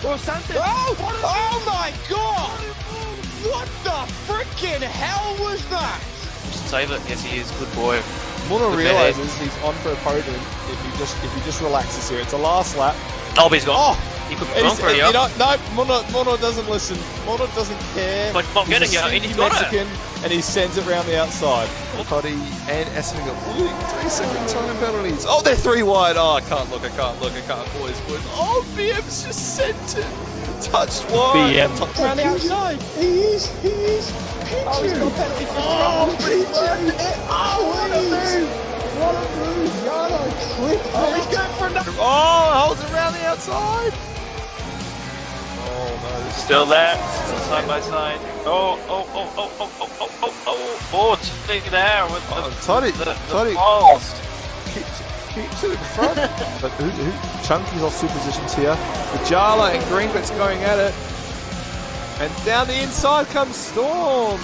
Oh my god! What the freaking hell was that? Save it. Yes, he is. Good boy. Mono realizes he's on for a podium if he just relaxes here. It's a last lap. Oh, but he's gone. Oh! He could be gone for you. No, Mono doesn't listen. Mono doesn't care. But not getting it. He's got Mexican, it. and he sends it round the outside. Cuddy and Essendon got 3-second time penalties. Oh, they're 3 wide. Oh, I can't look. Boys. Oh, BM's just sent it. Touched wide. BM. Around the outside. He is. Oh, he's got a penalty for what a move. What a move. Yano tripped. Oh, he's going for another. Oh, holds it around the outside. Oh, no. Still there. Still side by side. Oh, take there with Toddy balls. keeps it in front. But Chunky's off 2 positions here. Jala and Greenbit's going at it. And down the inside comes Storm.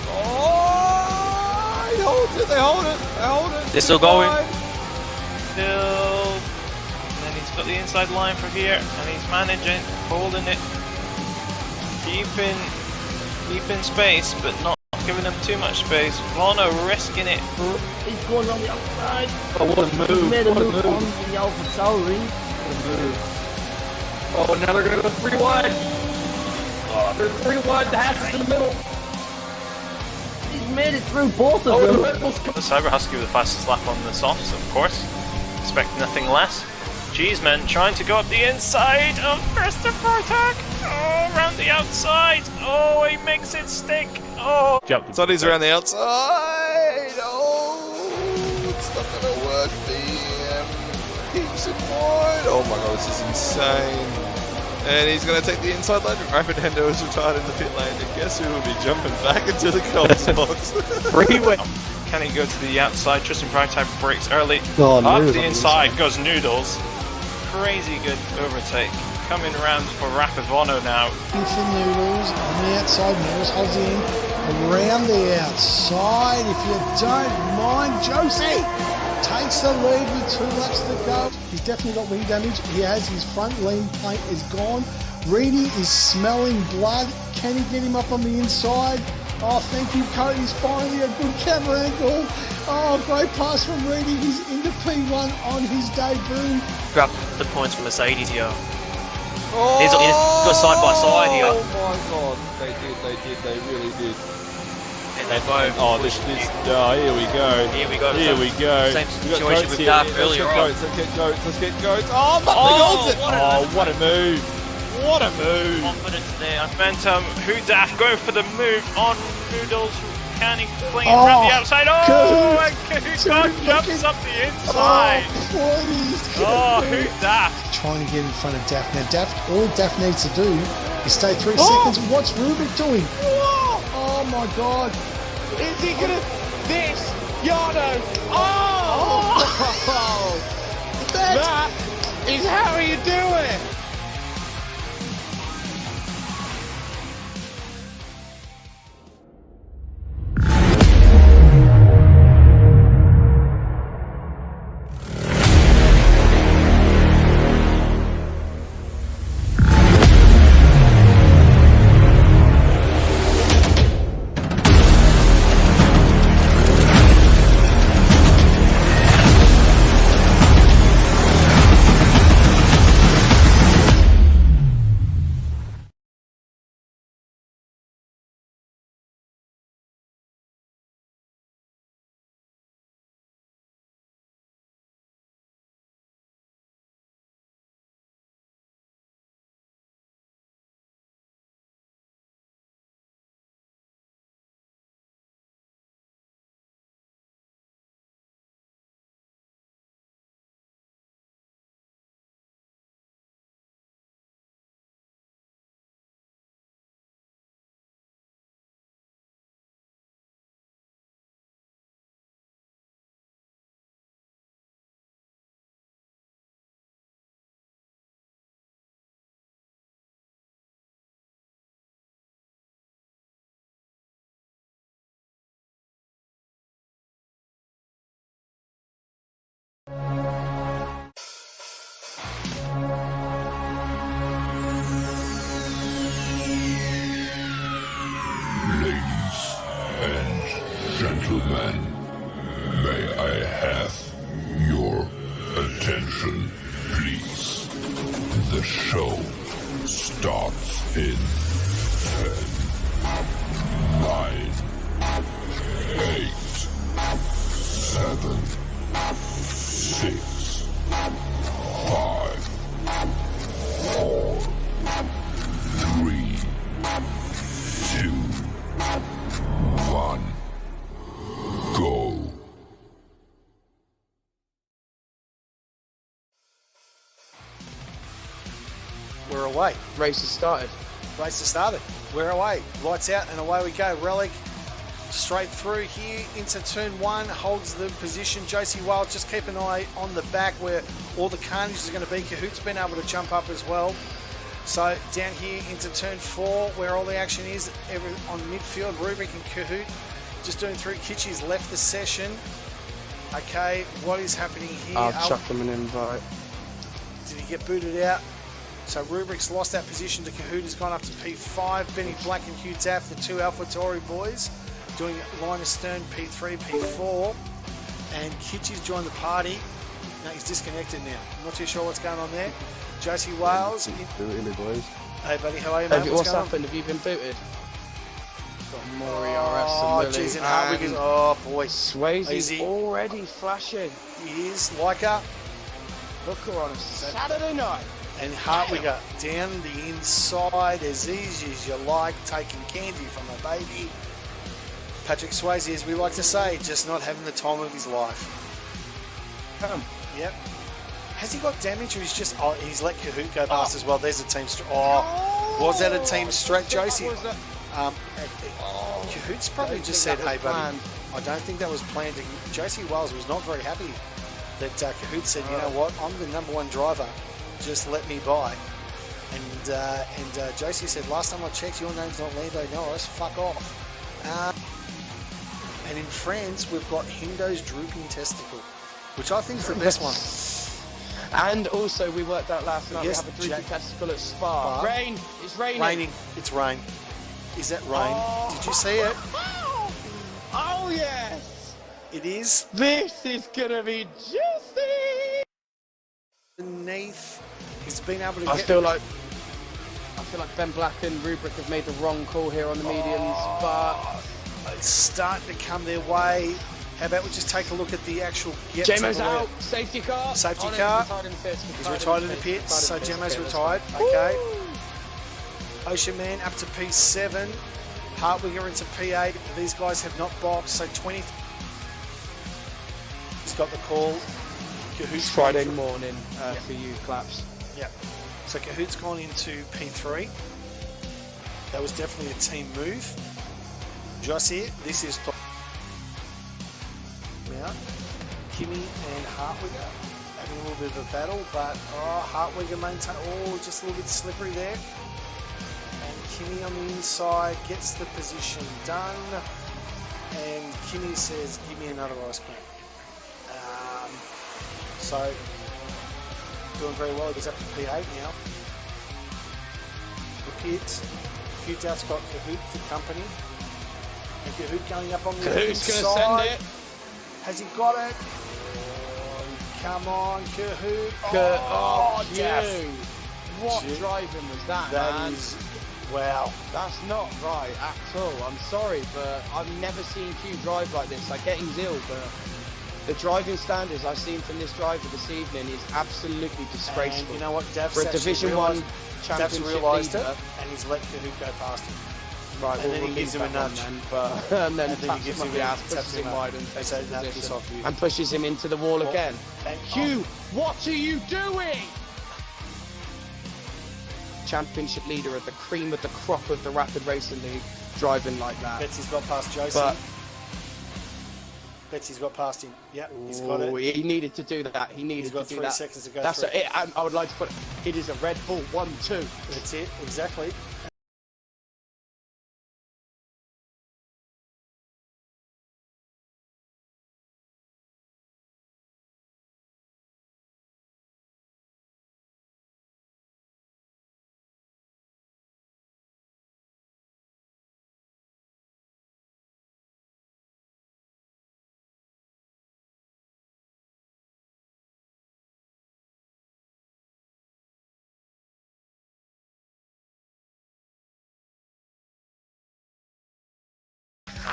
Oh, he holds it. They hold it. They're still going. Still. And then he's got the inside line from here, and he's managing, holding it, keeping space, but not giving them too much space. Bono risking it. He's going on the outside. Oh, what a move. He made a What a move move. on the Alpha Tauri. What a move. Oh, now they're going to go 3 wide. Oh, they're 3 wide. The hat's in the middle. He's made it through both of them. The Cyber Husky with the fastest lap on the softs, of course. Expect nothing less. Cheeseman trying to go up the inside of Christopher attack. Oh, around the outside. Oh, he makes it stick. Oh. Jump. Toddy's around the outside. Oh, it's not going to work. BM keeps it wide. Oh my god, this is insane. And he's going to take the inside lane. Rapidendo is retired in the pit lane. And guess who will be jumping back into the comms box? Freeway. Can he go to the outside? Tristan Primetime breaks early. Oh, Up the inside goes Noodles. Crazy good overtake. Coming around for Rapivono now. For Noodles on the outside. Noodles holds in around the outside. If you don't mind, Josie takes the lead with 2 laps to go. He's definitely got wing damage. He has his front lean paint is gone. Reedy is smelling blood. Can he get him up on the inside? Oh, thank you, Cody's finally a good camera angle. Oh, great pass from Reedy. He's into P1 on his debut. Grab the points from Mercedes here. Oh, He's got side by side here. Oh my god, they really did. And they both. Oh, here we go. Here we go. Same situation with Daft earlier on. Let's get goats. Oh, but they holds it. Oh, what a move. What a move. Confidence there. And Phantom, Daft going for the move on Noodles. Can he clean around the outside? Oh, and Kahut jumps up the inside. Oh, Daft. Trying to get in front of Daft. Now, Daft, all Daft needs to do is stay 3 seconds. What's Rubik doing? Oh my god. Is he gonna this? Yano! That is how you do it! gentlemen, may I have your attention, please? The show starts in 10, 9, 8, 7, 6, 5, 4, 3, 2, 1, go. We're away. Race has started. Race has started. We're away. Lights out and away we go. Relic straight through here into turn one. Holds the position. Josie Wild, just keep an eye on the back where all the carnage is going to be. Cahoot's been able to jump up as well. So down here into turn four where all the action is on midfield. Rubric and Cahoot just doing through. Kitchy's left the session. Okay, what is happening here? I'll chuck him an invite. Did he get booted out? So Rubric's lost that position to Cahoot, has gone up to P5. Benny Black and Hugh Daff, the two Alpha Tory boys, doing Linus Stern P3, P4. And Kitchy's joined the party. No, he's disconnected now. I'm not too sure what's going on there. Josie Wales. Boys. Hey buddy, how are you, mate? What's happened? Have you been booted? Got Maury RS Oh, and Lily. jeez, and Hardwick is... Oh, boy. Swayze's Easy. already flashing. He is Leica. Hooker on a Saturday night. And Hartwigger down the inside as easy as you like, taking candy from a baby. Patrick Swayze, as we like to say, just not having the time of his life. Yep. Has he got damage or he's just... Oh, he's let Cahoot go past as well. There's a team... was that a team stretch, Josie? Cahoot's probably just said, hey, buddy, I don't think that was planned. Josie Wells was not very happy that Cahoot said, you know what, I'm the number one driver. Just let me by. And Josie said, last time I checked, your name's not Lando Norris. Fuck off. And in France, we've got Hindo's drooping testicle, which I think is the best one. And also, we worked out last night, Yes, we have a drooping testicle at Spa. Rain! It's raining. Raining. It's rain. Is that rain? Oh. Did you see it? Oh, yes! It is. This is gonna be juicy! Underneath. He's been able to I get... feel like Ben Black and Rubric have made the wrong call here on the mediums, but it's starting to come their way. How about we just take a look at the actual... Yep, Jemo's out. Safety car. Safety no, car. He's retired in the pits, so Jemo's retired. Okay. Ocean Man up to P7. Hartwigger into P8. These guys have not boxed, so 20... He's got the call. Cahoot's Friday morning for you, Claps. Yeah. So Cahoot's gone into P3. That was definitely a team move. Joss here, this is now. Kimmy and Hartwigger having a little bit of a battle, but Hartwigger maintain just a little bit slippery there. And Kimmy on the inside gets the position done. And Kimmy says, give me another ice cream. So, doing very well. He goes up to P8 now. The pits. Hugh-Duff's got Cahoot for company. And Cahoot going up on the Cahoot's inside. going to send it. Has he got it? Come on, Cahoot. Daff. What driving was that, man? Is, wow. That's not right at all. I'm sorry, but I've never seen Q drive like this. I get he's ill, but the driving standards I've seen from this driver this evening is absolutely disgraceful. And you know what, Daff's for a Division 1 Daff's championship realised leader, it, and he's let Cahoot go past him. Right, and then he gives him a nudge. Then, but, and then he gives him the ass, taps pushes him him up. wide and takes So the that position piss off you. and pushes him into the wall again. And, Hugh, what are you doing? Championship leader of the cream of the crop of the Rapid Racing League, driving like that. Betsy's got past Josie. But Betsy's got past him. Yep, he's got it. He needed to do that. He needed He's got to do 3 that. seconds to go. That's it. I would like to put it is a Red Bull 1-2. That's it, exactly.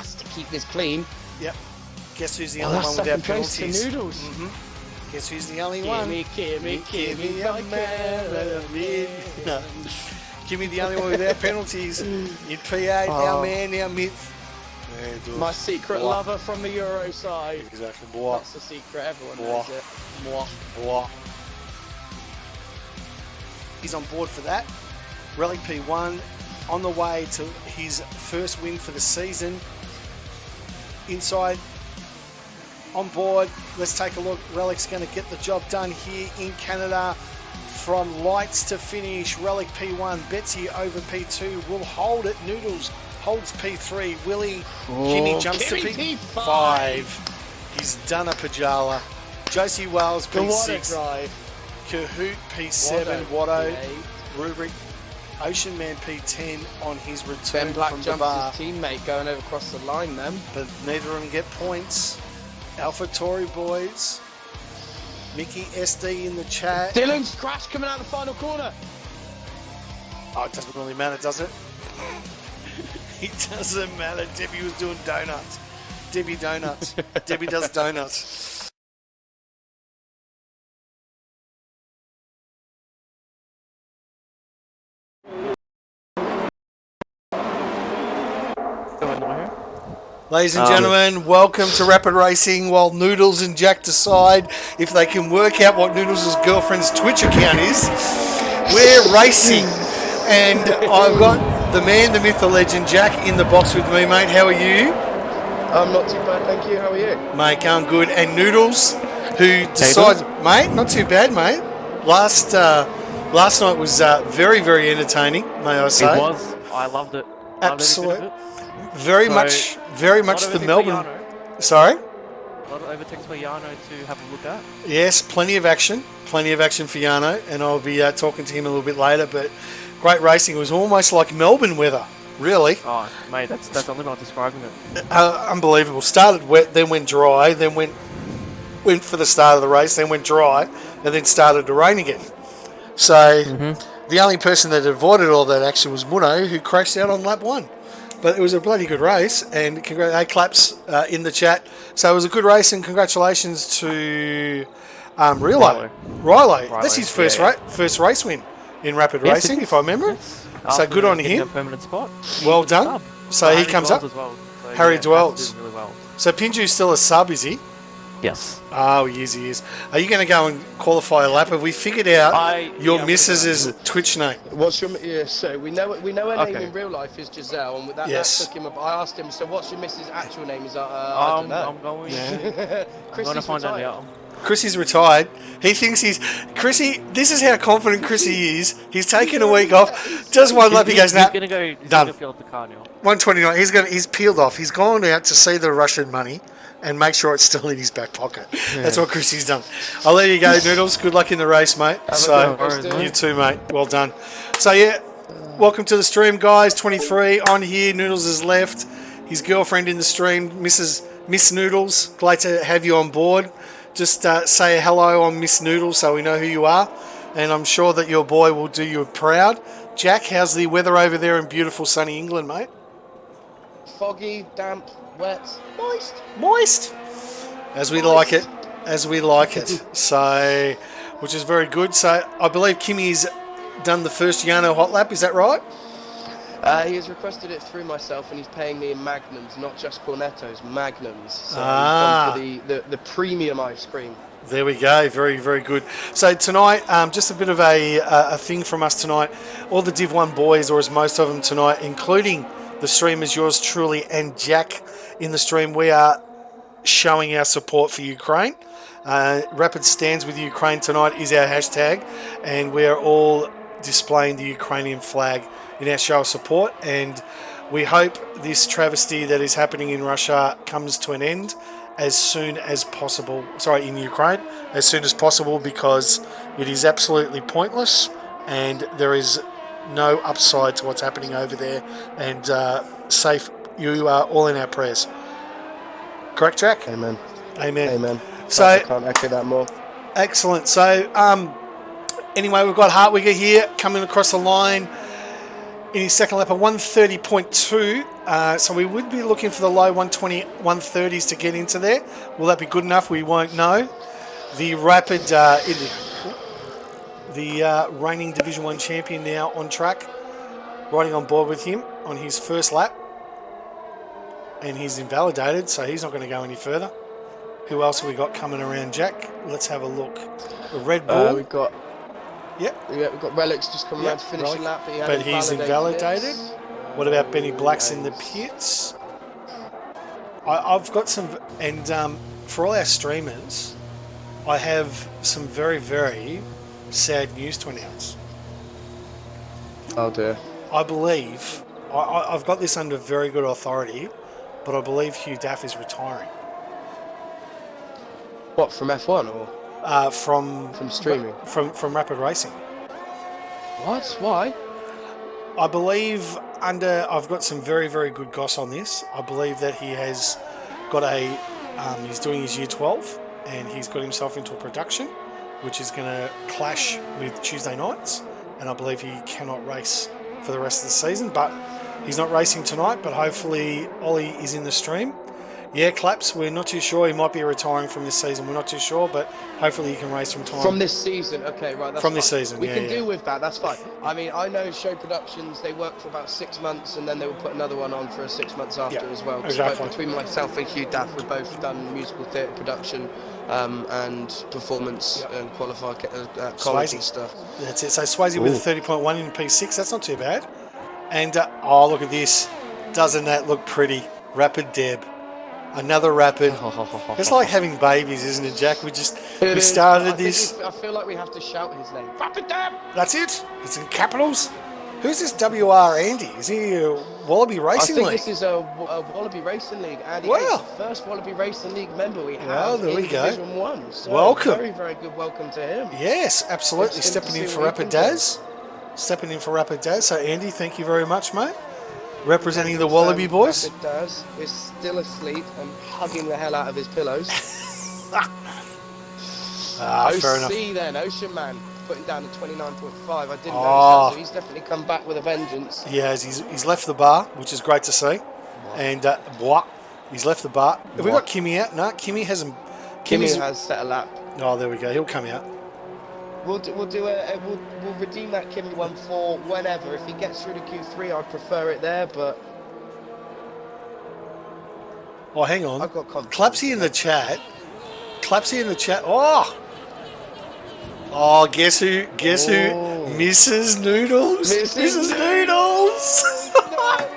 has to keep this clean. Yep. Guess who's the Oh, only that's one without second place to penalties? Noodles. Guess who's the only one? Gimme, Kimmy, the only one without penalties. In P8, our man, our myth. My secret lover from the Euro side. Exactly. Blah. That's the secret. Everyone Blah. knows it. Mwah. Blah. He's on board for that. Relic P1 on the way to his first win for the season. Inside, on board. Let's take a look. Relic's going to get the job done here in Canada. From lights to finish, Relic P1, Betsy over P2, will hold it. Noodles holds P3. Willie, Kimmy jumps to P5. He's done a Pajala. Josie Wells P6. Drive. Kahoot P7. Watto. Rubric. Ocean Man P10 on his return Ben Black from the jumped bar. his teammate going over across the line then. But neither of them get points. Alpha Tory boys. Mickey SD in the chat. Dylan's crash coming out the final corner. Oh, it doesn't really matter, does it? It doesn't matter. Debbie was doing donuts. Debbie donuts. Debbie does donuts. Ladies and gentlemen, welcome to Rapid Racing while Noodles and Jack decide if they can work out what Noodles' girlfriend's Twitch account is. We're racing, and I've got the man, the myth, the legend, Jack, in the box with me, mate. How are you? I'm not too bad, thank you. How are you? Mate, going good. And Noodles, who decides... Mate, not too bad, mate. Last night was very, very entertaining, may I say. It was. I loved it. Absolutely. Very much the Melbourne. Sorry? A lot of overtakes for Yano to have a look at. Yes, plenty of action for Yano, and I'll be talking to him a little bit later. But great racing. It was almost like Melbourne weather, really. Oh, mate, that's the only way I'm describing it. Unbelievable. Started wet, then went dry, then went for the start of the race, then went dry, and then started to rain again. So the only person that avoided all that action was Muno, who crashed out on lap 1. But it was a bloody good race, and claps in the chat. So it was a good race, and congratulations to Rilo. That's his first race win in Rapid Racing, if I remember. Yes. So good on him. A permanent spot. Well done. So he comes up. As well. So, Harry Dwells. Really well. So Pinju's still a sub, is he? Yes. Oh, he is. Are you going to go and qualify a lap? Have we figured out your missus's Twitch name? What's your so we know her name in real life is Giselle, and that took him. I asked him, so what's your missus' actual name? Is I don't know. I'm going to find out. Chrissy's retired. He thinks Chrissy. This is how confident Chrissy is. He's taken a week off. Does one lap. He goes, nah, he's going to go. Done. He's going to the car now. 129. He's peeled off. He's gone out to see the Russian money and make sure it's still in his back pocket. Yeah. That's what Chrissy's done. I'll let you go, Noodles. Good luck in the race, mate. You too, mate. Well done. So, welcome to the stream, guys. 23 on here. Noodles has left. His girlfriend in the stream, Miss Noodles. Glad to have you on board. Just say hello on Miss Noodles so we know who you are. And I'm sure that your boy will do you proud. Jack, how's the weather over there in beautiful sunny England, mate? Foggy, damp, wet, moist, as we like it. So, which is very good. So I believe Kimmy's done the first Yano hot lap. Is that right? He has requested it through myself, and he's paying me in magnums, not just cornettos, magnums. So he's gone for the premium ice cream. There we go. Very, very good. So tonight, just a bit of a thing from us tonight. All the Div 1 boys, or as most of them tonight, including the streamers, yours truly, and Jack in the stream, we are showing our support for Ukraine. Rapid Stands with Ukraine tonight is our hashtag, and we are all displaying the Ukrainian flag in our show of support, and we hope this travesty that is happening in Russia comes to an end as soon as possible. Sorry, in Ukraine, as soon as possible, because it is absolutely pointless and there is no upside to what's happening over there. And safe, you are all in our prayers. Correct, Jack? Amen. So I can't echo that more. Excellent. So anyway, we've got Hartwigger here coming across the line in his second lap of 1:30.2. So we would be looking for the low 120, 130s to get into there. Will that be good enough? We won't know. The Rapid, the reigning Division 1 champion now on track, riding on board with him on his first lap. And he's invalidated, so he's not going to go any further. Who else have we got coming around, Jack? Let's have a look. The Red Bull. We've got we've got Relics just coming around to finish a lap, but he's invalidated. What about Benny Black's in the pits? I've got some, and for all our streamers, I have some very, very sad news to announce. Oh dear. I believe, I've got this under very good authority, but I believe Hugh Daff is retiring. What, from F1 or? From streaming? From Rapid Racing. What? Why? I believe I've got some very, very good goss on this. I believe that he has got he's doing his year 12 and he's got himself into a production which is going to clash with Tuesday nights, and I believe he cannot race for the rest of the season, but he's not racing tonight, but hopefully Ollie is in the stream. Yeah, Claps, we're not too sure. He might be retiring from this season. We're not too sure, but hopefully he can race from time. From this season, okay, right, that's From fine. this season, we yeah, can yeah. deal with that, that's fine. I mean, I know show productions, they work for about 6 months and then they will put another one on for 6 months after as well. Exactly. So between myself and Hugh Daff, we've both done musical theatre production and performance and college and stuff. That's it. So Swayze with 30.1 in P6, that's not too bad. And, oh, look at this. Doesn't that look pretty? Rapid Deb. Another Rapid. It's like having babies, isn't it, Jack? We started this. I feel like we have to shout his name. Rapid Deb! That's it. It's in capitals. Who's this WR Andy? Is he a Wallaby Racing League? I think this is a Wallaby Racing League. Andy wow. is the first Wallaby Racing League member we have well, there in we go. Division 1. So welcome. Very, very good welcome to him. Yes, absolutely. Stepping in for Rapid Daz. Stepping in for Rapid Daz. So, Andy, thank you very much, mate. Representing the Wallaby boys. Rapid Daz is still asleep and hugging the hell out of his pillows. Fair enough. OC then, Ocean Man, putting down a 29.5. I didn't notice that, so he's definitely come back with a vengeance. He has. He's left the bar, which is great to see. And he's left the bar. Have we got Kimmy out? No, Kimmy hasn't. Kimmy has set a lap. Oh, there we go. He'll come out. We'll redeem that Kimmy one for whenever. If he gets through to Q3, I'd prefer it there, but... Oh, hang on. I've got confidence. Clapsy in the chat. Clapsy in the chat. Oh, guess who? Mrs. Noodles. Mrs. Noodles. No way.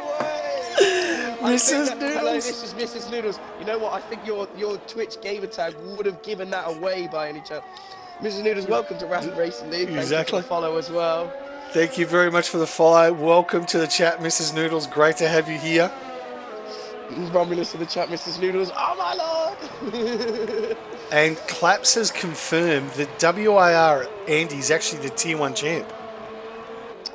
Mrs. Noodles. Hello, this is Mrs. Noodles. You know what? I think your Twitch gamer tag would have given that away by any chance. Mrs. Noodles, welcome to Rapid Racing League. Exactly. Thank you for the follow as well. Thank you very much for the follow. Welcome to the chat, Mrs. Noodles. Great to have you here. Romulus in the chat, Mrs. Noodles. Oh my lord! And Claps has confirmed that WAR Andy is actually the Tier 1 champ.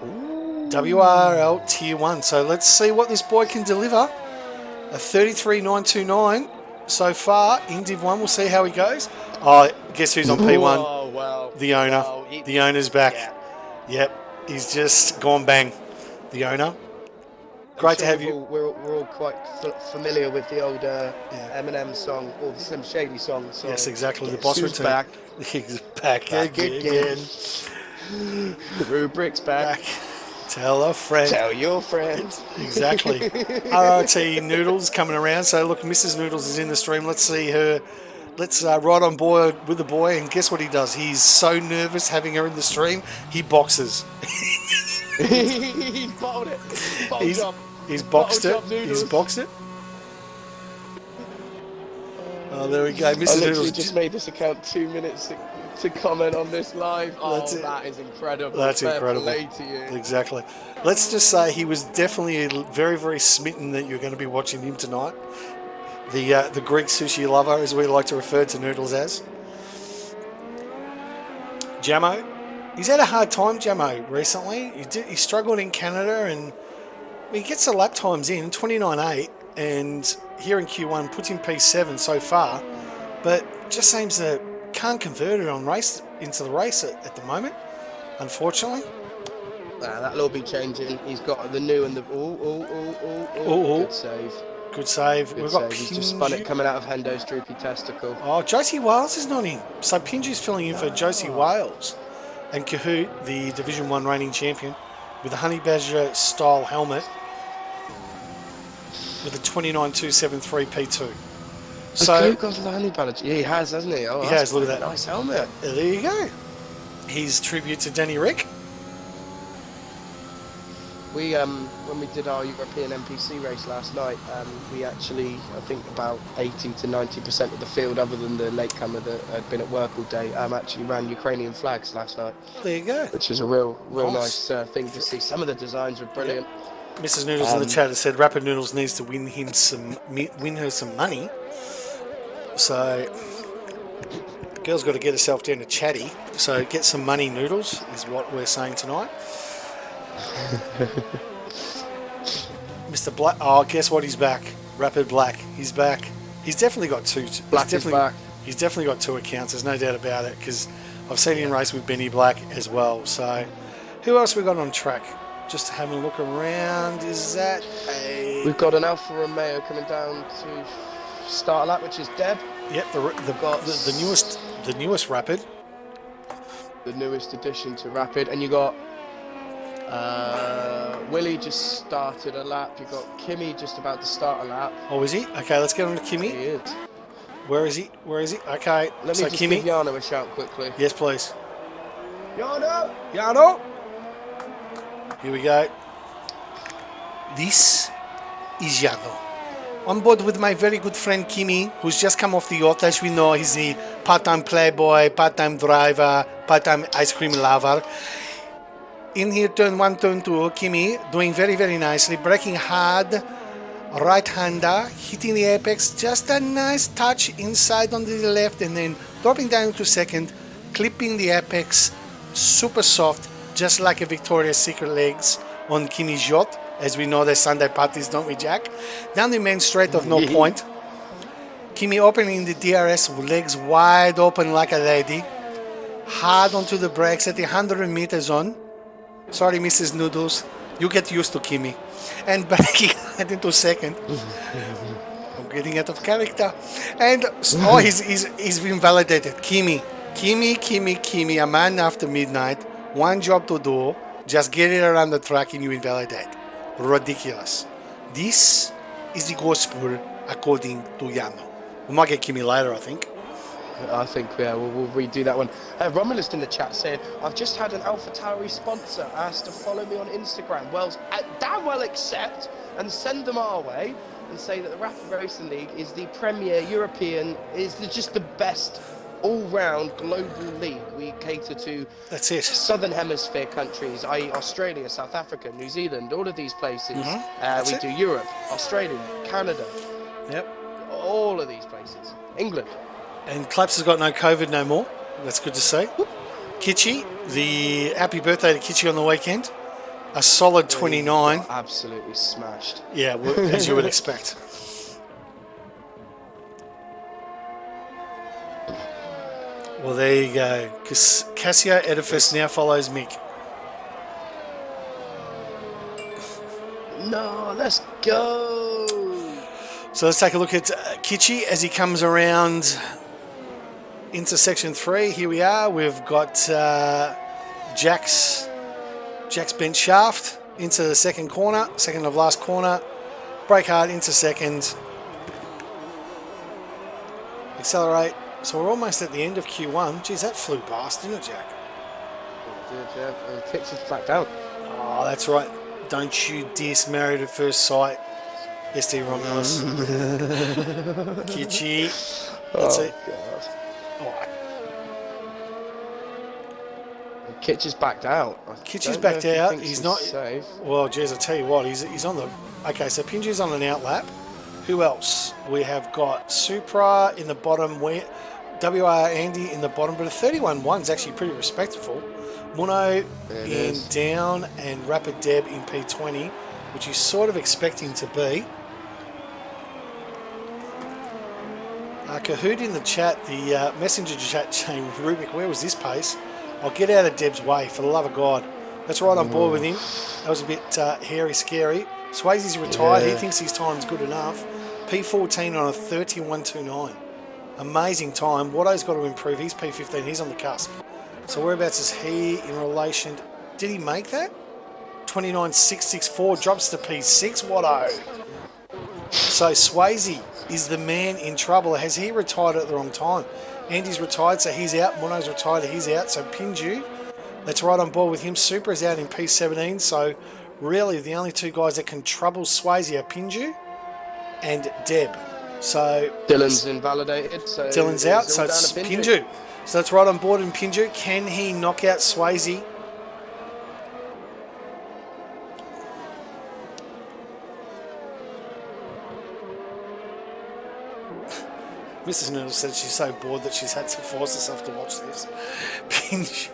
Ooh. WRL Tier 1. So let's see what this boy can deliver. A 33.929 so far in Div 1. We'll see how he goes. Oh, guess who's on P1? Oh, wow. The owner. Wow. The owner's back. Yeah. Yep, he's just gone bang. The owner. Great to have you. We're all quite familiar with the old Eminem song, or the Slim Shady song. So yes, exactly. The boss who's return. back. He's back again. Rubric's back. Tell a friend. Tell your friend. Exactly. RRT Noodles coming around. So look, Mrs. Noodles is in the stream. Let's see her. Let's ride on board with the boy, and guess what he does? He's so nervous having her in the stream, he boxes. He's bottled it. He's boxed it. He's boxed it. Oh, there we go. Mrs. I literally Noodles just made this account 2 minutes to comment on this live. That is incredible. That's Fair incredible. play to you. Exactly. Let's just say he was definitely very, very smitten that you're going to be watching him tonight. The Greek sushi lover, as we like to refer to Noodles as. Jamo. He's had a hard time, Jamo, recently. He struggled in Canada, and he gets the lap times in, 29.8, and here in Q1 puts in P7 so far, but just seems to can't convert it on into the race at the moment, unfortunately. That'll all be changing. He's got the new and the... Good save. Good save. Good We've got save. He's just spun it Pinju. coming out of Hendo's droopy testicle. Oh, Josie Wales is not in. So Pinju's filling in for Josie Wales. And Kahoot, the Division 1 reigning champion, with a Honey Badger style helmet with a 29.273 P2. So gone for the Honey Badger. Yeah, he has, hasn't he? Oh, he has, look at that. Nice helmet. There you go. His tribute to Danny Rick. We when we did our European NPC race last night, we actually, I think about 80 to 90% of the field, other than the latecomer that had been at work all day, actually ran Ukrainian flags last night. There you go. Which is a real nice thing to see. Some of the designs were brilliant. Yep. Mrs. Noodles in the chat has said Rapid Noodles needs to win her some money. So the girl's got to get herself down to Chatty. So get some money, Noodles, is what we're saying tonight. Mr. Black. Oh, guess what? He's back. Rapid Black. He's back. He's definitely got two. Black is back. He's definitely got 2 accounts. There's no doubt about it, because I've seen him race with Benny Black as well. So, who else we got on track? Just having a look around. Is that a? We've got an Alfa Romeo coming down to start a lap, which is Deb. Yep, the newest Rapid. The newest addition to Rapid, and you got. Willie just started a lap. You've got Kimmy just about to start a lap. Oh, is he? Okay, let's get on to Kimmy. He is. Where is he? Okay, Let me just Kimmy. give Jano a shout quickly. Yes, please. Jano! Here we go. This is Jano. On board with my very good friend Kimmy, who's just come off the yacht. As we know, he's the part-time playboy, part-time driver, part-time ice cream lover. In here, turn 1, turn 2, Kimmy doing very, very nicely, braking hard, right-hander, hitting the apex, just a nice touch inside on the left, and then dropping down to second, clipping the apex, super soft, just like a Victoria's Secret legs on Kimmy's yacht. As we know, there's Sunday parties, don't we, Jack? Down the main straight of no point. Kimmy opening the DRS, legs wide open like a lady, hard onto the brakes at the 100 meters on. Sorry, Mrs. Noodles. You get used to Kimmy. And braking into second. I'm getting out of character. And he's been validated. Kimmy, a man after midnight. One job to do. Just get it around the track and you invalidate. Ridiculous. This is the gospel according to Jano. We might get Kimmy later, I think. I think, yeah, we'll redo that one. Romulus in the chat said, I've just had an AlphaTauri sponsor asked to follow me on Instagram. Well, damn well accept and send them our way and say that the Rapid Racing League is the premier European, is just the best all-round global league. We cater to Southern Hemisphere countries, i.e. Australia, South Africa, New Zealand, all of these places. We do Europe, Australia, Canada. Yep. All of these places. England. And Claps has got no COVID no more. That's good to see. Kitchi, the happy birthday to Kitchi on the weekend. A solid 29. Absolutely smashed. Yeah, as you would expect. Well, there you go. Cassio Edifice now follows Mick. No, let's go. So let's take a look at Kitchi as he comes around into section 3. Here we are. We've got Jack's bent shaft into the second corner, second of last corner. Brake hard into second. Accelerate. So we're almost at the end of Q1. Geez, that flew past, didn't it, Jack? It did, yeah. And kicks us back down. Oh, that's right. Don't you diss Married at First Sight. SD Romulus. Kitchi. That's it. God. Oh. Kitch backed out. Kitchi's backed out. He's not safe. Well, geez, I tell you what, he's on the. Okay, so Pinju's on an out lap. Who else? We have got Supra in the bottom. WR Andy in the bottom, but a 31-1 is actually pretty respectable. Muno in down and Rapid Deb in P20, which you're sort of expecting to be. Kahoot in the chat, the messenger chat saying, Rubik, where was this pace? I'll get out of Deb's way, for the love of God. That's right on board with him. That was a bit hairy, scary. Swayze's retired. He thinks his time's good enough. P14 on a 31.29. Amazing time. Watto's got to improve. He's P15. He's on the cusp. So whereabouts is he in relation? Did he make that? 29.664 drops to P6. Watto. So Swayze is the man in trouble. Has he retired at the wrong time? Andy's retired, so he's out. Mono's retired, he's out. So Pinju, that's right on board with him. Super is out in P17. So really the only two guys that can trouble Swayze are Pinju and Deb. So Dylan's invalidated. So Dylan's out, so it's Pinju. So that's right on board in Pinju. Can he knock out Swayze? Mrs. Noodle said she's so bored that she's had to force herself to watch this. Pinju.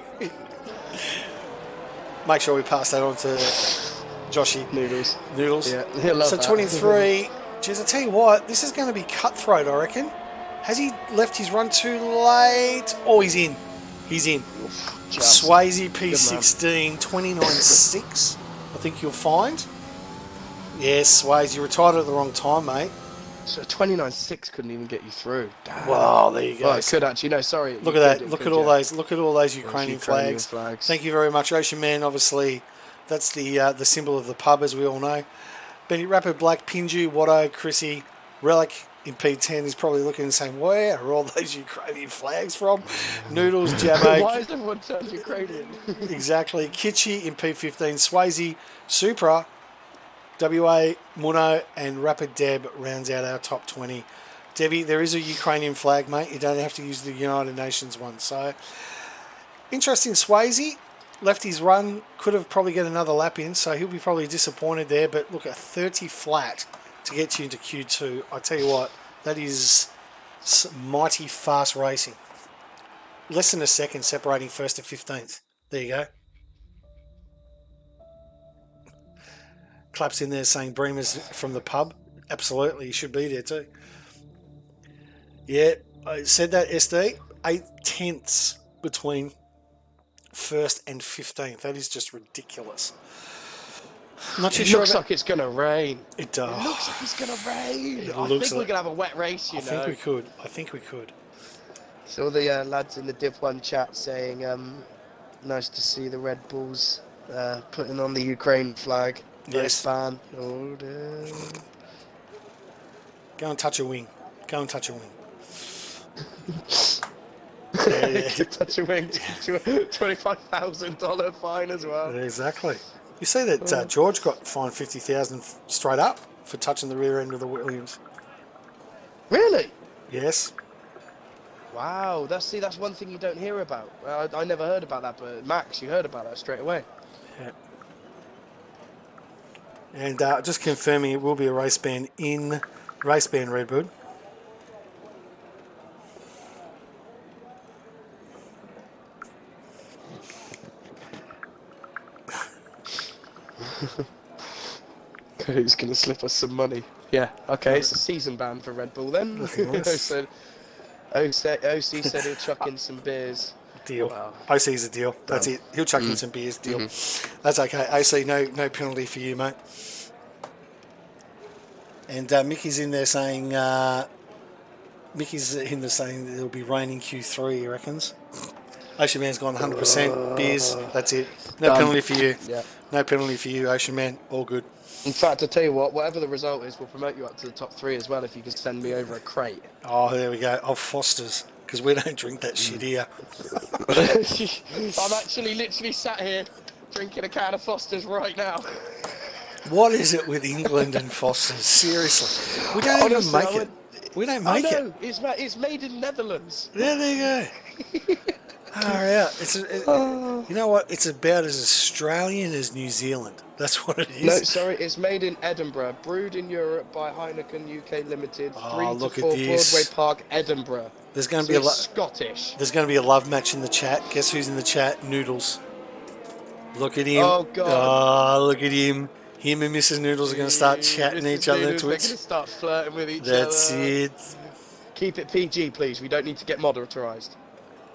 Make sure we pass that on to Joshy. Noodles. Noodles. Yeah, he'll love so that. 23. Geez, I tell you what, this is going to be cutthroat, I reckon. Has he left his run too late? Oh, he's in. He's in. Swayze P16, 29.6. I think you'll find. Yes, Swayze, you retired at the wrong time, mate. So 29.6 couldn't even get you through. Damn. Well, there you go. Well, it could actually. No, sorry. Look at that. Look at all those. Look at all those Ukrainian flags. Thank you very much, Ocean Man. Obviously, that's the symbol of the pub, as we all know. Benny Rapid Black, Pinju, Watto, Chrissy, Relic in P10 is probably looking and saying, where are all those Ukrainian flags from? Noodles, Jamo. Why is everyone turned Ukrainian? Exactly. Kitschy in P15, Swayze, Supra, WA, Muno, and Rapid Deb rounds out our top 20. Debbie, there is a Ukrainian flag, mate. You don't have to use the United Nations one. So, interesting. Swayze left his run, could have probably get another lap in, so he'll be probably disappointed there. But look, a 30 flat to get you into Q2. I tell you what, that is mighty fast racing. Less than a second separating first to 15th. There you go. Claps in there saying Bremer's from the pub. Absolutely, you should be there too. Yeah, I said that, SD. 8/10 between first and 15th. That is just ridiculous. Not too sure. Looks like it's going to rain. It does. It looks like it's going to rain. I think looks we're like- going to have a wet race, you know. I think we could. I think we could. So all the lads in the Div 1 chat saying, nice to see the Red Bulls putting on the Ukraine flag. Yes. Fan. Oh, damn. Go and touch a wing. Go and touch a wing. Touch a wing. $25,000 fine as well. Exactly. You see that George got fined $50,000 straight up for touching the rear end of the Williams. Really? Yes. Wow. That's one thing you don't hear about. I never heard about that, but Max, you heard about that straight away. Yeah. And just confirming it will be a race ban in race ban Redwood. Who's going to slip us some money? Yeah, okay, it's a season ban for Red Bull then. OC said he'll chuck in some beers. Deal. Wow. OC's a deal. That's it. He'll chuck in some beers. Deal. That's okay. OC, no penalty for you, mate. And Mickey's in there saying, it'll be raining Q3, he reckons. Ocean Man's gone 100%. Beers, that's it. No penalty for you. Yeah. No penalty for you, Ocean Man. All good. In fact, I tell you what, whatever the result is, we'll promote you up to the top 3 as well if you can send me over a crate. Oh, there we go. Oh, Foster's. Because we don't drink that shit here. I'm actually literally sat here drinking a can of Foster's right now. What is it with England and Foster's? Seriously. We don't even make it. We don't make it. It's made in Netherlands. Yeah, there you go. You know what? It's about as Australian as New Zealand. That's what it is. No, sorry, it's made in Edinburgh, brewed in Europe by Heineken UK Limited, 3 to 4 Broadway Park, Edinburgh. There's going to be Scottish. There's going to be a love match in the chat. Guess who's in the chat? Noodles. Look at him. Oh God. Oh, look at him. Him and Mrs. Noodles are going to start chatting each other on Twitch. They're going to start flirting with each other. That's it. Keep it PG, please. We don't need to get moderatorised.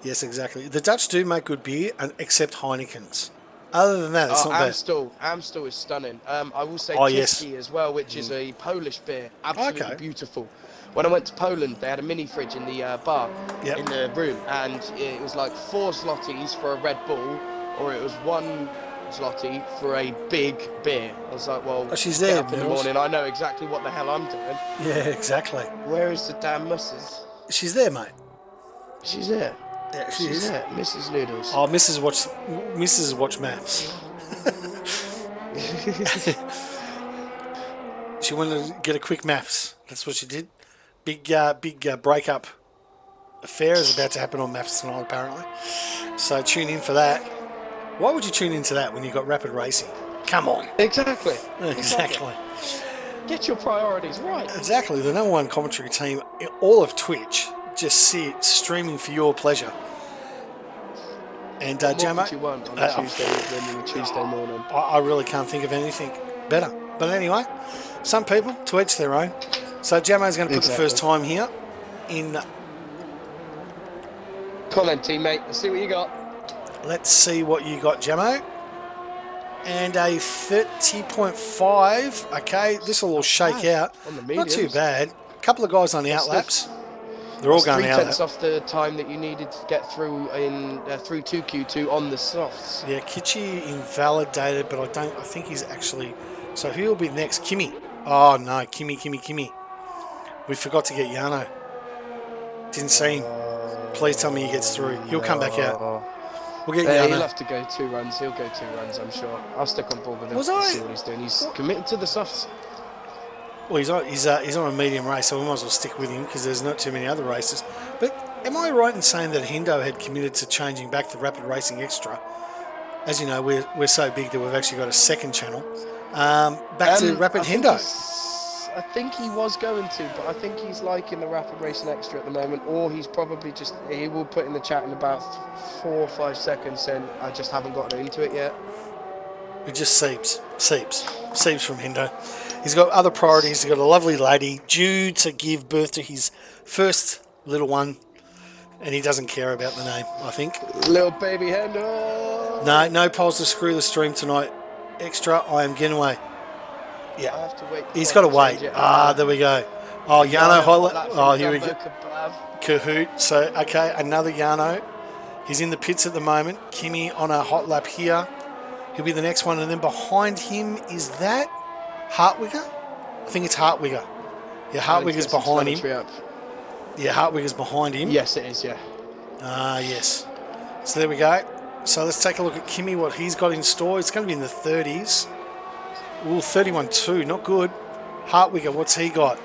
Yes, exactly. The Dutch do make good beer, except Heineken's. Other than that, it's not bad. Amstel is stunning. I will say Oh, yes. Kiski as well, which is a Polish beer. Absolutely Okay. beautiful. When I went to Poland, they had a mini fridge in the bar, Yep. in the room, and it was like 4 zlotys for a Red Bull, or it was 1 zloty for a big beer. I was like, well, Oh, she's get there, up in the Nils. morning, I know exactly what the hell I'm doing. Yeah, exactly. Where is the damn missus? She's there, mate. She's there. Yeah, she She's is. there. Mrs. Noodles. Oh, Mrs. Watch maths. She wanted to get a quick maths. That's what she did. Big breakup affair is about to happen on maths tonight, apparently. So tune in for that. Why would you tune into that when you've got rapid racing? Come on. Exactly. Exactly. Get your priorities right. Exactly. The number one commentary team in all of Twitch. Just see it streaming for your pleasure. And What more Jammo, could you want on a Tuesday morning? I really can't think of anything better. But anyway, some people, to each their own. So Jammo's going to put the first time here in. Come on, teammate. Let's see what you got. Let's see what you got, Jammo. And a 30.5. Okay, this will all shake out. On the Not too mediums. bad. A couple of guys on the outlaps. They're all going out. 3/10 off the time that you needed to get through through 2Q2 on the softs. Yeah, Kichi invalidated, but I think he's actually. So who will be next? Kimmy. Oh no, Kimmy. We forgot to get Yano. Didn't see him. Please tell me he gets through. He'll come back out. We'll get He'll Yano. have to go 2 runs. He'll go 2 runs, I'm sure. I'll stick on board with him. Was to I? see what he's doing. He's committed to the softs. Well, he's on a medium race, so we might as well stick with him because there's not too many other races. But am I right in saying that Hendo had committed to changing back the Rapid Racing Extra? As you know, we're so big that we've actually got a second channel. Back to Rapid Hendo. I think he was going to, but I think he's liking the Rapid Racing Extra at the moment, or he's probably he will put in the chat in about 4 or 5 seconds saying, I just haven't gotten into it yet. It just seeps from Hendo. He's got other priorities. He's got a lovely lady due to give birth to his first little one, and he doesn't care about the name, I think. Little baby Hendo. No polls to screw the stream tonight. Extra, I am getting away. Yeah. I have to wait. He's got to wait. There we go. Oh, Yano Holler. Oh, here we go. Kahoot. So, okay, another Yano. He's in the pits at the moment. Kimmy on a hot lap here. He'll be the next one. And then behind him, is that Hartwigger? I think it's Hartwigger. Yeah, Hartwigger's behind him. Yeah, Hartwigger's behind him. Yes, it is, yeah. Yes. So there we go. So let's take a look at Kimmy, what he's got in store. It's going to be in the 30s. Ooh, 31.2, not good. Hartwigger, what's he got?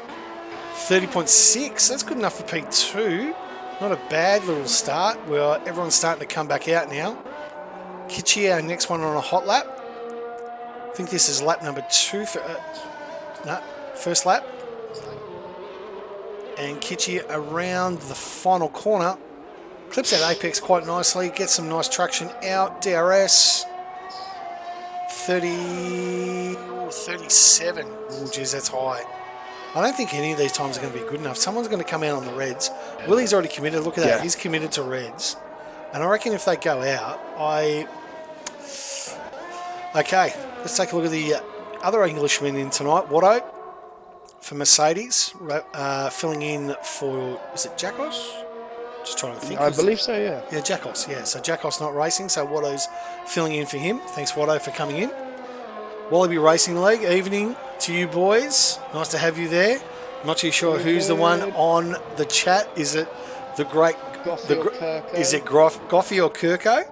30.6, that's good enough for P2. Not a bad little start. Well, everyone's starting to come back out now. Kitchi, our next one on a hot lap. I think this is lap number 2 for... first lap. And Kitchi around the final corner. Clips that apex quite nicely. Gets some nice traction out. DRS. 37. Oh, geez, that's high. I don't think any of these times are going to be good enough. Someone's going to come out on the reds. Willie's already committed. Look at that. He's committed to reds. And I reckon if they go out, Okay, let's take a look at the other Englishman in tonight. Watto for Mercedes. Filling in for... Is it Jackos? Just trying to think. I believe so, yeah. Yeah, Jackos, yeah. So Jackos not racing, so Watto's filling in for him. Thanks, Watto, for coming in. Wallaby Racing League, evening to you boys. Nice to have you there. Not too sure who's the one on the chat. Is it the great... Is it Goffy or Kirko?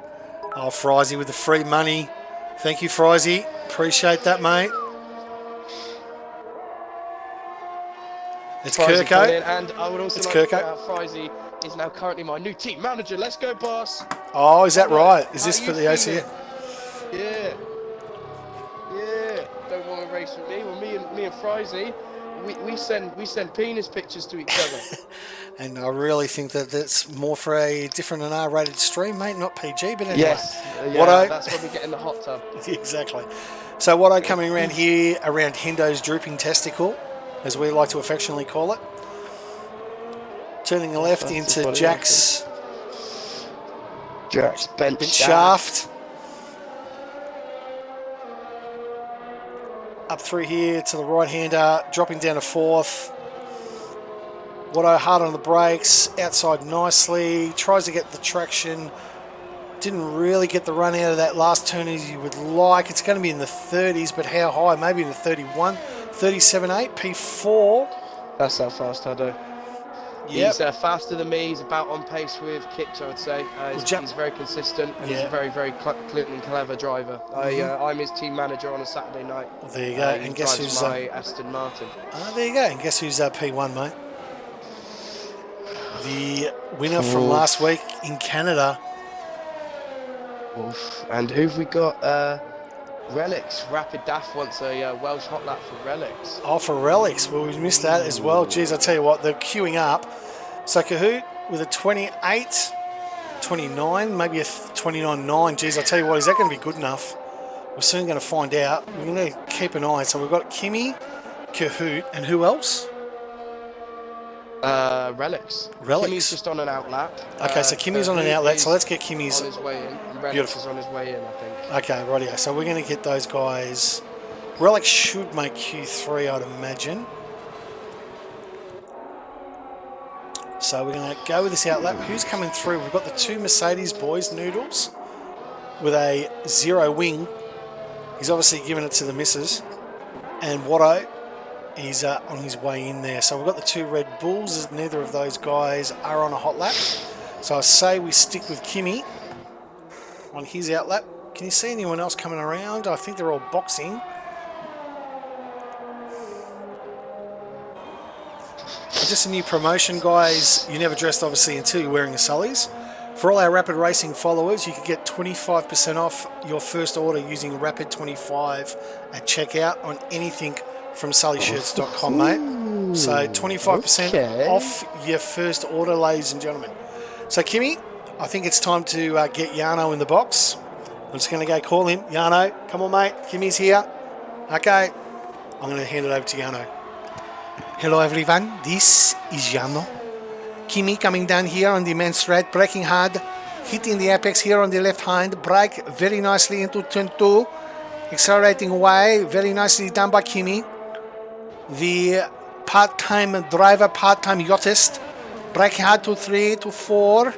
Oh, Frizy with the free money. Thank you, Frizy. Appreciate that, mate. It's Kirko. And I would also like to point out Frizy is now currently my new team manager. Let's go, boss. Oh, is that right? Is this for the OCA? Yeah. Don't want to race with me. Well, me and Frizy, we send penis pictures to each other. And I really think that that's more for a different and R-rated stream, mate, not PG. But anyway, yes, that's when we get in the hot tub. Exactly. So Watto coming around here, around Hendo's drooping testicle, as we like to affectionately call it. Turning left into Jack's bench shaft. up through here to the right-hander, dropping down to fourth. Watto hard on the brakes, outside nicely, tries to get the traction. Didn't really get the run out of that last turn as you would like. It's going to be in the 30s, but how high? Maybe in the 31, 37.8, P4. That's how fast I do. Yep. He's faster than me. He's about on pace with Kicks, I would say. He's very consistent, and he's a very, very clean and clever driver. I'm his team manager on a Saturday night. Well, there you go. And guess who's my Aston Martin? There you go. And guess who's P1, mate? The winner from last week in Canada. Oof. And who've we got? Relics. Rapid Daft wants a Welsh hot lap for Relics. Oh, for Relics. Well, we missed that as well. Geez, I tell you what, they're queuing up. So Kahoot with a 28, 29, maybe a 29.9. Geez, I tell you what, is that going to be good enough? We're soon going to find out. We're going to keep an eye. So we've got Kimmy, Kahoot, and who else? Relics. Relics. Kimmy's just on an outlap. Okay, so Kimmy's on an outlet, so let's get Kimmy's on his way in. And Relics Beautiful. is on his way in, I think. Okay, rightio. So we're going to get those guys. Relics should make Q3, I'd imagine. So we're going to go with this outlap. Who's coming through? We've got the two Mercedes boys, Noodles, with a 0 wing. He's obviously giving it to the missus. And Watto, he's on his way in there. So we've got the two Red Bulls. Neither of those guys are on a hot lap. So I say we stick with Kimmy on his outlap. Can you see anyone else coming around? I think they're all boxing. Just a new promotion, guys. You never dressed, obviously, until you're wearing a Sully's. For all our Rapid Racing followers, you can get 25% off your first order using Rapid25 at checkout on anything from SullyShirts.com, mate. So 25% off your first order, ladies and gentlemen. So, Kimmy, I think it's time to get Yano in the box. I'm just going to go call him. Yano, come on, mate. Kimmy's here. Okay. I'm going to hand it over to Yano. Hello, everyone. This is Yano. Kimmy coming down here on the main straight, braking hard, hitting the apex here on the left hand, brake very nicely into turn 2, accelerating away, very nicely done by Kimmy. The part-time driver, part-time yachtist, braking hard to 3, to 4.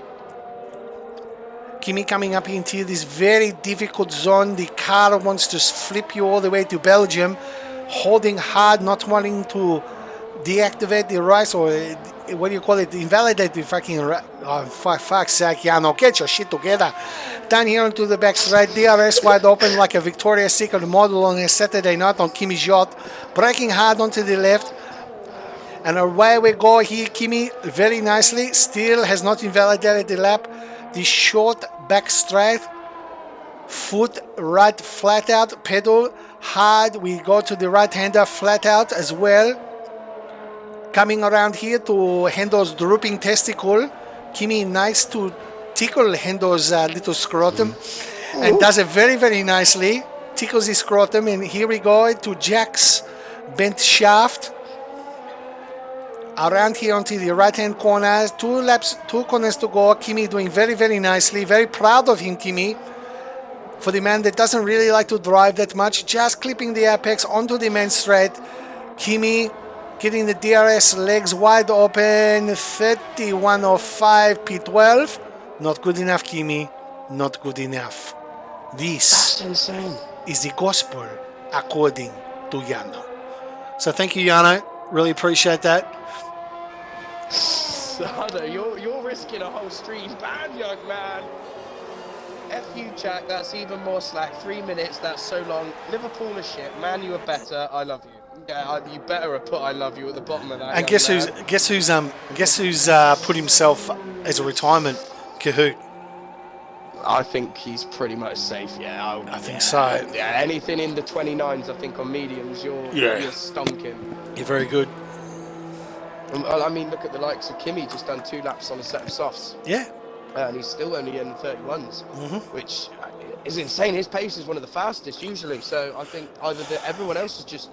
Kimmy coming up into this very difficult zone. The car wants to flip you all the way to Belgium, holding hard, not wanting to deactivate the race, or what do you call it, invalidate the fucking for fuck's sake, Yano, get your shit together. Down here onto the back straight, DRS wide open like a Victoria's Secret model on a Saturday night on Kimmy's yacht, braking hard onto the left, and away we go here. Kimmy very nicely, still has not invalidated the lap. The short back straight, foot right flat out, pedal hard, we go to the right hander flat out as well. Coming around here to Hendo's drooping testicle. Kimmy nice to tickle Hendo's little scrotum and does it very, very nicely. Tickles his scrotum, and here we go to Jack's bent shaft. Around here onto the right hand corner. 2 corners to go. Kimmy doing very, very nicely. Very proud of him, Kimmy. For the man that doesn't really like to drive that much, just clipping the apex onto the main straight. Kimmy getting the DRS legs wide open, 31.05 P12. Not good enough, Kimmy. Not good enough. This is the gospel according to Yano. So thank you, Yano. Really appreciate that. Sada, you're risking a whole stream. Bad, young man. F you, Jack. That's even more slack. 3 minutes. That's so long. Liverpool is shit. Man, you are better. I love you. Yeah, you better have put "I love you" at the bottom of that. And guess who's put himself as a retirement? Kahoot. I think he's pretty much safe. Yeah, I think so. Yeah, anything in the 29s, I think on mediums, you're stonking. You're very good. I mean, look at the likes of Kimmy. Just done 2 laps on a set of softs. Yeah. And he's still only in the 31s, which is insane. His pace is one of the fastest usually. So I think either everyone else has just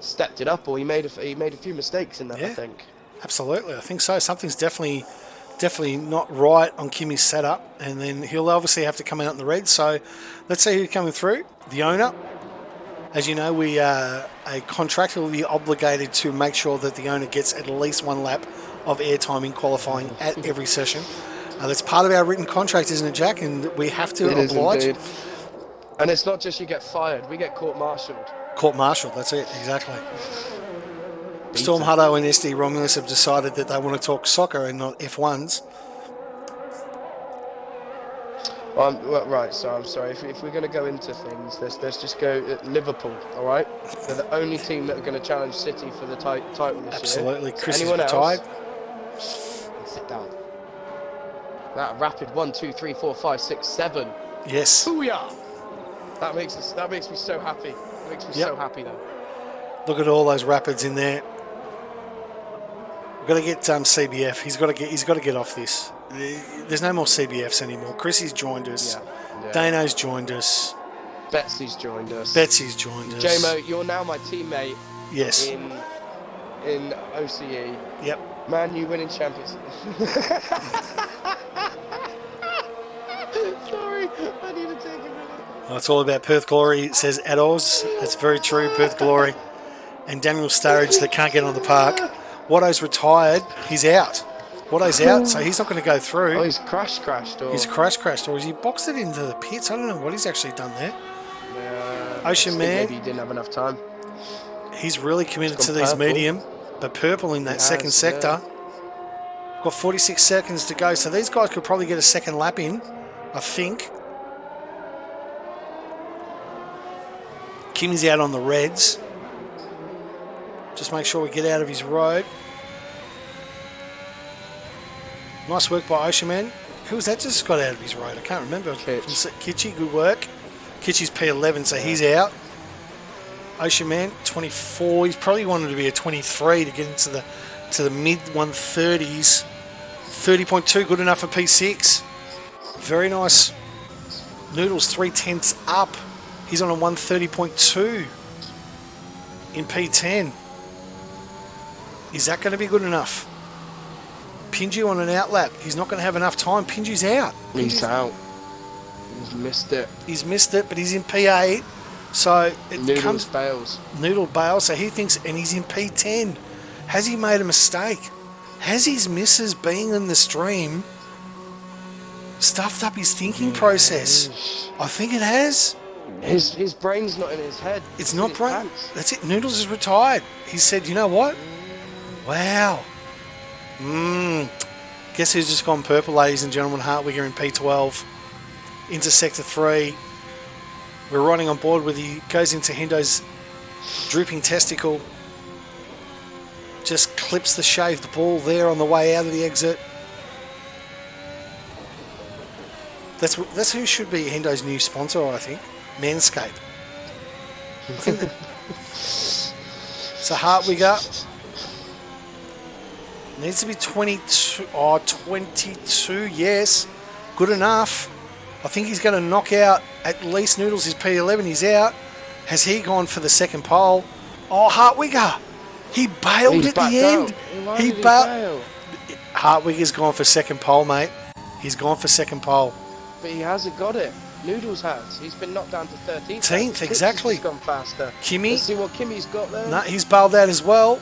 stepped it up, or he made a few mistakes in that. Yeah, I think. Absolutely, I think so. Something's definitely not right on Kimmy's setup, and then he'll obviously have to come out in the red. So let's see who's coming through. The owner, As you know, we are contractually obligated to make sure that the owner gets at least one lap of airtime in qualifying at every session. That's part of our written contract, isn't it, Jack? And we have to It is oblige. indeed. And it's not just you get fired, we get court-martialed. Court-martialed, that's it, exactly. Storm Hutto and SD Romulus have decided that they want to talk soccer and not F1s. Well, right, so I'm sorry. If we're going to go into things, let's just go Liverpool, all right? They're the only team that are going to challenge City for the title this Absolutely. year. Chris is Anyone retired. else? Sit down. That rapid 1, 2, 3, 4, 5, 6, 7. Yes. Booyah! That makes me so happy. That makes me so happy though. Look at all those rapids in there. We've got to get CBF. He's got to get off this. There's no more CBFs anymore. Chrissy's joined us. Yeah. Dano's joined us. Betsy's joined us. JMO, you're now my teammate. Yes. In OCE. Yep. Man, you winning champions. Sorry, I need to take a minute. Oh, it's all about Perth Glory, says Ados. That's very true, Perth Glory. And Daniel Sturridge that can't get on the park. Watto's retired. He's out. Watto's out, so he's not going to go through. Oh, he's crashed. Or... He's crashed, or has he boxed it into the pits? I don't know what he's actually done there. Ocean Man. Maybe he didn't have enough time. He's really committed to these medium, but purple in that second sector. Got 46 seconds to go, so these guys could probably get a second lap in, I think. Kimmy's out on the reds. Just make sure we get out of his road. Nice work by Ocean Man. Who was that just got out of his road? I can't remember. Kitchy, good work. Kitchy's P11, so he's out. Ocean Man, 24. He's probably wanted to be a 23 to get into the mid 130s. 30.2, good enough for P6. Very nice. Noodles 3/10 up. He's on a 130.2 in P10. Is that going to be good enough? Pinju on an outlap. He's not going to have enough time. Pinju's out. He's out. He's missed it. He's missed it, but he's in P8. So it Noodles bails. Noodle bails, so he thinks, and he's in P10. Has he made a mistake? Has his missus being in the stream stuffed up his thinking process? I think it has. His brain's not in his head. It's not brain. That's it. Noodles is retired. He said, you know what? Wow. Guess who's just gone purple, ladies and gentlemen? Hartwigger in P12 into Sector 3. We're riding on board with he goes into Hendo's drooping testicle. Just clips the shaved ball there on the way out of the exit. That's who should be Hendo's new sponsor, I think. Manscaped. So Hartwigger needs to be 22. Oh, 22, yes. Good enough. I think he's going to knock out at least Noodles. His P11. He's out. Has he gone for the second pole? Oh, Hartwigger. He bailed at the end. He bailed. Hartwigger's gone for second pole, mate. He's gone for second pole. But he hasn't got it. Noodles has. He's been knocked down to 13th. 13th, exactly. He's gone faster. Kimmy. Let's see what Kimmy's got there. No, he's bailed out as well.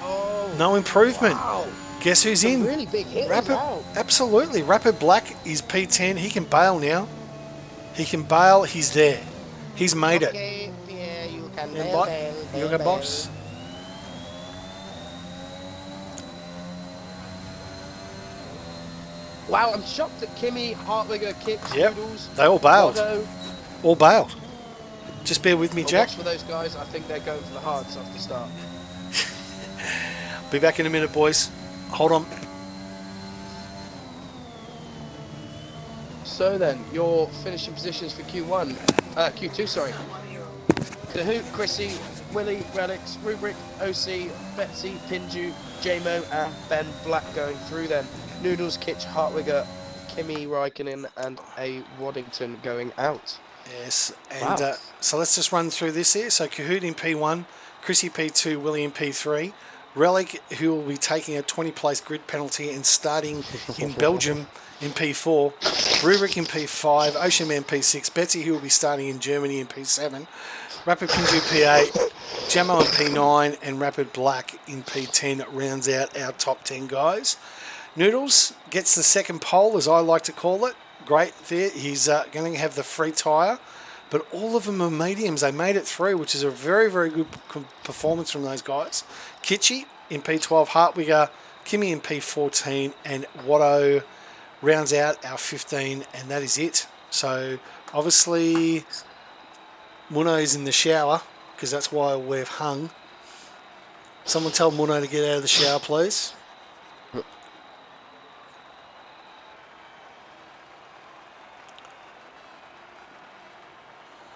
Oh, no improvement. Wow. Guess who's Some in? really big hit. Rapid, absolutely. Rapid Black is P10. He can bail now. He can bail. He's there. He's made it. Yeah, you can You got box. Wow, I'm shocked that Kimmy, Hartwigger, Kicks, Noodles. They all bailed. Otto. All bailed. Just bear with me, But Jack. watch for those guys. I think they're going for the hards off the start. Be back in a minute, boys. Hold on. So then, your finishing positions for Q2, sorry. Kahoot, Chrissy, Willie, Relics, Rubric, OC, Betsy, Pinju, JMO, and Ben Black going through then. Noodles, Kitch, Hartwigger, Kimmy, Raikkonen, and A. Waddington going out. Yes, and so let's just run through this here. So Kahoot in P1, Chrissy P2, Willie in P3, Relic, who will be taking a 20-place grid penalty and starting in Belgium in P4. Rubric in P5. Ocean Man P6. Betsy, who will be starting in Germany in P7. Rapid Pinju P8. Jamo in P9. And Rapid Black in P10 rounds out our top 10 guys. Noodles gets the second pole, as I like to call it. Great there. He's going to have the free tyre. But all of them are mediums. They made it through, which is a very, very good performance from those guys. Kitchi in P12, Hartwigger, Kimmy in P14, and Watto rounds out our 15, and that is it. So, obviously, Muno's in the shower, because that's why we've hung. Someone tell Muno to get out of the shower, please.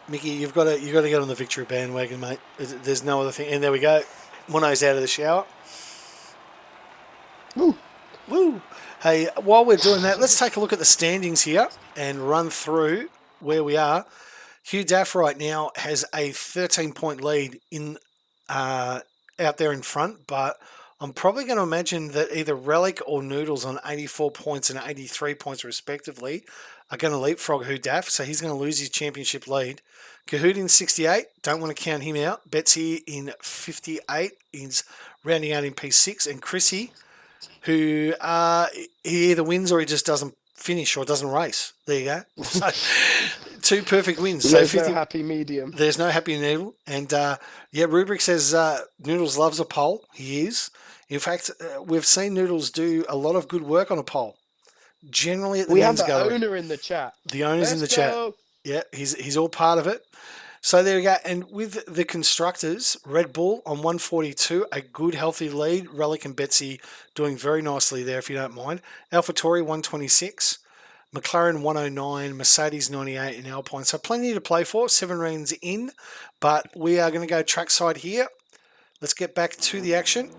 Mickey, you've got to get on the victory bandwagon, mate. There's no other thing. And there we go. Mono's out of the shower. Woo. Woo. Hey, while we're doing that, let's take a look at the standings here and run through where we are. Hugh Daff right now has a 13-point lead in out there in front, but I'm probably going to imagine that either Relic or Noodles on 84 points and 83 points respectively are going to leapfrog Hugh Daff, so he's going to lose his championship lead. Cahoot in 68, don't want to count him out. Betsy in 58 is rounding out in P6, and Chrissy, who he either wins or he just doesn't finish or doesn't race. There you go. So, 2 perfect wins. So There's no happy medium. There's no happy noodle. And Rubric says Noodles loves a pole. He is. In fact, we've seen Noodles do a lot of good work on a pole. Generally at the men's gallery. We have the owner in the chat. The owner's in the chat. Yeah, he's all part of it. So there we go. And with the constructors, Red Bull on 142, a good healthy lead. Relic and Betsy doing very nicely there, if you don't mind. AlphaTauri 126, McLaren 109, Mercedes 98 in Alpine. So plenty to play for, 7 rounds in. But we are going to go trackside here. Let's get back to the action.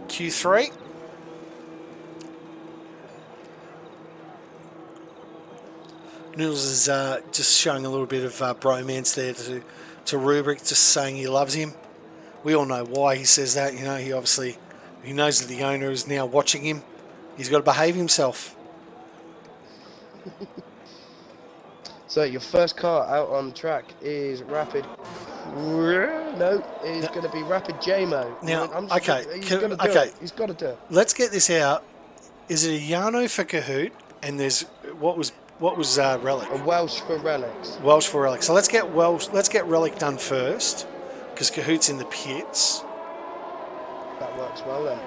Q3. Noodles is just showing a little bit of bromance there to Rubric, just saying he loves him. We all know why he says that. You know, he knows that the owner is now watching him. He's got to behave himself. So your first car out on track is Rapid. No, it's going to be Rapid JMO. Now, He's got to do it. Let's get this out. Is it a Yano for Cahoot? And there's what was Relic? A Welsh for Relics. Welsh for Relic. So let's get Relic done first, because Cahoot's in the pits. That works well then.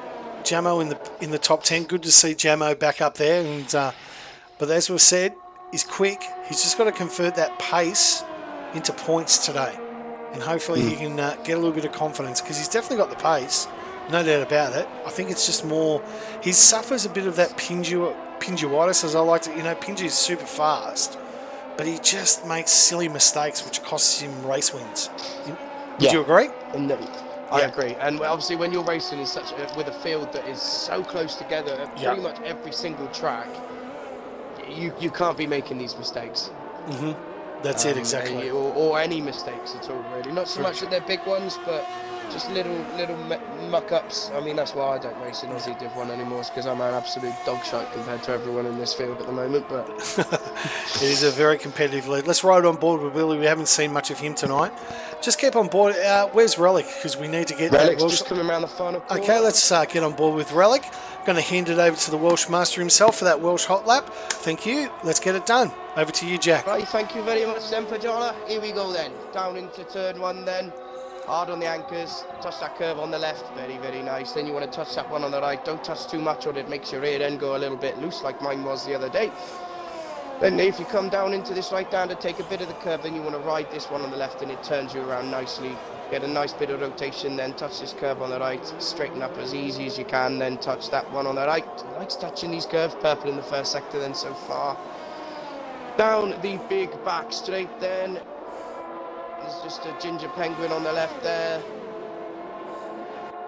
Jamo in the top 10. Good to see Jamo back up there. And but as we've said, he's quick. He's just got to convert that pace into points today, and hopefully he can get a little bit of confidence, because he's definitely got the pace, no doubt about it. I think it's just more he suffers a bit of that Pinjuitis, as I like to. Pinju's super fast, but he just makes silly mistakes which costs him race wins. Would you agree? I agree. And obviously when you're racing in with a field that is so close together at pretty much every single track, you can't be making these mistakes. That's it, exactly. Or any mistakes at all, really. Not so much that they're big ones, but just little muck-ups. I mean, that's why I don't race in Aussie Div 1 anymore, because I'm an absolute dog shite compared to everyone in this field at the moment. But it is a very competitive lead. Let's ride on board with Billy. We haven't seen much of him tonight. Just keep on board. Where's Relic? Because we need to get Relic's just coming around the final corner. Okay, let's get on board with Relic. Going to hand it over to the Welsh master himself for that Welsh hot lap. Thank you. Let's get it done. Over to you, Jack. Right, thank you very much then, Pajala. Here we go then. Down into turn 1 then. Hard on the anchors, touch that curve on the left, very, very nice. Then you want to touch that one on the right. Don't touch too much or it makes your rear end go a little bit loose like mine was the other day. Then if you come down into this right-hander, take a bit of the curve, then you want to ride this one on the left and it turns you around nicely. Get a nice bit of rotation, then touch this curve on the right, straighten up as easy as you can, then touch that one on the right. Likes touching these curves, purple in the first sector then so far. Down the big back straight then. There's just a ginger penguin on the left there.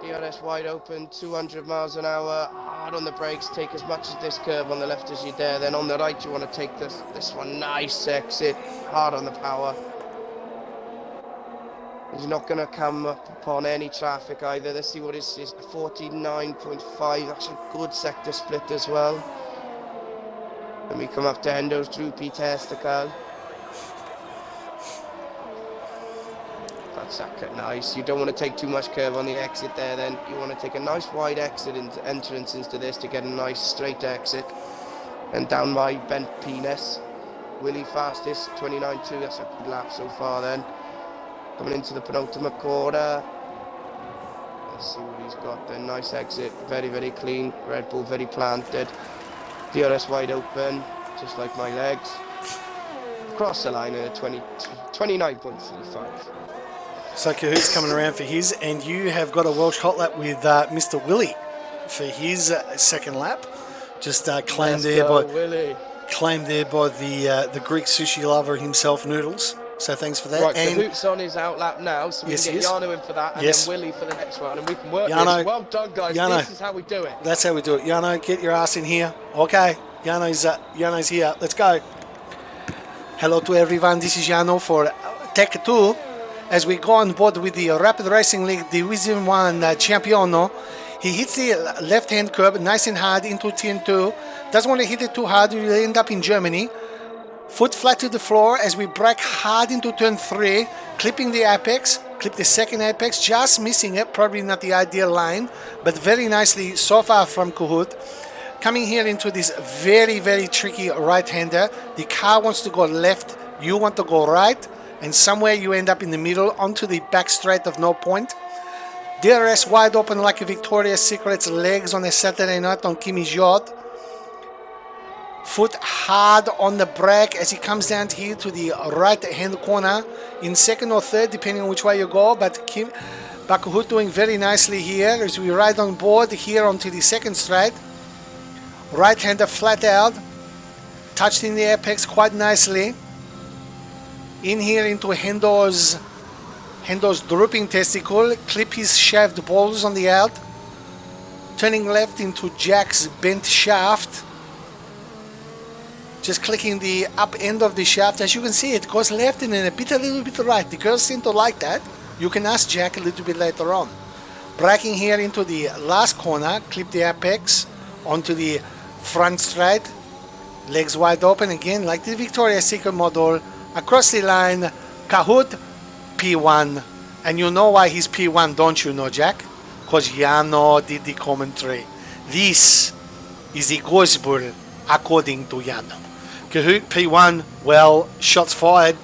DRS wide open, 200 miles an hour, hard on the brakes, take as much of this curve on the left as you dare. Then on the right you want to take this one, nice exit, hard on the power. He's not going to come up upon any traffic either. Let's see what his is. 49.5. That's a good sector split as well. And we come up to Endo's Droopy Testicle. That's nice. You don't want to take too much curve on the exit there then. You want to take a nice wide exit into entrance into this to get a nice straight exit. And down my bent penis. Willie fastest, 29.2. That's a good lap so far then. Coming into the penultimate quarter. Let's see what he's got there. Nice exit. Very, very clean. Red Bull very planted. DRS wide open. Just like my legs. Cross the line at 29.35. So Cahoot's coming around for his, and you have got a Welsh hot lap with Mr. Willie for his second lap. Just claimed there by the Greek sushi lover himself, Noodles. So thanks for that. Right, and Cahoot's on his out lap now, so we can get Yano in for that, and then Willie for the next one, and we can work Yano, this. Well done, guys. Yano, this is how we do it. That's how we do it. Yano, get your ass in here. Okay, Yano's here. Let's go. Hello to everyone. This is Yano for Tech 2. As we go on board with the Rapid Racing League Division 1 Champion, he hits the left-hand curb nice and hard into Turn 2. Doesn't want to hit it too hard, you'll end up in Germany. Foot flat to the floor as we brake hard into Turn 3, clipping the apex, clip the second apex, just missing it, probably not the ideal line, but very nicely so far from Cahoot. Coming here into this very, very tricky right-hander. The car wants to go left, you want to go right, and somewhere you end up in the middle onto the back straight of no point. DRS wide open like a Victoria's Secret's legs on a Saturday night on Kimi's yacht. Foot hard on the brake as he comes down here to the right hand corner in second or third depending on which way you go, but Cahoot doing very nicely here as we ride on board here onto the second straight. Right hander flat out, touched in the apex quite nicely. In here into Hendo's drooping testicle, clip his shaft balls on the out, turning left into Jack's bent shaft, just clicking the up end of the shaft. As you can see, it goes left and then a little bit right. The girls seem to like that. You can ask Jack a little bit later on. Braking here into the last corner, clip the apex onto the front straight, legs wide open again like the Victoria's Secret model. Across the line, Cahoot P1. And you know why he's P1, don't you know, Jack? Because Yano did the commentary. This is the gospel according to Yano. Cahoot P1, well, shots fired,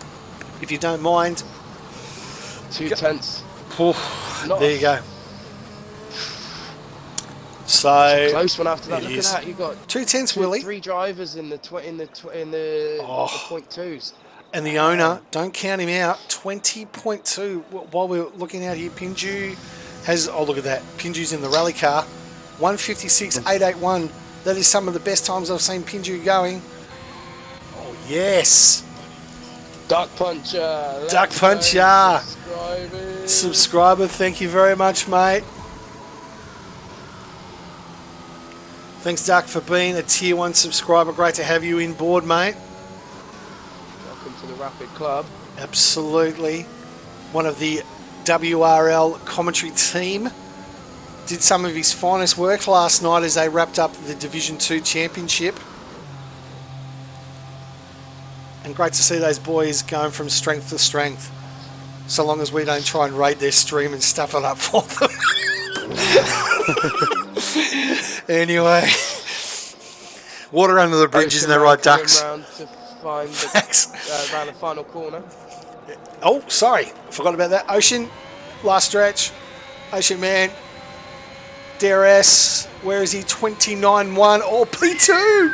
if you don't mind. 2 tenths. There you go. So close one after that. Look at that. You got 2 tenths, Willie. 3 drivers in the point twos. And the owner, don't count him out, 20.2. While we're looking out here, Pinju has, oh look at that, Pinju's in the rally car, 156.881. That is some of the best times I've seen Pinju going. Oh yes. Duck Puncher. Duck Puncher. Subscriber, thank you very much, mate. Thanks, Duck, for being a Tier 1 subscriber. Great to have you in board, mate. Welcome to the Rapid Club. Absolutely. One of the WRL commentary team. Did some of his finest work last night as they wrapped up the Division 2 Championship. And great to see those boys going from strength to strength. So long as we don't try and raid their stream and stuff it up for them. Anyway, water under the bridge, isn't that right, Ducks? Around to find around the final corner. Oh, sorry, forgot about that. Ocean, last stretch. Ocean man, DRS. Where is he? 29.1 or P2?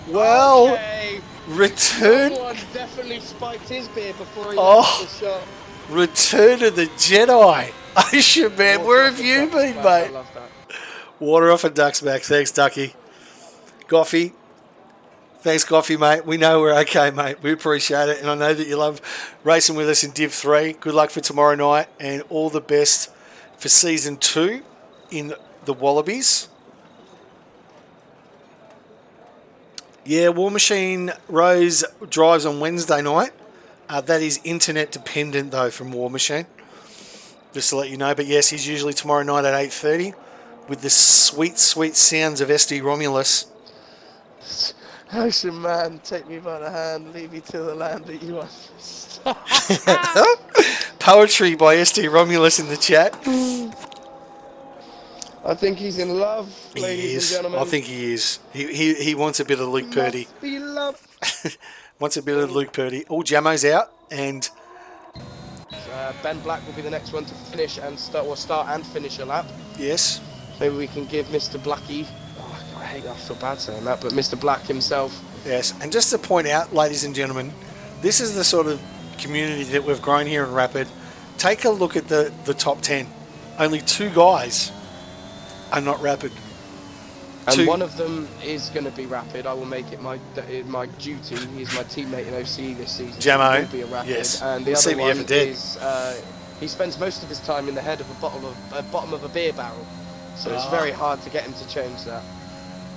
Well, okay. Return. Someone definitely spiked his beer before he left the shot. Return of the Jedi. Ocean man, where have you been, mate? I love that. Water off a duck's back. Thanks, Ducky. Goffy. Thanks, Goffy, mate. We know we're okay, mate. We appreciate it. And I know that you love racing with us in Div 3. Good luck for tomorrow night and all the best for Season 2 in the Wallabies. Yeah, War Machine Rose drives on Wednesday night. That is internet dependent though from War Machine. Just to let you know. But yes, he's usually tomorrow night at 8:30 with the sweet, sweet sounds of SD Romulus. Ocean man, take me by the hand, lead me to the land that you understand. Poetry by SD Romulus in the chat. I think he's in love, ladies He and is. gentlemen. I think he is. He wants a bit of Luke Purdy. Must be love. Wants a bit of Luke Purdy. All Jamo's out, and Ben Black will be the next one to finish and start and finish a lap. yes, Maybe we can give Mr. Blackie. Oh, I feel bad saying that, but Mr. Black himself. yes. And just to point out, ladies and gentlemen, this is the sort of community that we've grown here in Rapid. Take a look at the top 10. Only 2 guys are not Rapid. And one of them is going to be Rapid. I will make it my duty. He's my teammate in OCE this season. Jamo, He will be a Rapid. yes. And the We'll see other if he ever one did. is he spends most of his time in the head of a bottom of a beer barrel. So it's very hard to get him to change that.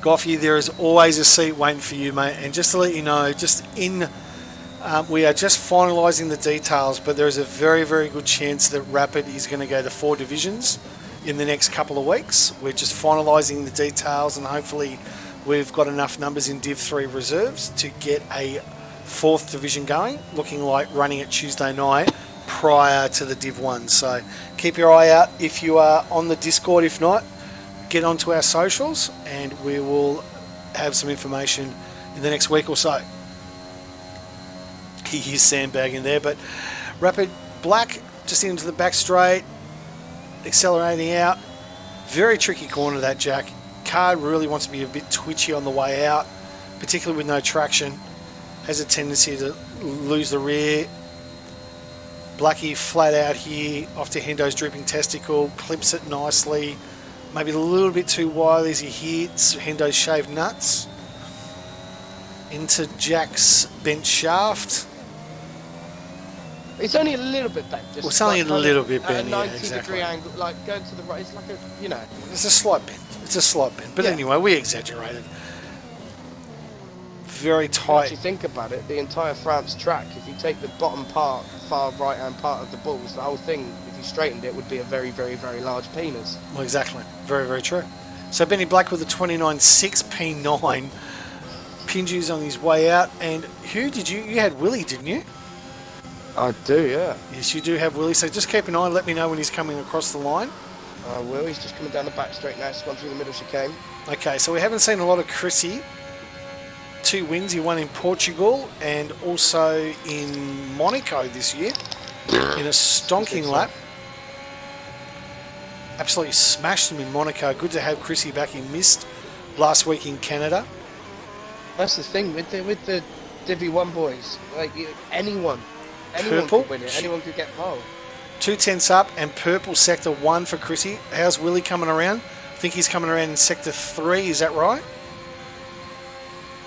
Goffy, there is always a seat waiting for you, mate. And just to let you know, we are just finalising the details, but there is a very, very good chance that Rapid is going to go to 4 divisions in the next couple of weeks. We're just finalising the details, and hopefully we've got enough numbers in Div 3 reserves to get a 4th division going, looking like running it Tuesday night prior to the Div 1. So keep your eye out if you are on the Discord. If not, get onto our socials and we will have some information in the next week or so. He is sandbagging there, but Rapid Black just into the back straight, accelerating out. Very tricky corner that, Jack. Card really wants to be a bit twitchy on the way out, particularly with no traction. Has a tendency to lose the rear. Blackie flat out here off to Hendo's drooping testicle, clips it nicely. Maybe a little bit too wide as he hits Hendo's shaved nuts. Into Jack's bent shaft. It's only a little bit bent. Just Well, it's only like a little bit at bent, a yeah, 90 exactly. degree angle, like going to the right. It's like a, It's a slight bend. It's a slight bend. But Yeah. anyway, we exaggerated. Very If you tight. think about it, the entire France track, if you take the bottom part, far right hand part of the balls, the whole thing, if you straightened it, would be a very, very, very large penis. Well, exactly. Very, very true. So Benny Black with a 29.6 P9. Pinju's on his way out. And who did you had Willie, didn't you? I do, yeah. Yes, you do have Willie. So just keep an eye. Let me know when he's coming across the line. I will. He's just coming down the back straight now. He's gone through the middle chicane. Okay, so we haven't seen a lot of Chrissy. 2 wins. He won in Portugal and also in Monaco this year in a stonking lap. Absolutely smashed him in Monaco. Good to have Chrissy back. He missed last week in Canada. That's the thing with the Divi 1 boys. Like anyone Purple? could win it. Anyone could get pole. 2 tenths up and purple sector 1 for Chrissy. How's Willie coming around? I think he's coming around in sector 3. Is that right?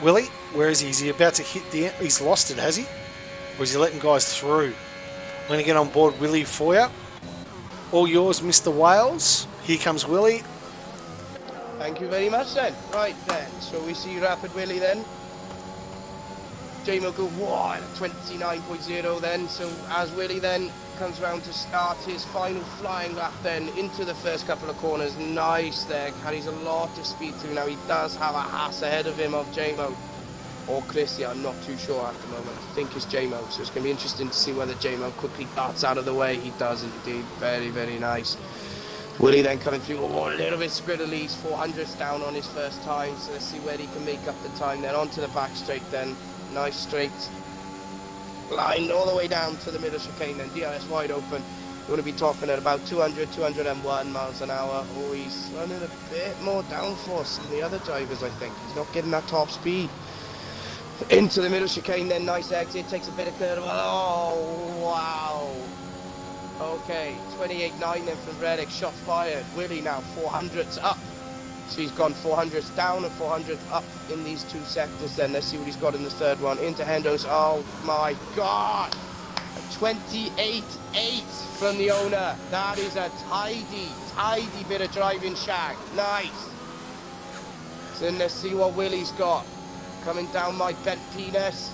Willie, where is he? Is he about to hit the end? He's lost it, has he? Or is he letting guys through? I'm going to get on board Willie for you. All yours, Mr. Wales. Here comes Willie. Thank you very much then. Right then, so we see Rapid Willie then. J-Mo go wide at 29.0 then, so as Willie then comes round to start his final flying lap then into the first couple of corners. Nice there, carries a lot of speed through. Now he does have a Haas ahead of him of J-Mo. Or Chrissy, I'm not too sure at the moment. I think it's J-Mo, so it's going to be interesting to see whether J-Mo quickly darts out of the way. He does indeed. Very, very nice. Willie then coming through a little bit scriddly. He's 400s down on his first time, so let's see where he can make up the time. Then onto the back straight then. Nice straight line all the way down to the middle chicane then. DRS wide open. We're going to be talking at about 200, 201 miles an hour. Oh, he's running a bit more downforce than the other drivers, I think. He's not getting that top speed. Into the middle chicane then, nice exit, takes a bit of curve. Oh, wow. Okay, 28.9 then from Reddick, shot fired. Willie now 400s up. So he's gone 400s down and 400s up in these 2 sectors then. Let's see what he's got in the third one. Into Hendo's, oh my God. A 28.8 from the owner. That is a tidy bit of driving shag. Nice. So then let's see what Willie's got. Coming down my bent penis.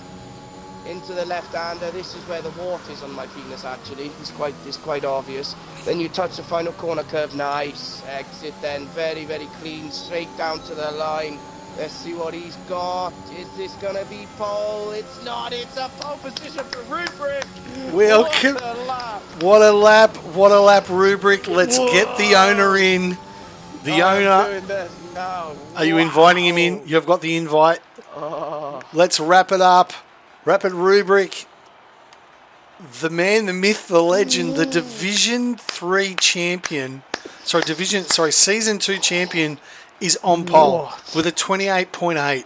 into the left-hander. This is where the wart is on my penis, actually. It's quite obvious. Then you touch the final corner curve. Nice. Exit then. Very, very clean. Straight down to the line. Let's see what he's got. Is this going to be pole? It's not. It's a pole position for Rubric. Welcome. What a lap. What a lap. What a lap, Rubric. Let's get the owner in. The owner. I'm doing this now. Are you inviting him in? You've got the invite. Oh. Let's wrap it up. Rapid Rubric. The man, the myth, the legend, the Division 3 champion. Season 2 champion is on pole with a 28.8.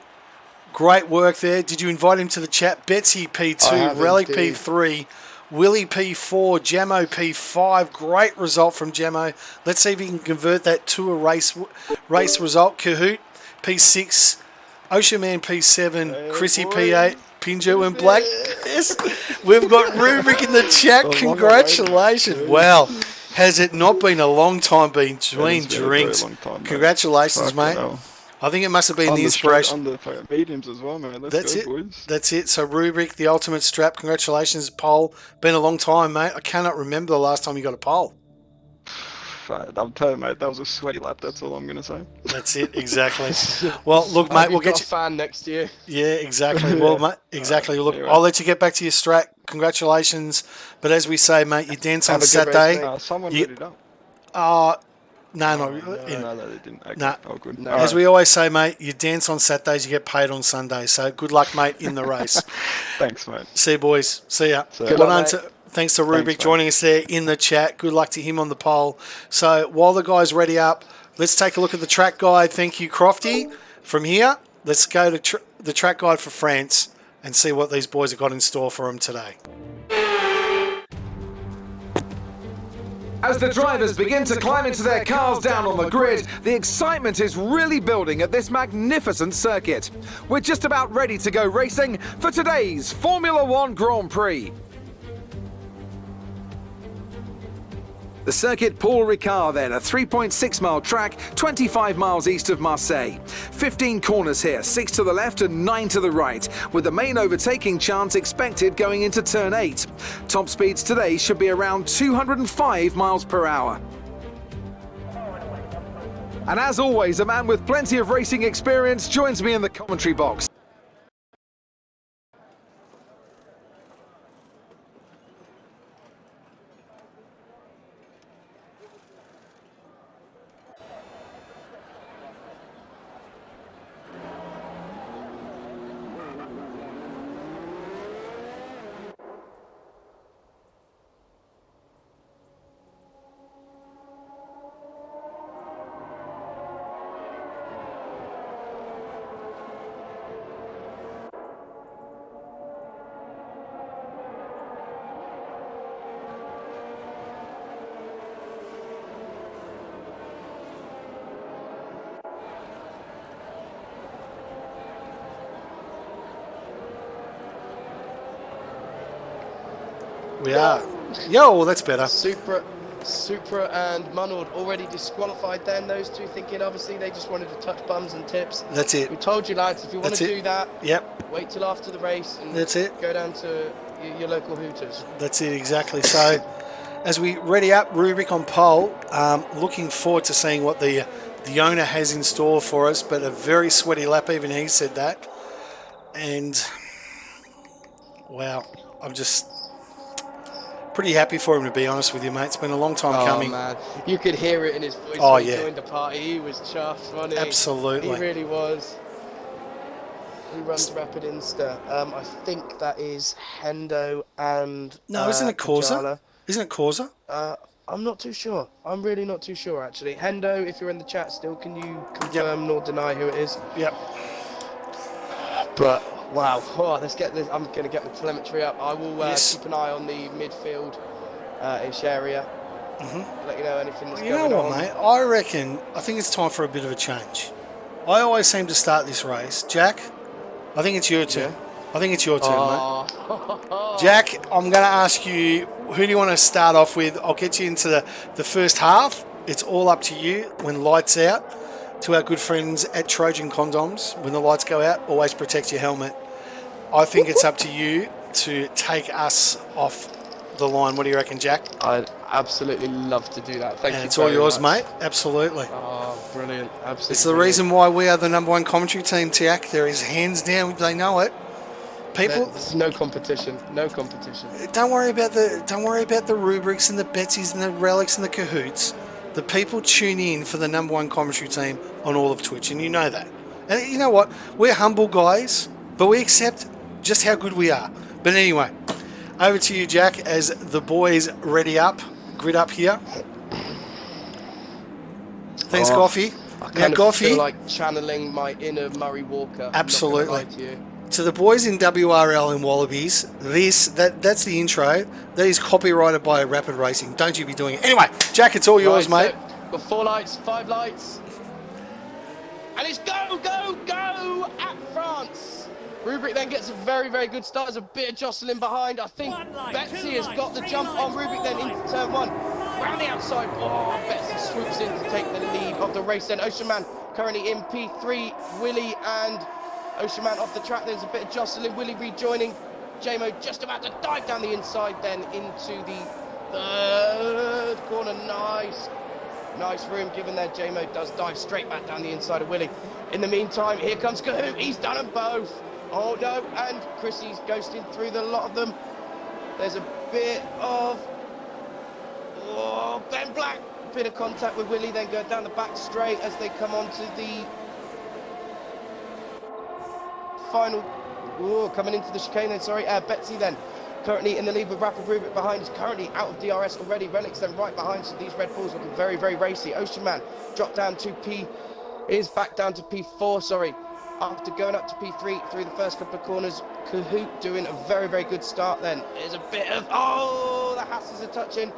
Great work there. Did you invite him to the chat? Betsy P2, Relic P3, Willie P4, Jamo P5. Great result from Jamo. Let's see if he can convert that to a race result. Kahoot P6, Ocean Man P7, Chrissy P8, Pinjo and Black. Yes, we've got Rubric in the chat. Congratulations. Wow. Has it not been a long time between drinks? Congratulations, mate. I think it must have been the inspiration. On the mediums as well, man. That's go, it. Boys. That's it. So Rubric, the ultimate strap. Congratulations, pole. Been a long time, mate. I cannot remember the last time you got a pole. I'm telling you, mate, that was a sweaty lap. That's all I'm going to say. That's it, exactly. Well, look, mate, we'll get you a fan next year. Yeah, exactly. Well, mate, exactly. Look, I'll let you get back to your strat. Congratulations. But as we say, mate, you dance on Saturday. Someone put it up. No, they didn't. Okay. No. Oh, good. No. As we always say, mate, you dance on Saturdays, you get paid on Sundays. So good luck, mate, in the race. Thanks, mate. See you, boys. See ya. Thanks to Rubric joining us there in the chat. Good luck to him on the pole. So while the guys ready up, let's take a look at the track guide. Thank you, Crofty. From here, let's go to the track guide for France and see what these boys have got in store for them today. As the drivers begin to climb into their cars down on the grid, the excitement is really building at this magnificent circuit. We're just about ready to go racing for today's Formula One Grand Prix. The circuit Paul Ricard then, a 3.6 mile track, 25 miles east of Marseille. 15 corners here, 6 to the left and 9 to the right, with the main overtaking chance expected going into turn 8. Top speeds today should be around 205 miles per hour. And as always, a man with plenty of racing experience joins me in the commentary box. We are. Yo, that's better. Supra and Munard already disqualified then, those two, thinking obviously they just wanted to touch bums and tips. That's it. We told you, lads, if you want to do that, wait till after the race and that's it. Go down to your local Hooters. That's it, exactly. So as we ready up, Rubric on pole, looking forward to seeing what the owner has in store for us, but a very sweaty lap, even he said that. And, wow, I'm just pretty happy for him, to be honest with you, mate. It's been a long time coming. Man. You could hear it in his voice when he joined the party. He was chuffed, wasn't he? Absolutely. He really was. He runs Rapid Insta. I think that is Hendo and No, isn't it Corsa? Pajala. Isn't it Corsa? I'm not too sure. I'm really not too sure, actually. Hendo, if you're in the chat still, can you confirm nor deny who it is? Yep. But wow, let's get this. I'm going to get the telemetry up. I will keep an eye on the midfield ish area. Let you know anything that's going on. You know what, mate? I think it's time for a bit of a change. I always seem to start this race. Jack, I think it's your turn. I think it's your turn, mate. Jack, I'm going to ask you, who do you want to start off with? I'll get you into the first half. It's all up to you when lights out. To our good friends at Trojan Condoms, when the lights go out, always protect your helmet. I think it's up to you. to take us off the line. What do you reckon, Jack? I'd absolutely love to do that. Thank you. It's all very yours, much. mate. Absolutely. Oh, brilliant. Absolutely. It's the reason why we are the #1 commentary team, Jack. There is hands down. They know it. People, There's no competition. No competition. don't worry about the rubrics and the Betsies and the relics and the cahoots. The people tune in for the #1 commentary team on all of Twitch, and you know that. And you know what? We're humble guys, but we accept just how good we are. But anyway, over to you, Jack, as the boys ready up, grid up here. Thanks, Goffy. I kind of feel like channeling my inner Murray Walker. Absolutely. I'm not gonna lie to you. To the boys in WRL and Wallabies, that's the intro. That is copyrighted by Rapid Racing. Don't you be doing it. Anyway, Jack, it's all yours, mate. So, got 4 lights, 5 lights. And it's go, go, go at France. Rubric then gets a very, very good start. There's a bit of jostling behind. I think Betsy has got the jump on Rubric then into turn 1. Round the outside. Oh, Betsy swoops in to take the lead of the race then. Ocean Man currently in P3. Willie and Ocean Man off the track. There's a bit of jostling. Willie rejoining. J-Mo just about to dive down the inside then into the third corner. Nice room given there. J-Mo does dive straight back down the inside of Willie. In the meantime, here comes Kahoot. He's done them both. Oh no, and Chrissy's ghosting through the lot of them. There's a bit of Ben Black. Bit of contact with Willie, then go down the back straight as they come onto the final. Coming into the chicane then, sorry. Betsy then currently in the lead with Rapid Rubric behind, is currently out of DRS already. Relics then right behind, so these Red Bulls looking very, very racy. Ocean Man dropped down to is back down to P4, sorry. After going up to P3 through the first couple of corners, Kahoot doing a very, very good start then. There's a bit of, the Hasses are touching.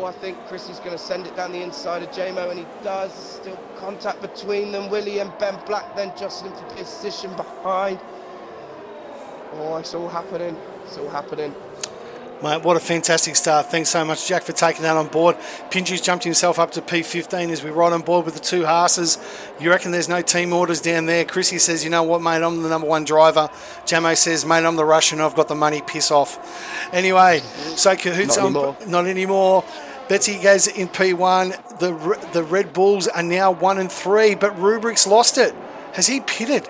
I think Chrissy's going to send it down the inside of J-Mo, and he does. Still contact between them. Willie and Ben Black then jostling for position behind. It's all happening. It's all happening. Mate, what a fantastic start. Thanks so much, Jack, for taking that on board. Pinju's jumped himself up to P15 as we ride on board with the 2 Haasses. You reckon there's no team orders down there? Chrissy says, you know what, mate, I'm the #1 driver. Jamo says, mate, I'm the Russian. I've got the money. Piss off. Anyway, so Cahoot's not anymore. Betsy goes in P1. The Red Bulls are now 1 and 3, but Rubric's lost it. Has he pitted?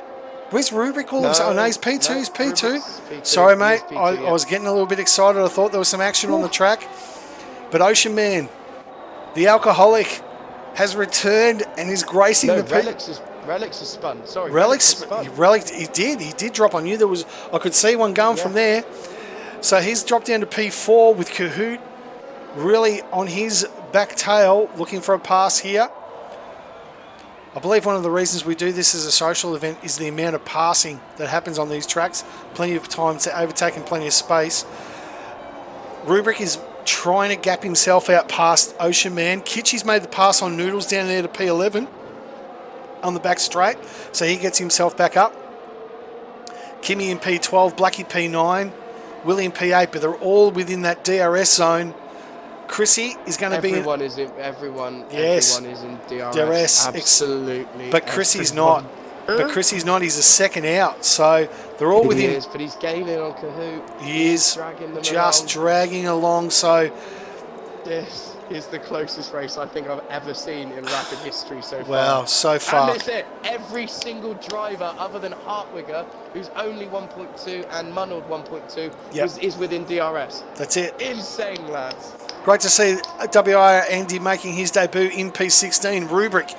Where's Rubric all of a sudden? No, he's P2. No, he's P2. P2. Sorry, mate. I was getting a little bit excited. I thought there was some action on the track. But Ocean Man, the alcoholic, has returned and is gracing the Relics has spun. Sorry. Relics, he did drop on you. I could see one going from there. So he's dropped down to P4 with Kahoot really on his back tail, looking for a pass here. I believe one of the reasons we do this as a social event is the amount of passing that happens on these tracks. Plenty of time to overtake and plenty of space. Rubric is trying to gap himself out past Ocean Man. Kitchy's made the pass on Noodles down there to P11 on the back straight, so he gets himself back up. Kimmy in P12, Blackie P9, Willie in P8, but they're all within that DRS zone. Chrissy is going to be everyone is in DRS. Absolutely. But Chrissy's not. He's a second out. So they're all within. He is, but he's gaining on Kahoot. He is dragging along. So this is the closest race I think I've ever seen in rapid history so far. Wow, so far. And that's it. Every single driver other than Hartwigger, who's only 1.2, and Munnold 1.2, is within DRS. That's it. Insane, lads. Great to see WIR Andy making his debut in P16. Rubric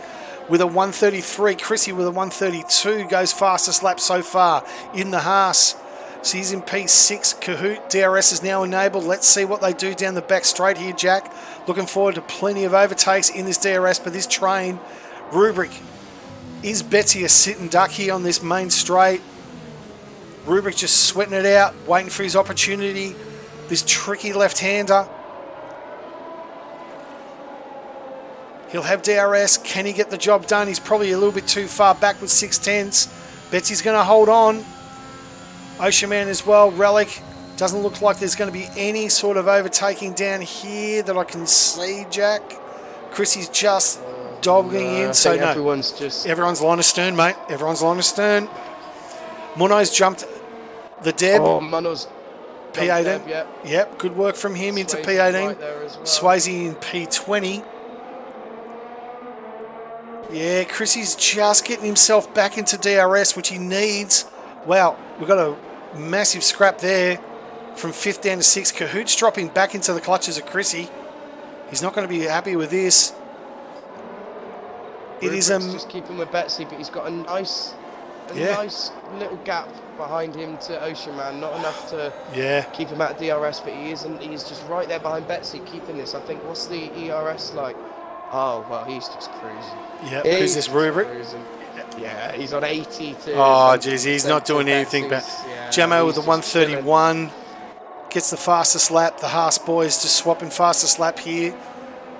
with a 133. Chrissy with a 132 goes fastest lap so far in the Haas. So he's in P6. Kahoot DRS is now enabled. Let's see what they do down the back straight here, Jack. Looking forward to plenty of overtakes in this DRS, but this train, Rubric, is Betsy a sitting duck here on this main straight? Rubric just sweating it out, waiting for his opportunity. This tricky left-hander. He'll have DRS. Can he get the job done? He's probably a little bit too far back with 610s. Betsy's going to hold on. Ocean Man as well. Relic. Doesn't look like there's going to be any sort of overtaking down here that I can see, Jack. Chrissy's just dogging in. So no, everyone's line astern, mate. Everyone's line astern. Muno's jumped The Deb, Oh, Manos. P18. Yeah. Yep, good work from him into Swayze P18. right there as well. Swayze in P20. Yeah, Chrissy's just getting himself back into DRS, which he needs. Wow, we've got a massive scrap there from 5th down to 6th. Cahoot's dropping back into the clutches of Chrissy. He's not going to be happy with this. It is just keeping with Betsy, but he's got a nice little gap behind him to Ocean Man. Not enough to keep him at DRS, but he's just right there behind Betsy, keeping this. I think, what's the ERS like? Oh, well, he's just cruising. Yeah, who's this, Rubric? Yeah, he's on 80 to... Oh, jeez, he's not doing anything bad. Jamo with the 131. Gets the fastest lap. The Haas boys just swapping fastest lap here.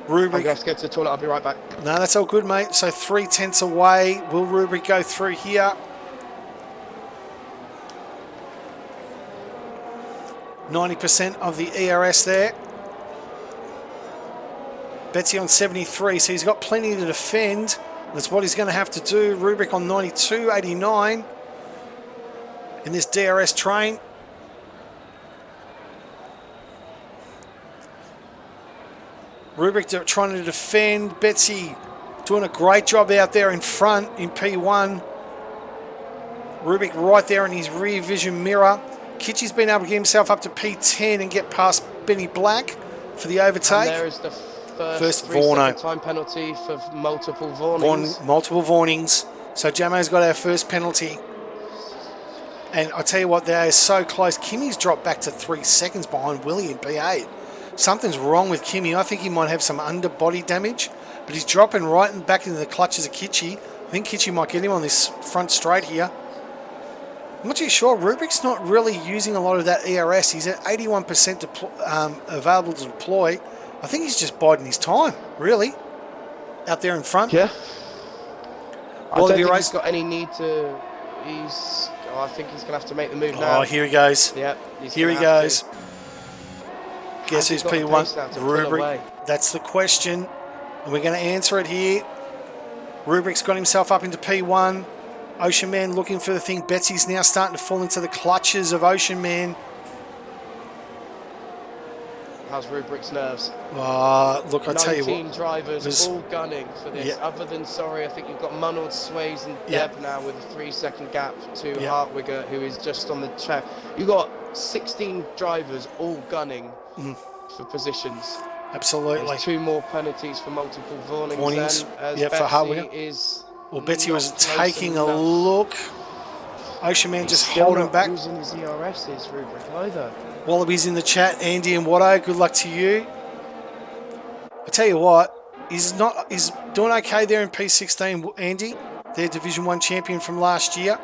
Rubric. I'm going to have to go to the toilet. I'll be right back. No, that's all good, mate. So 3/10 away. Will Rubric go through here? %, of the ERS there. Betsy on 73, so he's got plenty to defend. That's what he's going to have to do. Rubric on 92, 89 in this DRS train. Rubric trying to defend. Betsy doing a great job out there in front in P1. Rubric right there in his rear vision mirror. Kitchy's been able to get himself up to P10 and get past Benny Black for the overtake. And there is the first Vorno. time penalty for multiple warnings. Multiple warnings. So Jamo's got our first penalty. And I tell you what, they are so close. Kimmy's dropped back to 3 seconds behind Willie in P8. Something's wrong with Kimmy. I think he might have some underbody damage, but he's dropping right back into the clutches of Kitchy. I think Kitchy might get him on this front straight here. I'm not too sure. Rubric's not really using a lot of that ERS. He's at 81% available to deploy. I think he's just biding his time, really, out there in front. Yeah. I don't think race. he's got any need to... I think he's going to have to make the move now. Oh, here he goes. Yeah. Here he goes. Guess who's P1? Rubric. That's the question. And we're going to answer it here. Rubric's got himself up into P1. Ocean Man looking for the thing. Betsy's now starting to fall into the clutches of Ocean Man. How's Rubric's nerves? Look, I tell you what. 19 drivers all gunning for this. Yeah. Other than, I think you've got Munnard, Swayze and Deb now with a 3-second gap to Hartwigger, who is just on the track. You've got 16 drivers all gunning for positions. Absolutely. There's 2 more penalties for multiple warnings. Yeah, for Hartwigger. Well, Betsy was taking a look. Ocean Man just holding back. Using his ERSs, Rubric either. Wallabies in the chat, Andy and Watto, good luck to you. I tell you what, he's doing okay there in P16, Andy. Their Division 1 champion from last year.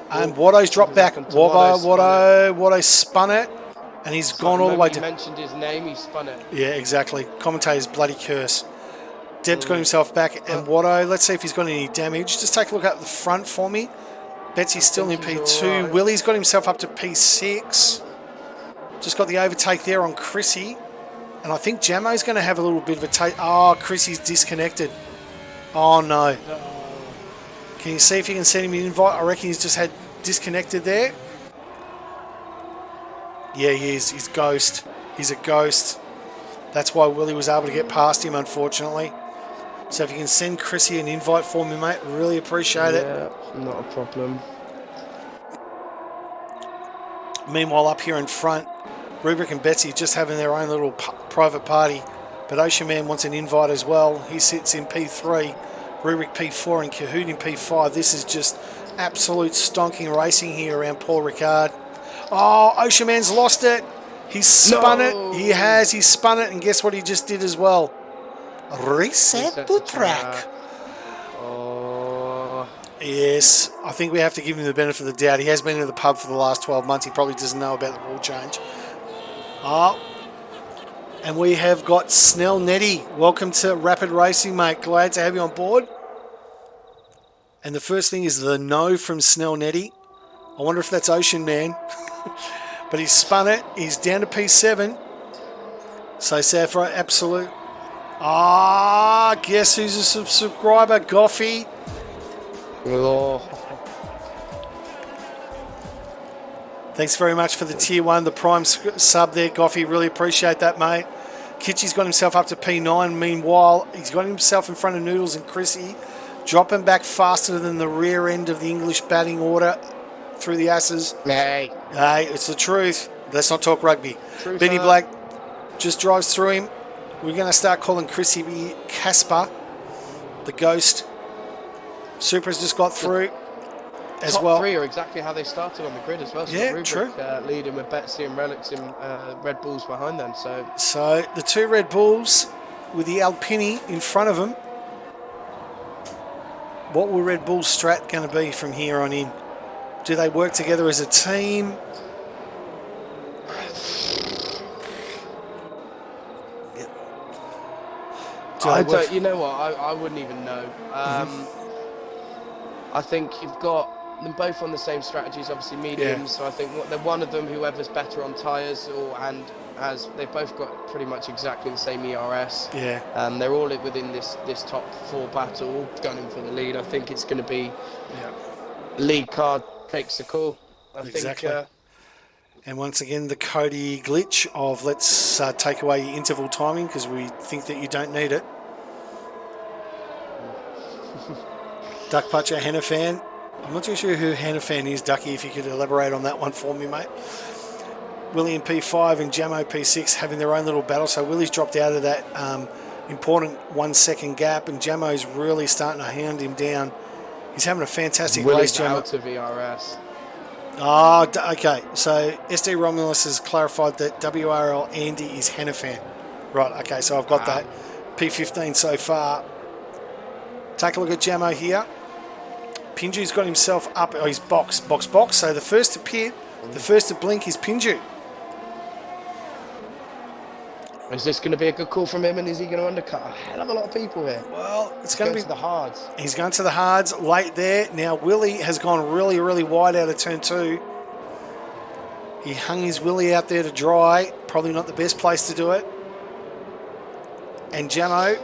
And Watto's dropped back. Watto spun it, and he's gone all the way to... You mentioned his name, he spun it. Yeah, exactly. Commentator's bloody curse. Deb's got himself back, and Watto, let's see if he's got any damage. Just take a look at the front for me. Betsy's still in P2. Right. Willie's got himself up to P6. Just got the overtake there on Chrissy. And I think Jamo's going to have a little bit of a take. Oh, Chrissy's disconnected. Oh, no. Can you see if you can send him an invite? I reckon he's just had disconnected there. Yeah, he is. He's ghost. He's a ghost. That's why Willie was able to get past him, unfortunately. So if you can send Chrissy an invite for me, mate, really appreciate it. Yeah, not a problem. Meanwhile, up here in front, Rubric and Betsy just having their own little private party. But Ocean Man wants an invite as well. He sits in P3, Rubric P4 and Cahoot in P5. This is just absolute stonking racing here around Paul Ricard. Oh, Ocean Man's lost it. He's spun it. He has. He's spun it. And guess what he just did as well? Reset the track. Oh. Yes, I think we have to give him the benefit of the doubt. He has been in the pub for the last 12 months. He probably doesn't know about the rule change. Oh, and we have got Snell Netty. Welcome to Rapid Racing, mate. Glad to have you on board. And the first thing is the no from Snell Netty. I wonder if that's Ocean Man. But he's spun it. He's down to P7. So Safra, absolute. Guess who's a subscriber? Goffy. Oh. Thanks very much for the tier 1, the prime sub there, Goffy. Really appreciate that, mate. Kitchy's got himself up to P9. Meanwhile, he's got himself in front of Noodles and Chrissy, dropping back faster than the rear end of the English batting order through the Asses. Hey. Hey, it's the truth. Let's not talk rugby. Truth Benny hurt. Black just drives through him. We're going to start calling Chrissy Casper, the ghost. Super's just got through as Top well. 3 are exactly how they started on the grid as well. So Yeah, Rubric, true. Leading with Betsy and Relics and Red Bulls behind them. So the 2 Red Bulls with the Alpini in front of them. What will Red Bull's strat going to be from here on in? Do they work together as a team? You know what? I wouldn't even know. I think you've got them both on the same strategies, obviously mediums. So I think they're one of them, whoever's better on tyres, they've both got pretty much exactly the same ERS. Yeah. They're all within this top 4 battle, all gunning for the lead. I think it's going to be lead card takes the call. I Exactly. think. And once again, the Cody glitch of let's take away your interval timing because we think that you don't need it. Duck Puncher, Hannafan. I'm not too sure who Hannafan is, Ducky, if you could elaborate on that one for me, mate. Willie in P5 and Jamo P6 having their own little battle. So Willie's dropped out of that important 1 second gap, and Jamo's really starting to hound him down. He's having a fantastic Willie's race, Jamo. out of ERS. Oh, okay. So SD Romulus has clarified that WRL Andy is Hannafan. Right, okay, so I've got that. P15 so far. Take a look at Jamo here. Pinju's got himself up. Oh, he's box. So the first to pit, the first to blink is Pinju. Is this going to be a good call from him, and is he going to undercut a hell of a lot of people here? Well, it's going to be to the hards. He's going to the hards late there. Now Willie has gone really, really wide out of turn 2. He hung his Willie out there to dry. Probably not the best place to do it. And Jamo,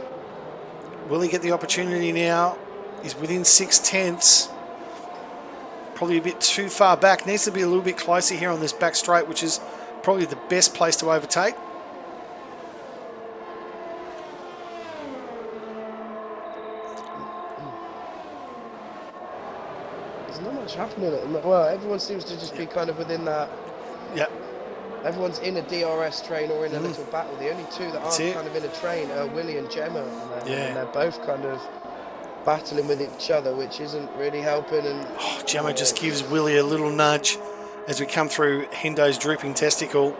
will he get the opportunity now? He's within 6/10. Probably a bit too far back. Needs to be a little bit closer here on this back straight, which is probably the best place to overtake. There's not much happening at the moment. Well, everyone seems to just be kind of within that. Yep. Everyone's in a DRS train or in a little battle. The only 2 that aren't kind of in a train are Willie and Gemma. And they're both kind of battling with each other, which isn't really helping. And Gemma just gives Willie a little nudge as we come through Hendo's drooping testicle.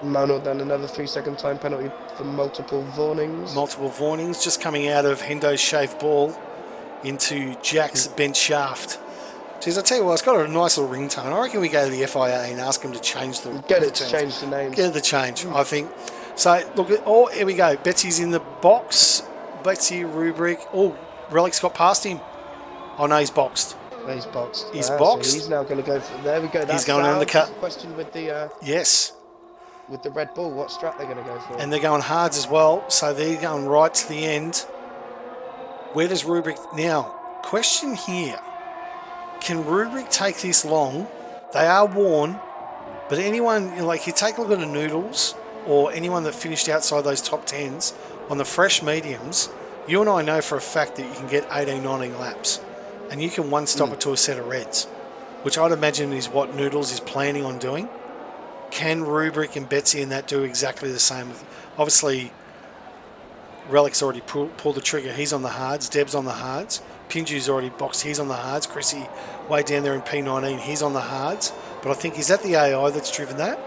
Manuel done another 3-second time penalty for multiple warnings. Multiple warnings just coming out of Hendo's shaved ball into Jack's bent shaft. Jeez, I tell you what, it's got a nice little ringtone. I reckon we go to the FIA and ask them to change the change the names. Get it to change, I think. So look, here we go. Betsy's in the box. Betsy, Rubric. Oh, Relic's got past him. Oh no, he's boxed. He's boxed. He's boxed. So he's now going to go for. There we go. He's going to undercut. Question with the. Yes. With the Red Bull, what strat they're going to go for? And they're going hards as well, so they're going right to the end. Where does Rubric now? Question here: can Rubric take this long? They are worn, but anyone like you take a look at the Noodles or anyone that finished outside those top 10s on the fresh mediums. You and I know for a fact that you can get 18, 19 laps, and you can one-stop it to a set of reds, which I'd imagine is what Noodles is planning on doing. Can Rubric and Betsy and that do exactly the same? Obviously, Relic's already pulled the trigger. He's on the hards. Deb's on the hards. Pinju's already boxed. He's on the hards. Chrissy way down there in P19. He's on the hards. But I think, is that the AI that's driven that?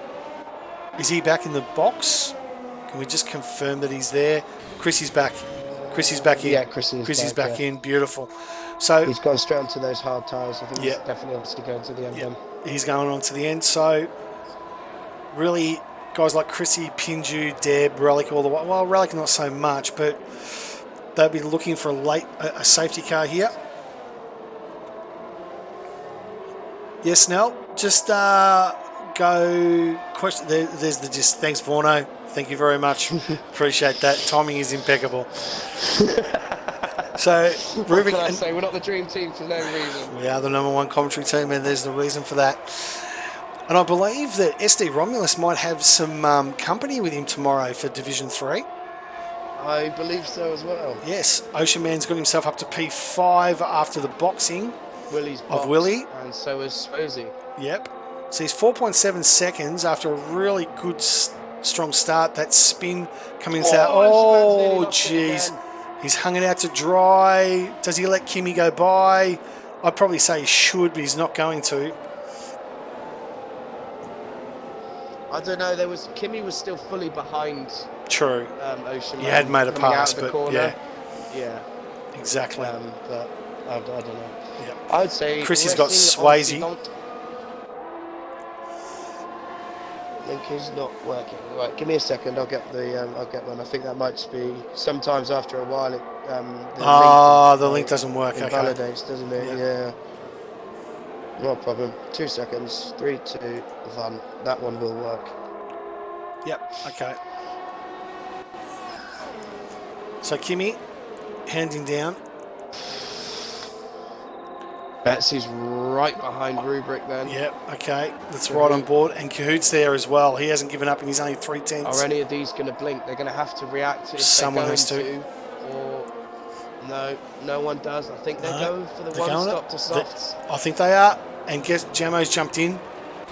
Is he back in the box? Can we just confirm that he's there? Chrissy's back. Chrissy's back in. Yeah, Chrissy's back in. Beautiful. So he's gone straight onto those hard tyres. I think he's definitely wants to go to the end. Yeah, he's going on to the end. So really, guys like Chrissy, Pinju, Deb, Relic, all the way. Well, Relic not so much, but they'll be looking for a safety car here. Yes, Nell. Just go. Question. There's the just. Thanks, Vorno. Thank you very much. Appreciate that. Timing is impeccable. So, What Rubik, can I say? We're not the dream team for no reason. we are the #1 commentary team, and there's the reason for that. And I believe that SD Romulus might have some company with him tomorrow for Division 3. I believe so as well. Yes, Ocean Man's got himself up to P5 after the boxing Willie's of boxed, Willie. and so is Swayze. Yep. So he's 4.7 seconds after a really good, strong start. That spin coming out. Oh, jeez. He's hung it out to dry. Does he let Kimmy go by? I'd probably say he should, but he's not going to. I don't know. Kimmy was still fully behind True. Ocean Man. He had made a coming pass, out of the but corner. yeah, exactly. But I don't know. Yep. I'd say Chris has got racing Swayze. Link is not working. Right, give me a second. I'll get one. I think that might just be sometimes after a while. The link doesn't work. Okay. Invalidates, doesn't it? Yeah. No problem. 2 seconds. 3, 2, 1. That one will work. Yep. Okay. So Kimmy, handing down. Betsy's right behind Rubric then. Yep. Okay. That's right on board. And Cahoot's there as well. He hasn't given up, and he's only 3/10. Are any of these going to blink? They're going to have to react if Someone they're going has to. Or no, no one does. I think they're going for the They're one going stop it. to softs. I think they are. And guess Jamo's jumped in.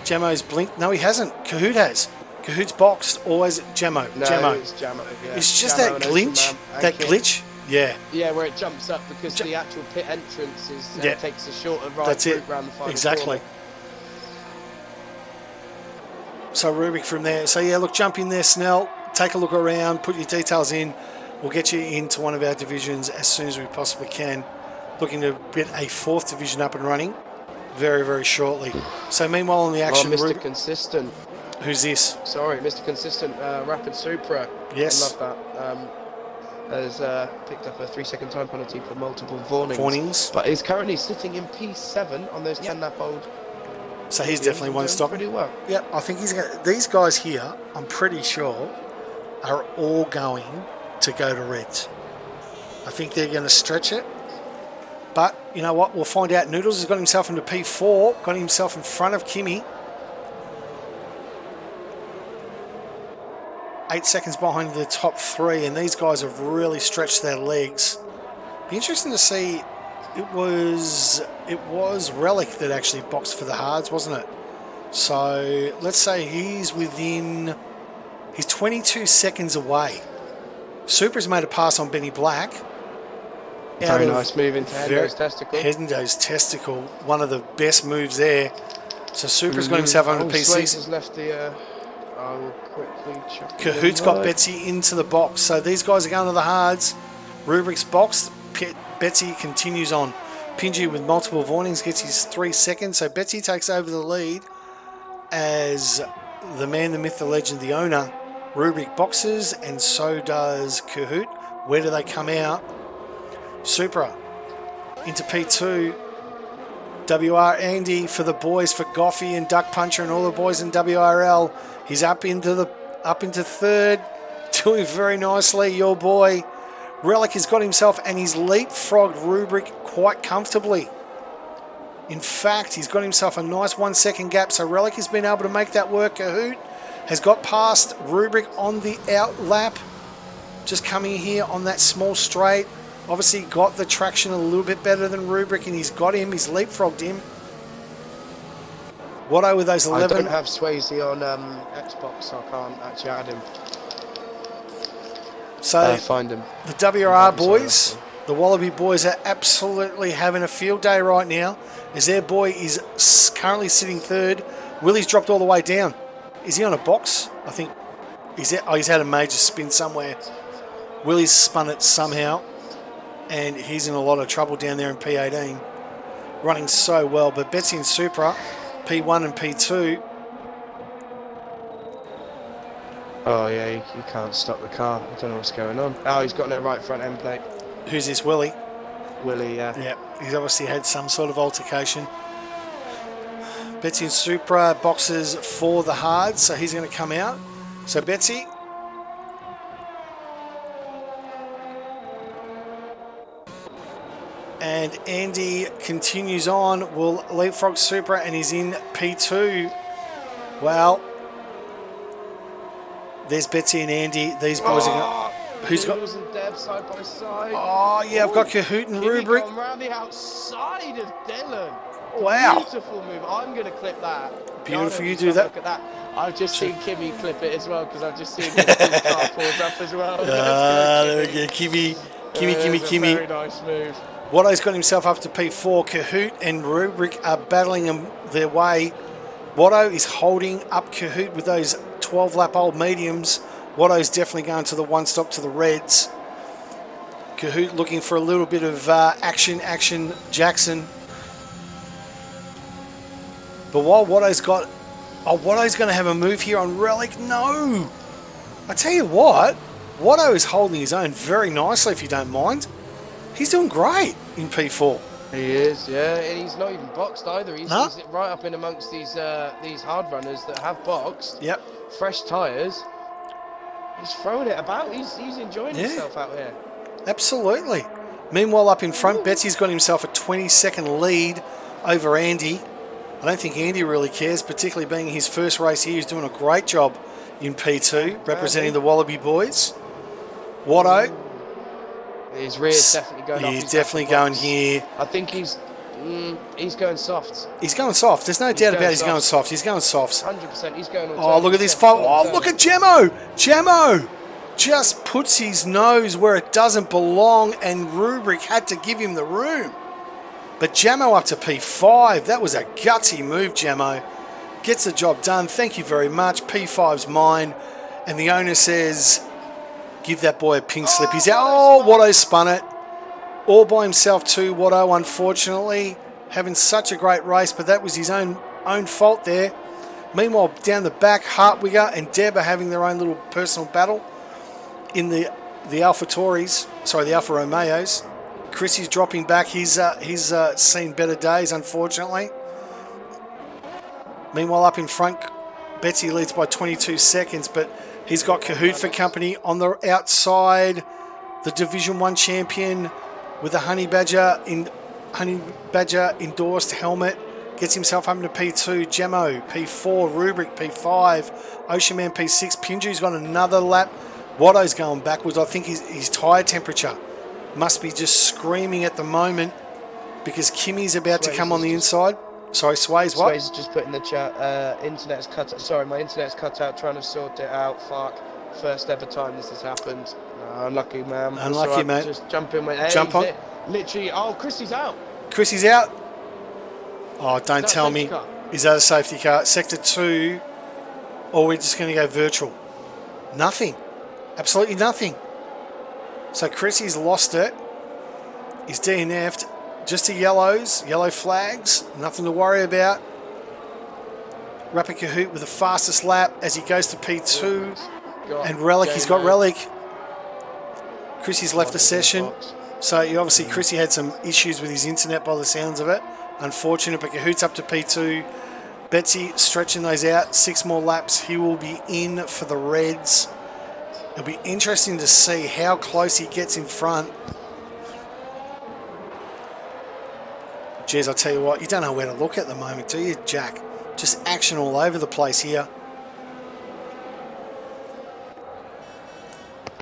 Jamo's blinked. No, he hasn't. Cahoot has. Cahoot's boxed. Always Jamo. No, Jamo. it's Jamo. Yeah. It's just Jamo that and glitch. Ocean Man. That Okay. glitch. Yeah. Yeah, where it jumps up because the actual pit entrance takes a shorter right That's it. route round the final Exactly. corner. So Rubik from there. So yeah, look, jump in there, Snell. Take a look around. Put your details in. We'll get you into one of our divisions as soon as we possibly can. Looking to get a 4th division up and running very, very shortly. So meanwhile on the action, Mr. Rubik, Consistent. who's this? Sorry, Mr. Consistent. Rapid Supra. Yes. I love that. Has picked up a 3-second time penalty for multiple warnings. But is currently sitting in P7 on those 10-lap-old. So he's definitely one stop. Pretty well. Yep, I think he's going. These guys here, I'm pretty sure, are all going to go to Reds. I think they're going to stretch it. But you know what? We'll find out. Noodles has got himself into P4, got himself in front of Kimmy. 8 seconds behind the top 3, and these guys have really stretched their legs. Be interesting to see. It was Relic that actually boxed for the hards, wasn't it? So let's say he's 22 seconds away. Supra's made a pass on Benny Black. Very nice move into Hendo's testicle. Hendo's testicle, one of the best moves there. So Supra's got himself under PC. Has left the. I will quickly check. Cahoot's got Betsy into the box. So these guys are going to the hards. Rubric's boxed. Betsy continues on. Pinji with multiple warnings gets his 3 seconds. So Betsy takes over the lead as the man, the myth, the legend, the owner. Rubric boxes, and so does Cahoot. Where do they come out? Supra into P2. WR Andy for the boys, for Goffey and Duck Puncher and all the boys in WRL. He's up into 3rd, doing very nicely. Your boy Relic has got himself, and he's leapfrogged Rubric quite comfortably. In fact, he's got himself a nice 1 second gap, so Relic has been able to make that work. Cahoot has got past Rubric on the out lap, just coming here on that small straight. Obviously got the traction a little bit better than Rubric, and he's leapfrogged him. What over those 11? I don't have Swayze on Xbox, so I can't actually add him. So find him. The WR boys, the Wallaby boys, are absolutely having a field day right now, as their boy is currently sitting 3rd. Willie's dropped all the way down. Is he on a box? I think he's had a major spin somewhere. Willie's spun it somehow, and he's in a lot of trouble down there in P18. Running so well, but Betsy and Supra, P1 and P2. Oh yeah, you can't stop the car. I don't know what's going on. Oh, he's got no right front end plate. Who's this, Willie? Willie, yeah. Yeah, he's obviously had some sort of altercation. Betsy and Supra boxes for the hard, so he's going to come out. So Betsy. And Andy continues on, will leapfrog Super, and he's in P2. Well, there's Betsy and Andy. These boys are going. Who's got? Noodles and Deb side by side. Oh yeah, I've got Kahoot and Rubric. Going round the outside of Dylan. Wow. Beautiful move. I'm going to clip that. Beautiful, Yana, you do that. Look at that. I've just seen Kimmy clip it as well because I've just seen the car pause up as well. There we go, Kimmy. Very nice move. Watto's got himself up to P4. Kahoot and Rubric are battling their way. Watto is holding up Kahoot with those 12-lap-old mediums. Watto's definitely going to the one stop to the reds. Kahoot looking for a little bit of action, Jackson. But while Watto's got... Oh, Watto's going to have a move here on Relic. No! I tell you what, Watto is holding his own very nicely, if you don't mind. He's doing great in P4. He is, yeah, and he's not even boxed either. He's right up in amongst these hard runners that have boxed. Yep. Fresh tyres. He's throwing it about. He's enjoying himself out here. Absolutely. Meanwhile, up in front, Betsy's got himself a 20-second lead over Andy. I don't think Andy really cares, particularly being his first race here. He's doing a great job in P2, representing the Wallaby boys. Watto. His rear's definitely going off. He's definitely going here. I think he's going soft. He's going soft. There's no doubt about he's going soft. He's going soft. 100%. He's going. Oh, look at this fight. Oh, look at Gemmo. Gemmo just puts his nose where it doesn't belong, and Rubric had to give him the room. But Gemmo up to P5. That was a gutsy move, Gemmo. Gets the job done. Thank you very much. P5's mine. And the owner says, give that boy a pink slip. He's out. Oh, Watto spun it. All by himself too, Watto, unfortunately. Having such a great race, but that was his own fault there. Meanwhile, down the back, Hartwigger and Deb are having their own little personal battle in the Alpha Tories. Sorry, the Alfa Romeos. Chrissy's dropping back. He's seen better days, unfortunately. Meanwhile, up in front, Betsy leads by 22 seconds, but he's got Kahoot for company on the outside. The Division 1 champion with a Honey Badger endorsed helmet. Gets himself up into P2. Gemmo, P4. Rubric, P5. Ocean Man, P6. Pinju's got another lap. Watto's going backwards. I think his tyre temperature must be just screaming at the moment because Kimmy's about to come on the inside. Sorry, Sway's what? Sway's just put in the chat, internet's cut out. Sorry, my internet's cut out trying to sort it out. Fuck. First ever time this has happened. Unlucky, man. Unlucky, right, mate. Just jump in with Jump on. Literally, Chrissy's out. Chrissy's out. Oh, don't tell me. Car? Is that a safety car? Sector 2. Or we're just going to go virtual? Nothing. Absolutely nothing. So Chrissy's lost it. He's DNF'd. Just to yellows, yellow flags, nothing to worry about. Rapid Kahoot with the fastest lap as he goes to P2. And Relic, he's got Relic. Chrissy's left the session. So obviously Chrissy had some issues with his internet by the sounds of it. Unfortunate, but Kahoot's up to P2. Betsy stretching those out. 6 more laps. He will be in for the Reds. It'll be interesting to see how close he gets in front. Jeez, I'll tell you what, you don't know where to look at the moment, do you, Jack? Just action all over the place here.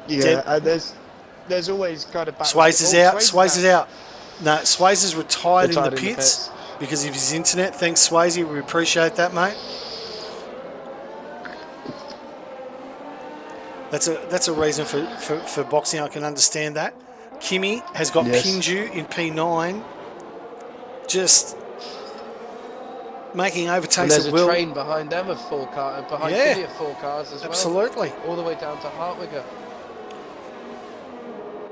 Yeah, and there's always kind of... Sways is out. Sways is out. No, Sways is retired in the pits because of his internet. Thanks, Swayze. We appreciate that, mate. That's a reason for boxing. I can understand that. Kimmy has got Pinju in P9. Just making overtakes at will. And there's a train behind them of 4 cars, behind Kimmy of 4 cars as absolutely. Well. All the way down to Hartwigger.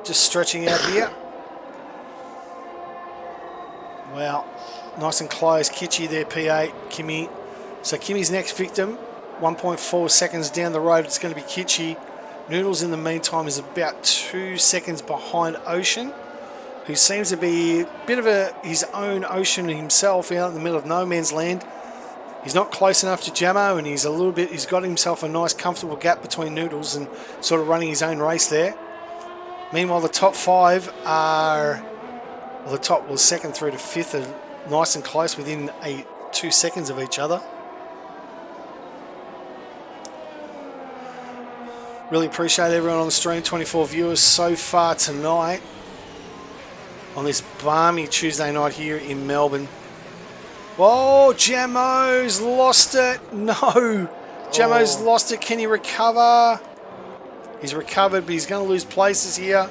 Just stretching out here. Wow. Nice and close. Kitschy there, P8. Kimmy. So Kimmy's next victim, 1.4 seconds down the road, it's going to be Kitschy. Noodles in the meantime is about 2 seconds behind Ocean, who seems to be a bit of his own Ocean himself out in the middle of no man's land. He's not close enough to Jammo, and he's got himself a nice comfortable gap between Noodles and sort of running his own race there. Meanwhile, the top 5 are well, second through to fifth are nice and close within 2 seconds of each other. Really appreciate everyone on the stream. 24 viewers so far tonight on this balmy Tuesday night here in Melbourne. Whoa, Jamo's lost it. No, Jamo's lost it. Can he recover? He's recovered, but he's going to lose places here.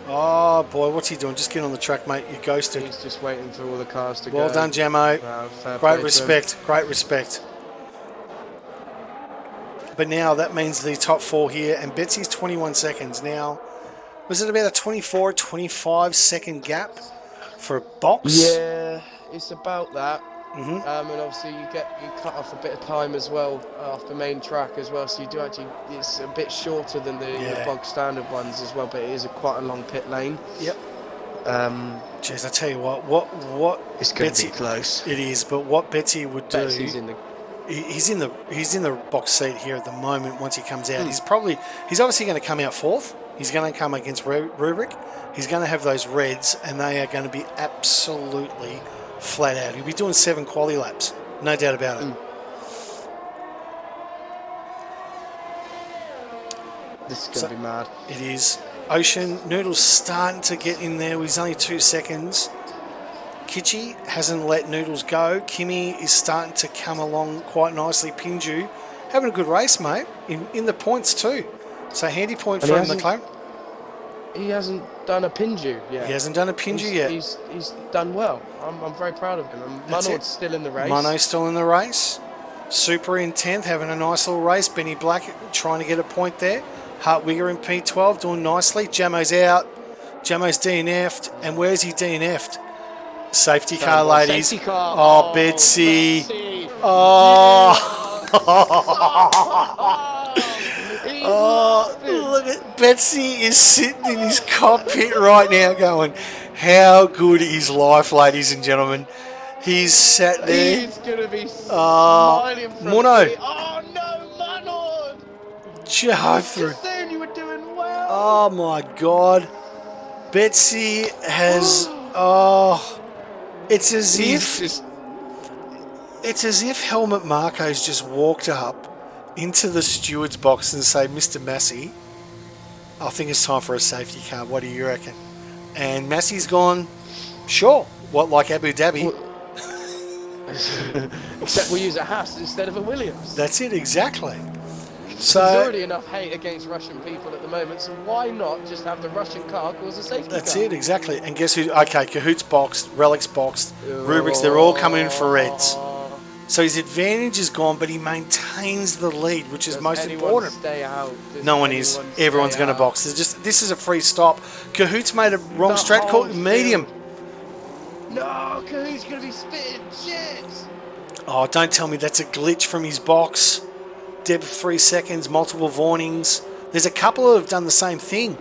Oh boy, what's he doing? Just get on the track, mate. You're ghosted. He's just waiting for all the cars to go. Well done, Jamo. Fair play Great to respect. Great respect. But now that means the top 4 here, and Betsy's 21 seconds now. Was it about a 24, 25 second gap for a box? Yeah, it's about that. And obviously you cut off a bit of time as well off the main track as well, so you do actually, it's a bit shorter than the bog standard ones as well, but it is quite a long pit lane. Yep. Jeez, I tell you what it's going to Betsy, be close. It is, but what Betsy would do. Betsy's in the He's in the box seat here at the moment. Once he comes out, he's obviously going to come out fourth. He's going to come against Rubric. He's going to have those reds, and they are going to be absolutely flat out. He'll be doing 7 quali laps, no doubt about it. This is going to be mad. It is. Ocean Noodle's starting to get in there. He's only 2 seconds. Kitchi hasn't let Noodles go. Kimmy is starting to come along quite nicely. Pinju having a good race, mate, in the points too. So handy point for McLaren. He hasn't done a Pinju yet. He hasn't done a Pinju yet. He's done well. I'm very proud of him. And Munard's still in the race. Mono's still in the race. Super in 10th, having a nice little race. Benny Black trying to get a point there. Hartwigger in P12 doing nicely. Jamo's out. Jamo's DNF'd. And where's he DNF'd? Safety car, ladies. Safety car. Oh, Betsy. Oh. Look at Betsy is sitting in his cockpit right now going, how good is life, ladies and gentlemen. He's sat there. He's going to be smiling from Mono. Oh, no, Munard. Just through. Soon you were doing well. Oh, my God. Betsy has... It's as if Helmut Marko's just walked up into the steward's box and say, Mr. Massey, I think it's time for a safety car. What do you reckon? And Massey's gone, sure. What, like Abu Dhabi? Except we'll use a Haas instead of a Williams. That's it, exactly. So there's already enough hate against Russian people at the moment, so why not just have the Russian car cause a safety car? That's it, exactly. And guess who? Okay, Cahoot's boxed, Relic's boxed, Rubric's, they're all coming in for reds. So his advantage is gone, but he maintains the lead, which is most important. Stay out? No one is. Everyone's going to box. This is a free stop. Cahoot's made a wrong strat call. Medium. No, Cahoot's going to be spitting shit. Oh, don't tell me that's a glitch from his box. Depth 3 seconds, multiple warnings. There's a couple that have done the same thing.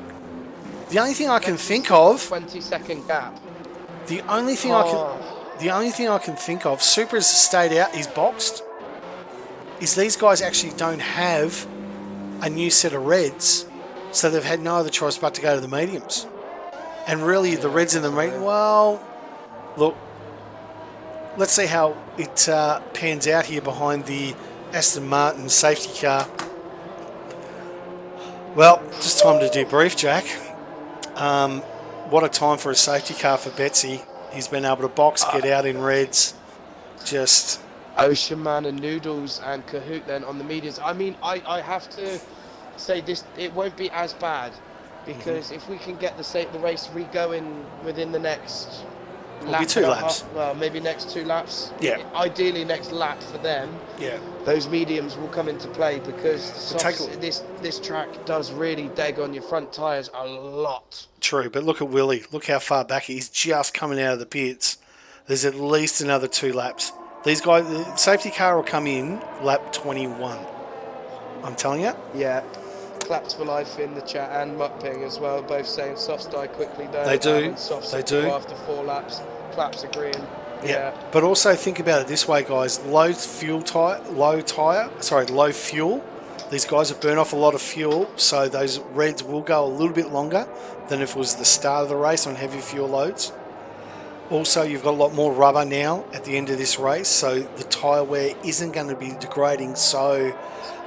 The only thing I can think of... 20-second gap. The only thing I can think of, Supra's stayed out, he's boxed, is these guys actually don't have a new set of reds, so they've had no other choice but to go to the mediums. And really, the reds in the medium, well, look, let's see how it pans out here behind the Aston Martin safety car. Well, just time to debrief, Jack. What a time for a safety car for Betsy. He's been able to box, get out in reds. Just... Ocean Man and Noodles and Cahoot then on the mediums. I mean, I have to say this, it won't be as bad, because if we can get the race re-going within the next... It'll be 2 laps. Well, maybe next 2 laps. Yeah. Ideally, next lap for them. Yeah. Those mediums will come into play, because this track does really dig on your front tyres a lot. True, but look at Willie. Look how far back he's just coming out of the pits. There's at least another 2 laps. These guys, the safety car will come in lap 21. I'm telling you. Yeah. Claps for life in the chat, and Muckping as well, both saying softs die quickly though. They do. Softs They do. After 4 laps. Claps agreeing. Yeah. But also think about it this way, guys. Low fuel, These guys have burned off a lot of fuel, so those reds will go a little bit longer than if it was the start of the race on heavy fuel loads. Also, you've got a lot more rubber now at the end of this race, so the tyre wear isn't going to be degrading. So,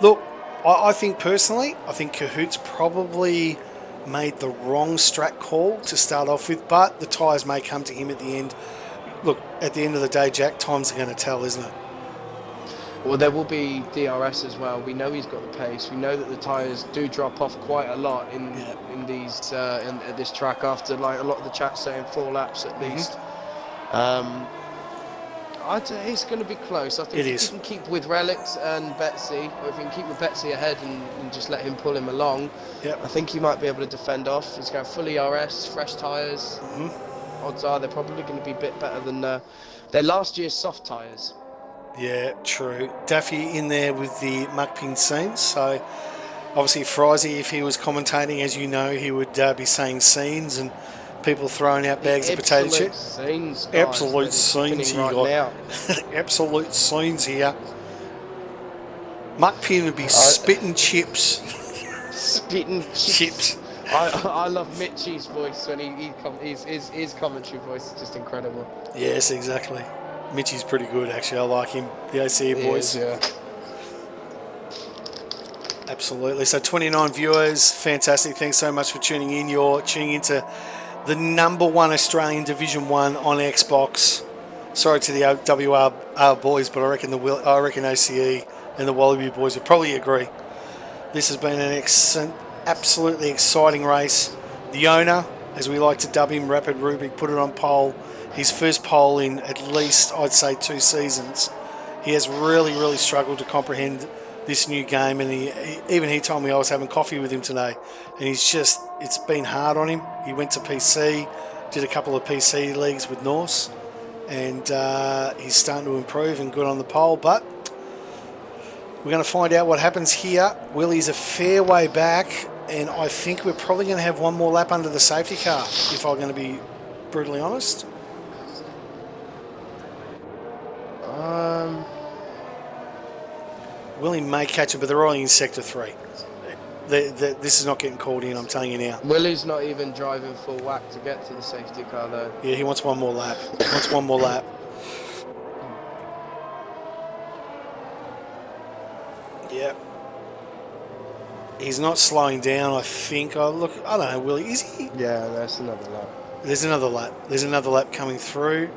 look, I think personally, I think Cahoots probably made the wrong strat call to start off with, but the tyres may come to him at the end. Look, at the end of the day, Jack, time's going to tell, isn't it? Well, there will be DRS as well. We know he's got the pace. We know that the tyres do drop off quite a lot in this track after like a lot of the chat saying 4 laps at least. It's going to be close. I think if he can keep with Relics and Betsy, or if he can keep with Betsy ahead and just let him pull him along, I think he might be able to defend off. He's going full ERS, fresh tyres. Odds are they're probably going to be a bit better than their last year's soft tyres. Yeah, true. Daffy in there with the muckpin scenes. So obviously Frizy, if he was commentating, as you know, he would be saying scenes and people throwing out bags of potato chips. Scenes, guys. Absolute scenes here. Right absolute scenes here. Muckpin would be spitting chips. Spitting chips. I love Mitchie's voice when his commentary voice is just incredible. Yes, exactly. Mitchie's pretty good, actually. I like him. The OCE boys. Yeah. Absolutely. So 29 viewers. Fantastic. Thanks so much for tuning in. You're tuning into the #1 Australian Division 1 on Xbox. Sorry to the WR boys, but I reckon OCE and the Wallaby boys would probably agree. This has been an absolutely exciting race. The owner, as we like to dub him, Rapid Rubik, put it on pole. His first pole in at least, I'd say, 2 seasons. He has really struggled to comprehend this new game, and he told me I was having coffee with him today, and it's been hard on him. He went to PC, did a couple of PC leagues with Norse, and he's starting to improve and good on the pole, but we're going to find out what happens here. Willie's a fair way back, and I think we're probably going to have one more lap under the safety car, if I'm going to be brutally honest. Willie may catch it, but they're only in Sector 3. This is not getting called in, I'm telling you now. Willie's not even driving full whack to get to the safety car, though. Yeah, he wants one more lap. Yeah. He's not slowing down, I think. I don't know, Willie, is he? Yeah, that's another lap. There's another lap coming through.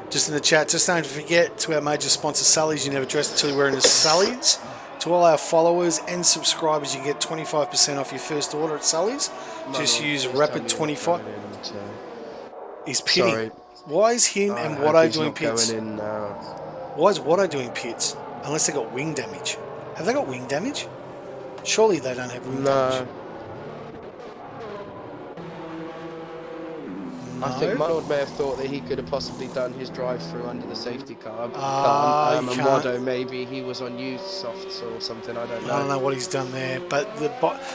Just in the chat, just don't forget to our major sponsor Sully's. You never dress until you're wearing a Sully's. To all our followers and subscribers, you get 25% off your first order at Sully's. Just use Rapid 25. He's pitting. Sorry. Why is him and Watto doing pits? Why is Watto doing pits? Unless they got wing damage. Have they got wing damage? Surely they don't have wing damage. I think Muddled may have thought that he could have possibly done his drive-through under the safety car. And Watto, maybe he was on youth softs or something, I don't know. I don't know what he's done there, but the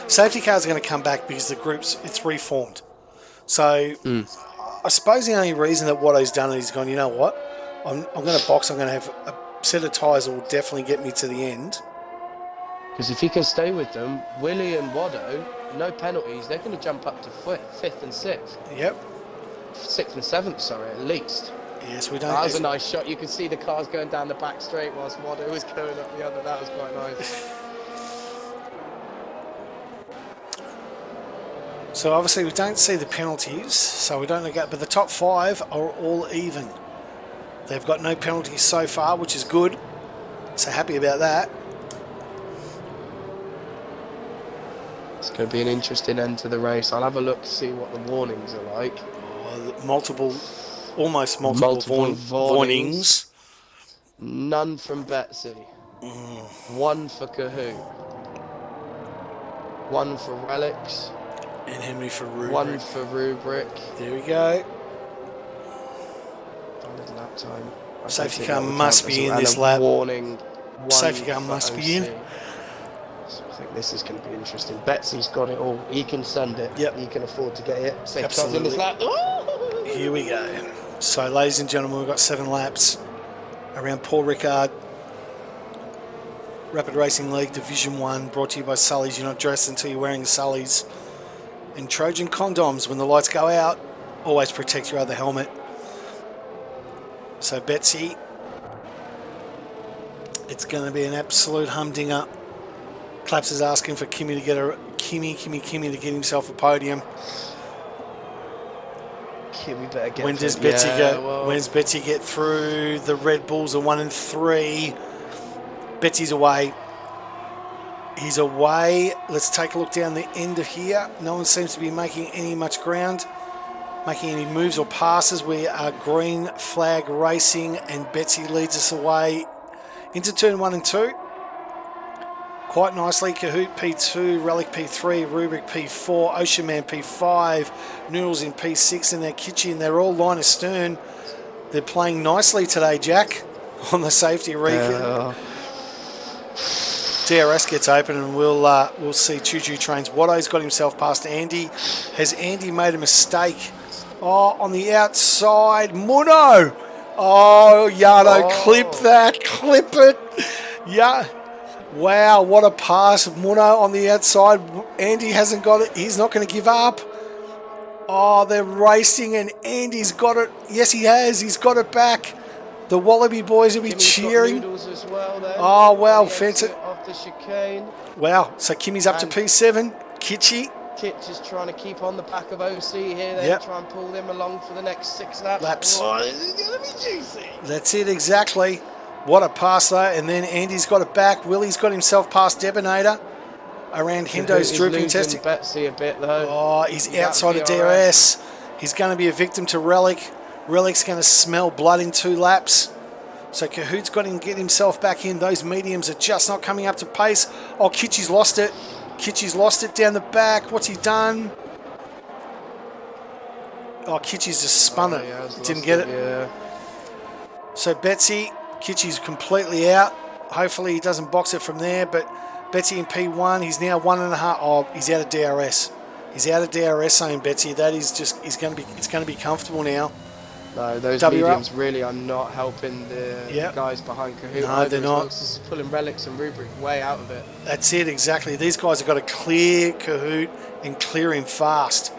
safety car is going to come back because the group's reformed. So I suppose the only reason that Watto's done it is gone, you know what, I'm going to box, I'm going to have a set of tyres that will definitely get me to the end. Because if he can stay with them, Willie and Watto, no penalties, they're going to jump up to 5th and 6th. Yep. 6th and 7th, sorry, at least. Yes, we don't. That was a nice shot. You can see the cars going down the back straight whilst Watto was going up the other. That was quite nice. So obviously we don't see the penalties, so we don't look at. But the top 5 are all even. They've got no penalties so far, which is good. So happy about that. It's going to be an interesting end to the race. I'll have a look to see what the warnings are like. Almost multiple warnings. None from Betsy. 1 for Kahoot. 1 for Relics. And Henry for Rubric. 1 for Rubric. There we go. Lap time. Safety car must be in this lap. Warning. Safety car must be in. I think this is going to be interesting. Betsy's got it all. He can send it. Yep. He can afford to get it. Absolutely. In this lap. Here we go. So, ladies and gentlemen, we've got 7 laps around Paul Ricard. Rapid Racing League Division 1, brought to you by Sully's. You're not dressed until you're wearing Sully's. And Trojan condoms, when the lights go out, always protect your other helmet. So Betsy, it's going to be an absolute humdinger. Claps is asking for Kimmy to get a Kimmy to get himself a podium. Kimmy better get When does through. Betsy Yeah, go? well, When does Betsy get through? The Red Bulls are 1 and 3. Betsy's away. He's away. Let's take a look down the end of here. No one seems to be making any much ground, making any moves or passes. We are green flag racing, and Betsy leads us away into turn 1 and 2. Quite nicely. Kahoot P2, Relic P3, Rubik P4, Ocean Man P5, Noodles in P6, and their kitchen. They're all line astern. They're playing nicely today, Jack, on the safety recon. DRS gets open, and we'll see Choo Choo Trains. Watto's got himself past Andy. Has Andy made a mistake? Oh, on the outside, Muno. Oh, Yardo, clip that, clip it. Yeah. Wow, what a pass. Muno on the outside. Andy hasn't got it. He's not going to give up. Oh, they're racing, and Andy's got it. Yes, he has. He's got it back. The Wallaby boys will be cheering. Noodles as well, then. Oh, wow, fence it. Off the chicane. Wow, so Kimmy's up to P7. Kitchy. Kitch is trying to keep on the back of OC here, then try and pull them along for the next 6 laps. Oh, this is going to be juicy. That's it, exactly. What a pass, though. And then Andy's got it back. Willie's got himself past Debonator. Around Hendo's drooping testing. Betsy a bit, though. Oh, he's outside of DRS. He's going to be a victim to Relic. Relic's going to smell blood in 2 laps. So Kahoot's got to get himself back in. Those mediums are just not coming up to pace. Oh, Kitchy's lost it. Kitchy's lost it down the back. What's he done? Oh, Kitchy's just spun it. Didn't get it. Yeah. So Betsy, Kitchy's completely out. Hopefully he doesn't box it from there. But Betsy in P1, he's now 1.5. Oh, he's out of DRS. He's out of DRS, saying Betsy. That is just, it's going to be comfortable now. No, those mediums really are not helping the guys behind Kahoot. No, they're not. It's pulling Relics and Rubric way out of it. That's it, exactly. These guys have got to clear Kahoot and clear him fast.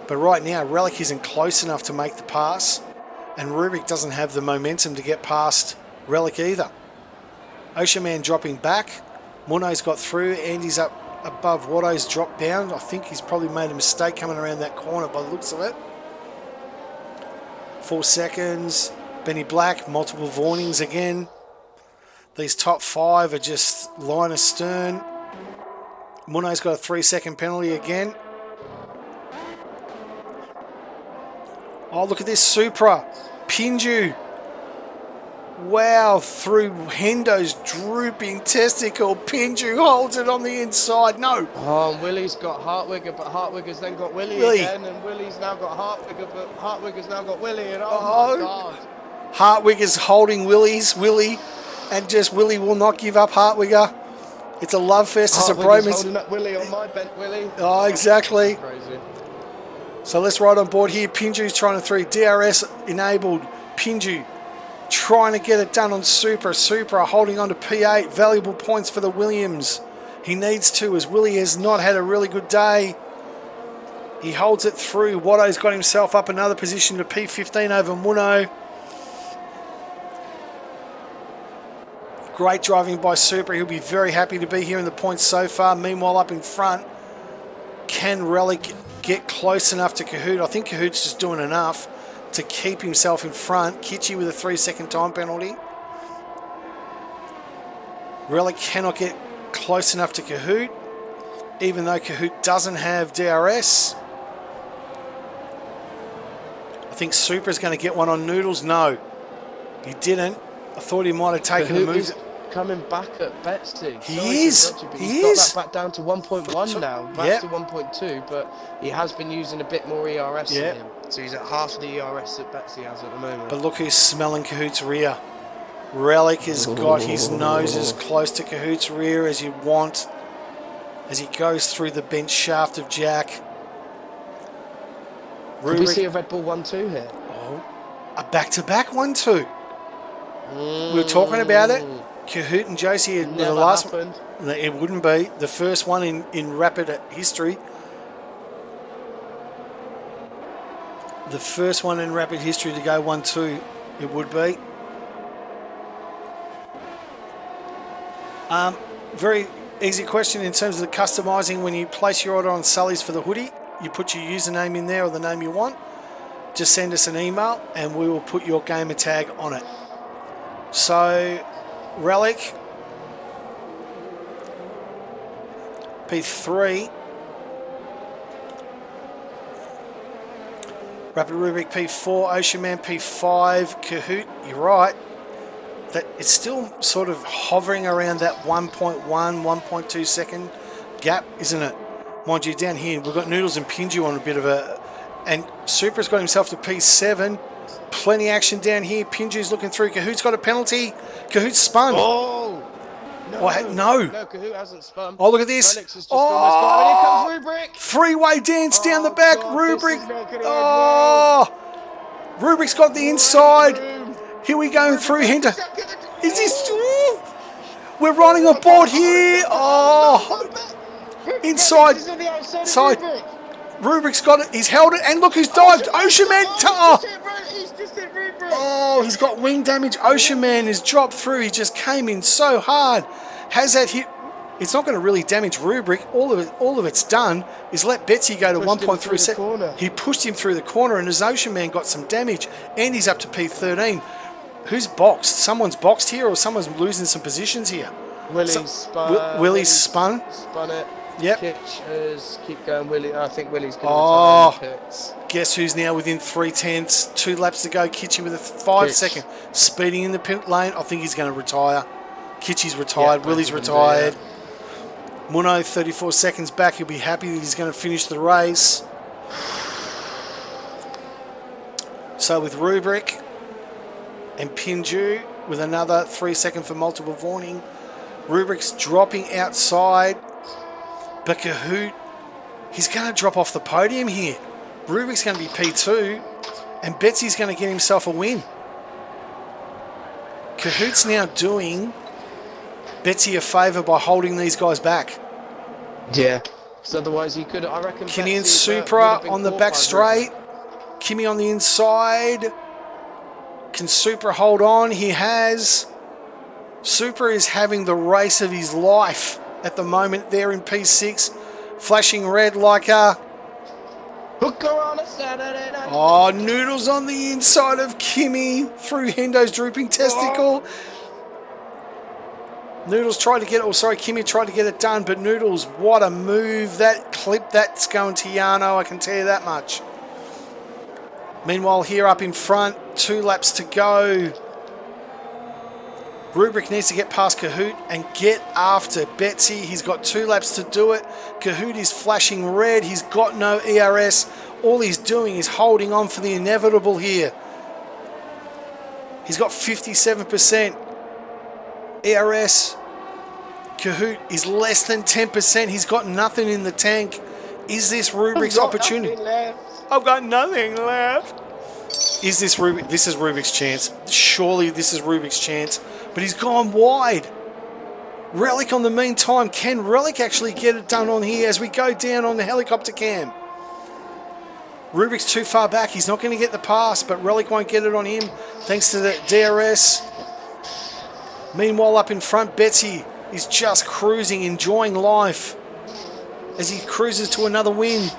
But right now, Relic isn't close enough to make the pass, and Rubik doesn't have the momentum to get past Relic either. Ocean Man dropping back. Muno's got through. Andy's up above Watto's dropped down. I think he's probably made a mistake coming around that corner by the looks of it. 4 seconds. Benny Black, multiple warnings again. These top 5 are just line astern. Muno's got a 3-second penalty again. Oh, look at this Supra. Pinju. Wow, through Hendo's drooping testicle. Pinju holds it on the inside. No. Oh, and Willie's got Hartwigger, but Hartwigger's then got Willie again, and Willie's now got Hartwigger, but Hartwigger's now got Willie, and oh my God. Hartwigger's holding Willie, and just Willie will not give up Hartwigger. It's a love fest. It's a bromance. Holding up Willie on my bent Willie. Oh, exactly. Crazy. So let's ride on board here. Pinju's trying to 3. DRS enabled. Pinju trying to get it done on Supra. Supra holding on to P8. Valuable points for the Williams. He needs to, as Willie has not had a really good day. He holds it through. Watto's got himself up another position to P15 over Muno. Great driving by Supra. He'll be very happy to be here in the points so far. Meanwhile, up in front, can Relic get close enough to Kahoot? I think Kahoot's just doing enough to keep himself in front. Kitchy with a 3-second time penalty. Relic cannot get close enough to Kahoot, even though Kahoot doesn't have DRS. I think Supra's going to get one on Noodles. No, he didn't. I thought he might have taken a move. Coming back at Betsy. He is. He's got that back down to 1.1 now. Back to 1.2, but he has been using a bit more ERS than him. So he's at half the ERS that Betsy has at the moment. But look who's smelling Kahoot's rear. Relic has got his nose as close to Kahoot's rear as you want as he goes through the bench shaft of Jack. Did we see a Red Bull 1-2 here? Oh, a back-to-back 1-2. We were talking about it. Kahoot and Josie were the Never last happened. It wouldn't be. The first one in rapid history. The first one in rapid history to go 1-2, it would be. Very easy question in terms of the customizing. When you place your order on Sully's for the hoodie, you put your username in there or the name you want. Just send us an email and we will put your gamer tag on it. So, Relic, P3, Rapid Rubik P4, Ocean Man P5, Kahoot, you're right. That it's still sort of hovering around that 1.1, 1.2 second gap, isn't it? Mind you, down here, we've got Noodles and Pinju on a bit of a... And Supra's got himself to P7. Plenty action down here. Pinju's looking through. Kahoot's got a penalty. Kahoot's spun. Oh! No, No. No, Kahoot hasn't spun. Oh, look at this. Relics has just almost got... Here comes Rubric! Three-way dance down the back. God, Rubric. this is not gonna end Oh! Rubric's got the inside. Here we go through Hinter. Is this... Ooh. We're running a board here. Oh! Inside. Side. Rubric's got it. He's held it. And look who's dived. Ocean Man. Oh, he's got wing damage. Ocean Man has dropped through. He just came in so hard. Has that hit? It's not going to really damage Rubric. All of it's done is let Betsy go to 1.3 seconds. He pushed him through the corner, and his Ocean Man got some damage. And he's up to P13. Who's boxed? Someone's boxed here, or someone's losing some positions here. Willie's spun. Willie's spun. Spun it. Yep. Kitchers, keep going, Willie. I think Willie's going to return pits. Guess who's now within 3/10? 2 laps to go. Kitchy with a 5-second. Speeding in the pit lane. I think he's going to retire. Kitchy's retired. Yeah, Willie's retired. Muno, 34 seconds back. He'll be happy that he's going to finish the race. So with Rubric and Pinju with another 3 second for multiple warning. Rubric's dropping outside. But Kahoot, he's going to drop off the podium here. Rubric's going to be P2, and Betsy's going to get himself a win. Kahoot's now doing Betsy a favour by holding these guys back. Yeah, because otherwise he could, I reckon. Kimmy and Supra on the back straight. Kimmy on the inside. Can Supra hold on? He has. Supra is having the race of his life at the moment there in P6. Flashing red like a... Hooker on a Saturday night. Oh, Noodles on the inside of Kimmy through Hendo's drooping testicle. Noodles tried to get it, Kimmy tried to get it done, but Noodles, what a move. That clip, that's going to Yano, I can tell you that much. Meanwhile, here up in front, 2 laps to go. Rubric needs to get past Kahoot and get after Betsy. He's got 2 laps to do it. Kahoot is flashing red. He's got no ERS. All he's doing is holding on for the inevitable here. He's got 57% ERS. Kahoot is less than 10%. He's got nothing in the tank. Is this Rubric's opportunity? I've got nothing left. Is this Rubik? This is Rubik's chance. Surely this is Rubik's chance. But he's gone wide. Relic on the meantime. Can Relic actually get it done on here as we go down on the helicopter cam? Rubik's too far back. He's not going to get the pass, but Relic won't get it on him thanks to the DRS. Meanwhile, up in front, Betsy is just cruising, enjoying life as he cruises to another win.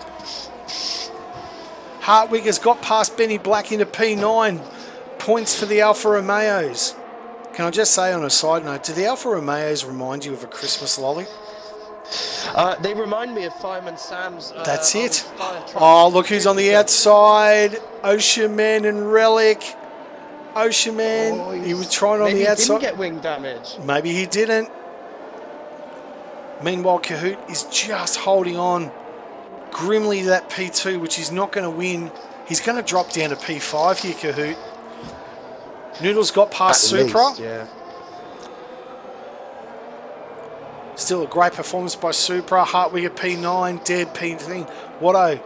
Hartwig has got past Benny Black into P9. Points for the Alfa Romeos. Can I just say on a side note, do the Alfa Romeos remind you of a Christmas lolly? They remind me of Fireman Sam's... That's it. Oh, look who's on the outside. Ocean Man and Relic. Ocean Man, he was trying on the outside. Maybe he didn't get wing damage. Maybe he didn't. Meanwhile, Kahoot is just holding on grimly to that P2, which he's not going to win. He's going to drop down to P5 here, Kahoot. Noodles got past Supra. Yeah. Still a great performance by Supra. Hartwig at P9, Deb P10. Watto,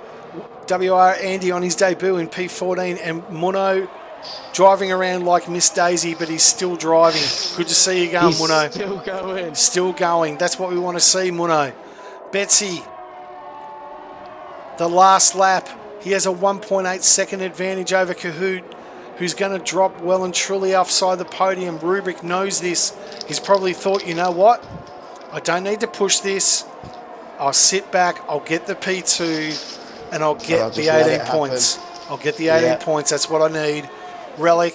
WR Andy on his debut in P14, and Muno Driving around like Miss Daisy, but he's still driving. Good to see you going, Muno. Still going. Still going. That's what we want to see, Muno. Betsy, the last lap. He has a 1.8 second advantage over Kahoot, who's going to drop well and truly offside the podium. Rubric knows this. He's probably thought, you know what? I don't need to push this. I'll sit back. I'll get the P2, and I'll get the 18 points. I'll get the 18 points. That's what I need. Relic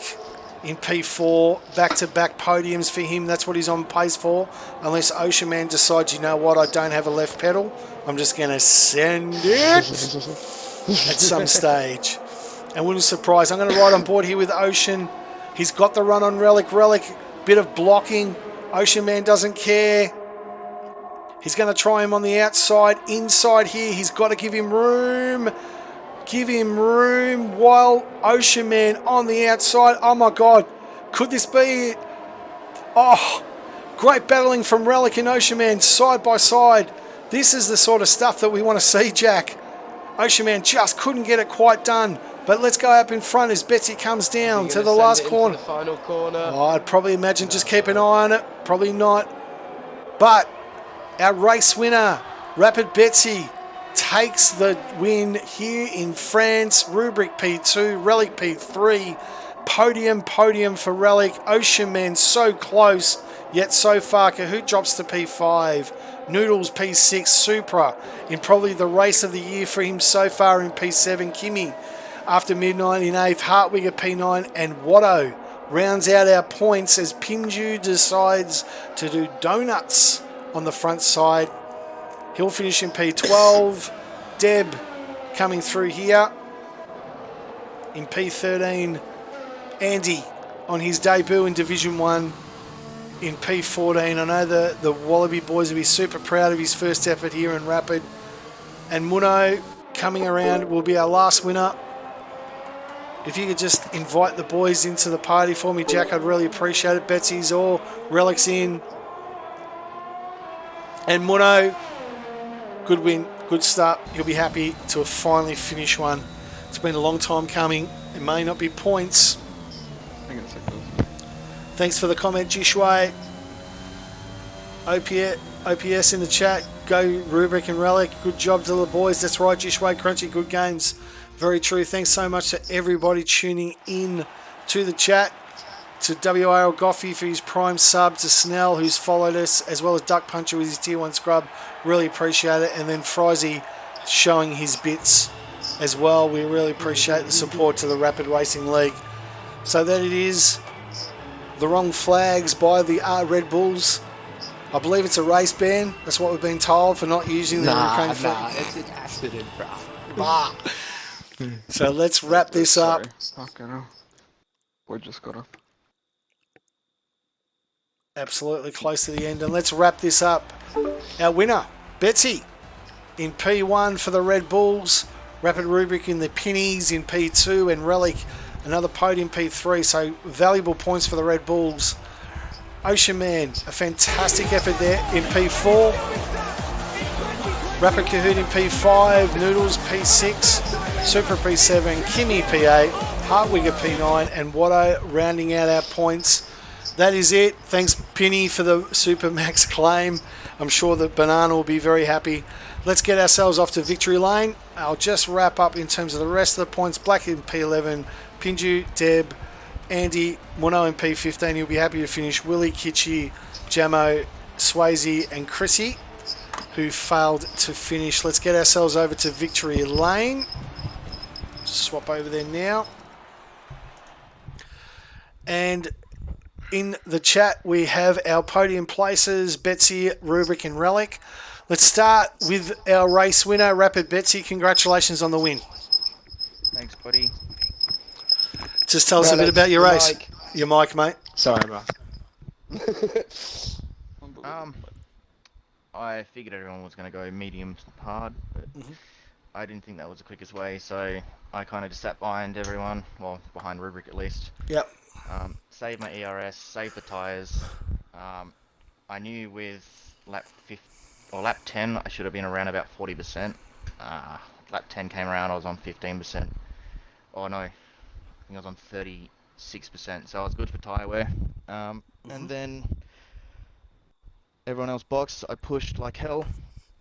in P4, back-to-back podiums for him. That's what he's on pace for. Unless Ocean Man decides, you know what, I don't have a left pedal. I'm just going to send it at some stage. And wouldn't surprise. I'm going to ride on board here with Ocean. He's got the run on Relic. Relic, bit of blocking. Ocean Man doesn't care. He's going to try him on the outside. Inside here, he's got to give him room. Give him room while Ocean Man on the outside. Oh my God. Could this be it? Oh, great battling from Relic and Ocean Man side by side. This is the sort of stuff that we want to see, Jack. Ocean Man just couldn't get it quite done. But let's go up in front as Betsy comes down to the last corner. The final corner. Oh, I'd probably imagine just keep an eye on it. Probably not. But our race winner, Rapid Betsy, takes the win here in France. Rubric P2, Relic P3, podium for Relic. Ocean Man so close, yet so far. Kahoot drops to P5. Noodles P6, Supra in probably the race of the year for him so far in P7. Kimmy after midnight in 8th. Hartwig at P9, and Watto rounds out our points as Pinju decides to do donuts on the front side. He'll finish in P12. Deb coming through here in P13. Andy on his debut in Division 1 in P14. I know the Wallaby boys will be super proud of his first effort here in Rapid. And Muno coming around will be our last winner. If you could just invite the boys into the party for me, Jack, I'd really appreciate it. Betsy's all, Relic's in. And Muno, good win, good start. You'll be happy to have finally finished one. It's been a long time coming. It may not be points. Thanks for the comment, Jishway. OPS in the chat. Go Rubric and Relic. Good job to the boys. That's right, Jishway. Crunchy, good games. Very true. Thanks so much to everybody tuning in to the chat. To WAL Goffey for his prime sub, to Snell who's followed us, as well as Duck Puncher with his tier 1 scrub. Really appreciate it. And then Frizy showing his bits as well. We really appreciate the support to the Rapid Racing League. So that it is the wrong flags by the Red Bulls. I believe it's a race ban. That's what we've been told for not using the Ukraine flag. It's an accident, bro. Bah. So let's wrap this up. Fucking hell. We just got up. Absolutely close to the end. And let's wrap this up. Our winner, Betsy, in P1 for the Red Bulls. Rapid Rubric in the Pennies in P2. And Relic, another podium P3. So valuable points for the Red Bulls. Ocean Man, a fantastic effort there in P4. Rapid Kahoot in P5. Noodles P6. Super P7. Kimmy P8. Hartwig at P9. And Watto rounding out our points. That is it. Thanks, Penny, for the Supermax claim. I'm sure that Banana will be very happy. Let's get ourselves off to victory lane. I'll just wrap up in terms of the rest of the points. Black in P11, Pinju, Deb, Andy, Mono in P15. You'll be happy to finish. Willie, Kitchy, Jamo, Swayze, and Chrissy, who failed to finish. Let's get ourselves over to victory lane. Swap over there now. And in the chat, we have our podium places, Betsy, Rubric, and Relic. Let's start with our race winner, Rapid Betsy. Congratulations on the win. Thanks, buddy. Just tell us a bit about your race. Your mic, mate. Sorry, bro. I figured everyone was going to go medium hard, but I didn't think that was the quickest way, so I kind of just sat behind everyone, well, behind Rubric at least. Yep. Saved my ERS, saved the tyres. I knew with lap 10, I should have been around about 40%. Lap 10 came around, I was on 15%. Oh no, think I was on 36%, so I was good for tyre wear. And then everyone else boxed. I pushed like hell.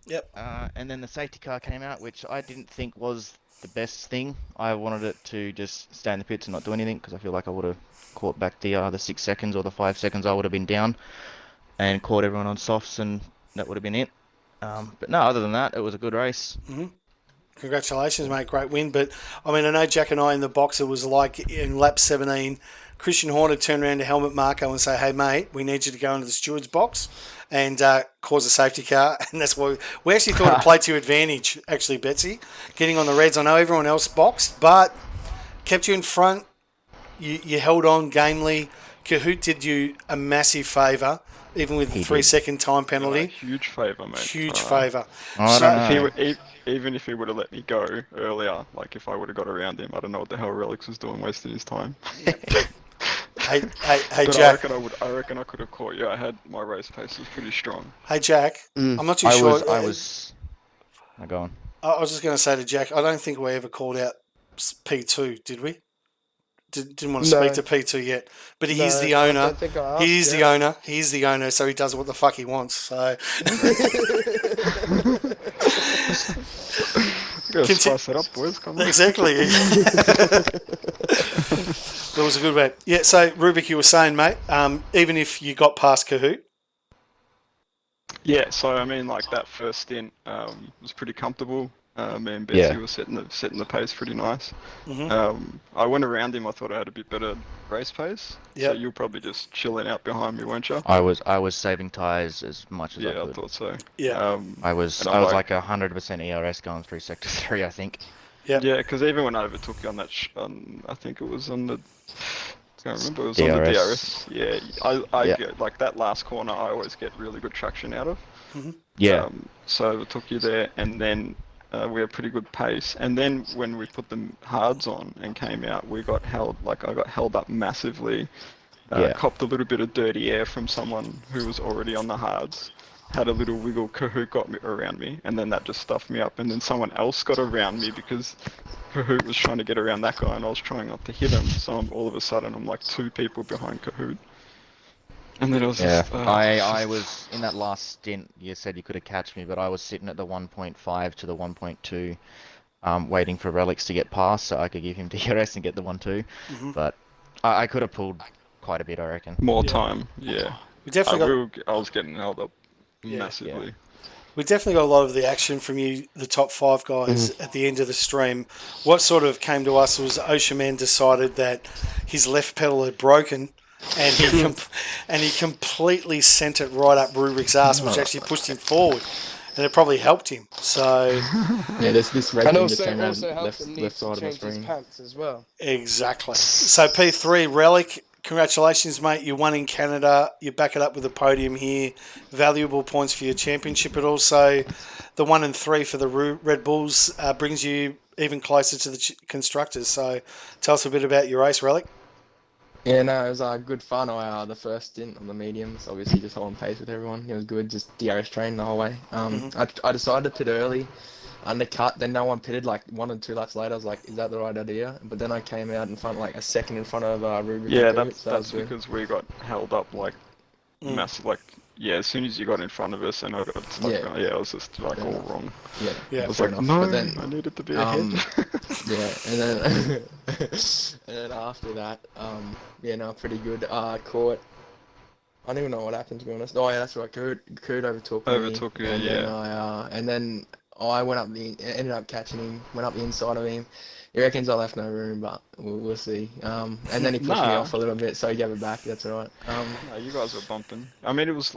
Yep. And then the safety car came out, which I didn't think was the best thing. I wanted it to just stay in the pits and not do anything because I feel like I would have caught back the 6 seconds or the 5 seconds I would have been down and caught everyone on softs, and that would have been it. But no, other than that, it was a good race. Congratulations, mate. Great win. But, I mean, I know Jack and I in the box, it was like in lap 17, Christian Horner turned around to Helmut Marko and say, hey, mate, we need you to go into the steward's box and cause a safety car. And that's why we actually thought it played to your advantage, actually, Betsy, getting on the reds. I know everyone else boxed, but kept you in front. You held on gamely. Kahoot did you a massive favour, even with the 3 second time penalty. Huge favour, mate. Huge favour. I don't know. Even if he would have let me go earlier, like if I would have got around him, I don't know what the hell Relix was doing, wasting his time. Hey, But Jack. I reckon I could have caught you. My race pace was pretty strong. Hey, Jack. I'm not too sure. Go on. I was just going to say to Jack, I don't think we ever called out P2, did we? Didn't want to speak to P2 yet, but he is the owner. He is the owner. He is the owner, so he does what the fuck he wants. So Gotta spice it up, boys. Come on. exactly. That was a good way. Yeah. So Rubik, you were saying, mate, even if you got past Kahoot. Yeah. So I mean, like that first stint was pretty comfortable. Me and Betsy were setting the pace pretty nice. I went around him. I thought I had a bit better race pace. So you were probably just chilling out behind me, weren't you? I was saving tyres as much as I could. I thought so. Yeah. I was like 100% ERS going through sector 3, I think. Yeah. Yeah, because even when I overtook you on that, I think it was on the. I can't remember. It was DRS. on the DRS. Yeah, I get like that last corner. I always get really good traction out of. Yeah. So I overtook you there, and then. We had pretty good pace, and then when we put the hards on and came out, I got held up massively. Copped a little bit of dirty air from someone who was already on the hards. Had a little wiggle, Kahoot got me around me, and then that just stuffed me up. And then someone else got around me because Kahoot was trying to get around that guy, and I was trying not to hit him. So all of a sudden, I'm like 2 people behind Kahoot. And then it was just, I was in that last stint. You said you could have catch me, but I was sitting at the 1.5 to the 1.2, waiting for Relix to get past so I could give him DRS and get the 1.2. But I could have pulled quite a bit, I reckon. More time, yeah. We definitely I was getting held up massively. We definitely got a lot of the action from you, the top 5 guys, at the end of the stream. What sort of came to us was Ocean decided that his left pedal had broken. And he completely sent it right up Rubik's ass, which actually pushed him forward, and it probably helped him. So there's this race and also helped him left side of the screen. His pants as well. Exactly. So P3 Relic, congratulations, mate! You won in Canada. You back it up with a podium here. Valuable points for your championship, but also the 1 and 3 for the Red Bulls brings you even closer to the constructors. So tell us a bit about your race, Relic. Yeah, no, it was good fun. The first stint on the mediums, obviously just holding pace with everyone. It was good, just DRS training the whole way. I decided to pit early, undercut, then no one pitted, like 1 or 2 laps later. I was like, is that the right idea? But then I came out in front, like a second in front of Ruben. Yeah, that's because we got held up like massive, like, as soon as you got in front of us and I got stuck, it was just like all wrong. Yeah, I was like, no, but then, I needed to be ahead. And then after that, pretty good. Caught. I don't even know what happened, to be honest. Oh yeah, that's right. Kahoot overtook me. And then I ended up catching him. Went up the inside of him. He reckons I left no room, but we'll see. And then he pushed me off a little bit, so he gave it back. That's alright. No, you guys were bumping. I mean, it was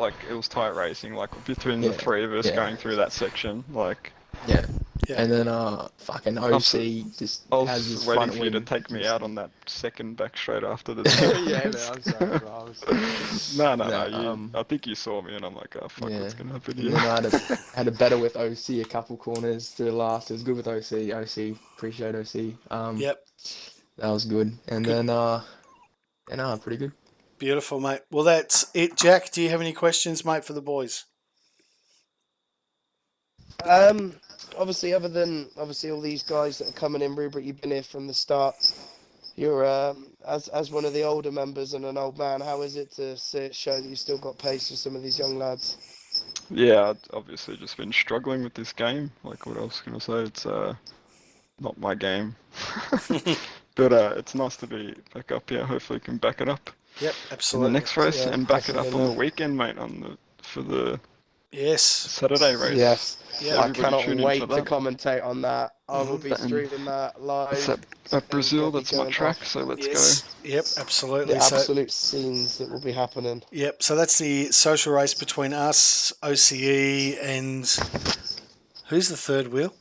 tight racing, like between the 3 of us going through that section, like. Yeah. And then fucking OC just has his front wing. I was waiting for you to take me out on that second back straight after the. Yeah, man, I'm sorry, bro. No. I think you saw me, and I'm like, oh fuck, what's gonna happen here? And then I had a battle with OC a couple corners to the last. It was good with OC. Appreciate OC. Yep. That was good. And then pretty good. Beautiful, mate. Well, that's it. Jack, do you have any questions, mate, for the boys? Obviously, other than all these guys that are coming in, Rupert, you've been here from the start. You're as one of the older members and an old man. How is it to show that you still got pace with some of these young lads? Yeah, I've obviously just been struggling with this game. Like, what else can I say? It's not my game. But it's nice to be back up here. Hopefully, can back it up Yep, in absolutely. the next race Yeah, and back it up on the definitely. weekend, mate. For the Yes. Saturday race. Yes. Yeah. I Everybody cannot tune in wait for to that. commentate on that. I will be And streaming that live. it's at Brazil. It'll be That's my going track. off. So let's Yes. go. Yep, absolutely. The absolute scenes that will be happening. Yep, so that's the social race between us, OCE, and who's the third wheel?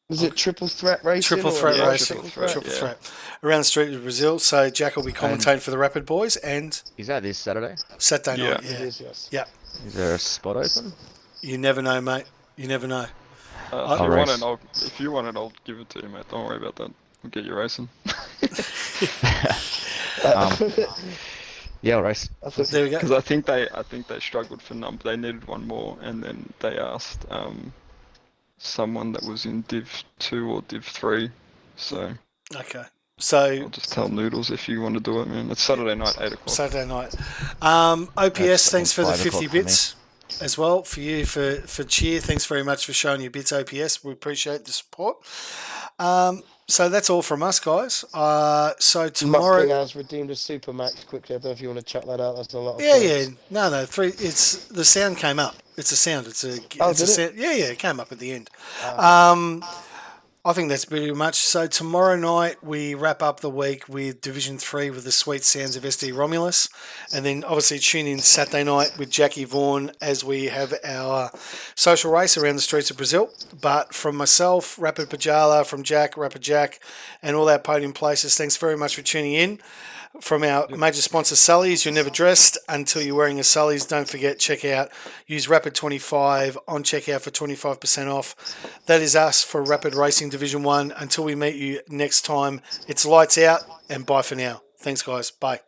Was it triple threat racing? Triple or threat Yeah, racing. triple threat, Triple yeah. threat. Around the street of Brazil. So Jack will be commentating for the Rapid Boys and Is that this Saturday? Saturday night. Yeah. Yeah. It is, yes. Yeah. Is there a spot open? You never know, mate. You never know. If you want race. it, I'll give it to you, mate. Don't worry about that. We'll get you racing. Yeah, I'll race. There we go. Because I think they struggled for number. They needed one more, and then they asked someone that was in Div 2 or Div 3. So Okay. So I'll just tell Noodles if you want to do it, man. It's Saturday night, 8 o'clock. Saturday night. OPS, That's thanks for the 5 o'clock 50 for me. bits as well. For you, for Cheer, thanks very much for showing your bits, OPS. We appreciate the support. So that's all from us, guys. So tomorrow... Mustang has redeemed a Supermax quickly. I don't know if you want to check that out. That's a lot of Yeah. points. No. It's the sound came up. It's a sound. It's a Oh, it's a did it? sound. Yeah, it came up at the end. I think that's pretty much. So tomorrow night we wrap up the week with Division 3 with the sweet sounds of SD Romulus, and then obviously tune in Saturday night with Jackie Vaughan as we have our social race around the streets of Brazil. But from myself, Rapid Pajala, from Jack, Rapid Jack, and all our podium places, thanks very much for tuning in. From our major sponsor Sully's, you're never dressed until you're wearing a Sully's. Don't forget, check out, use Rapid25 on checkout for 25% off. That is us for Rapid Racing Division 1. Until we meet you next time, it's lights out and bye for now. Thanks, guys. Bye.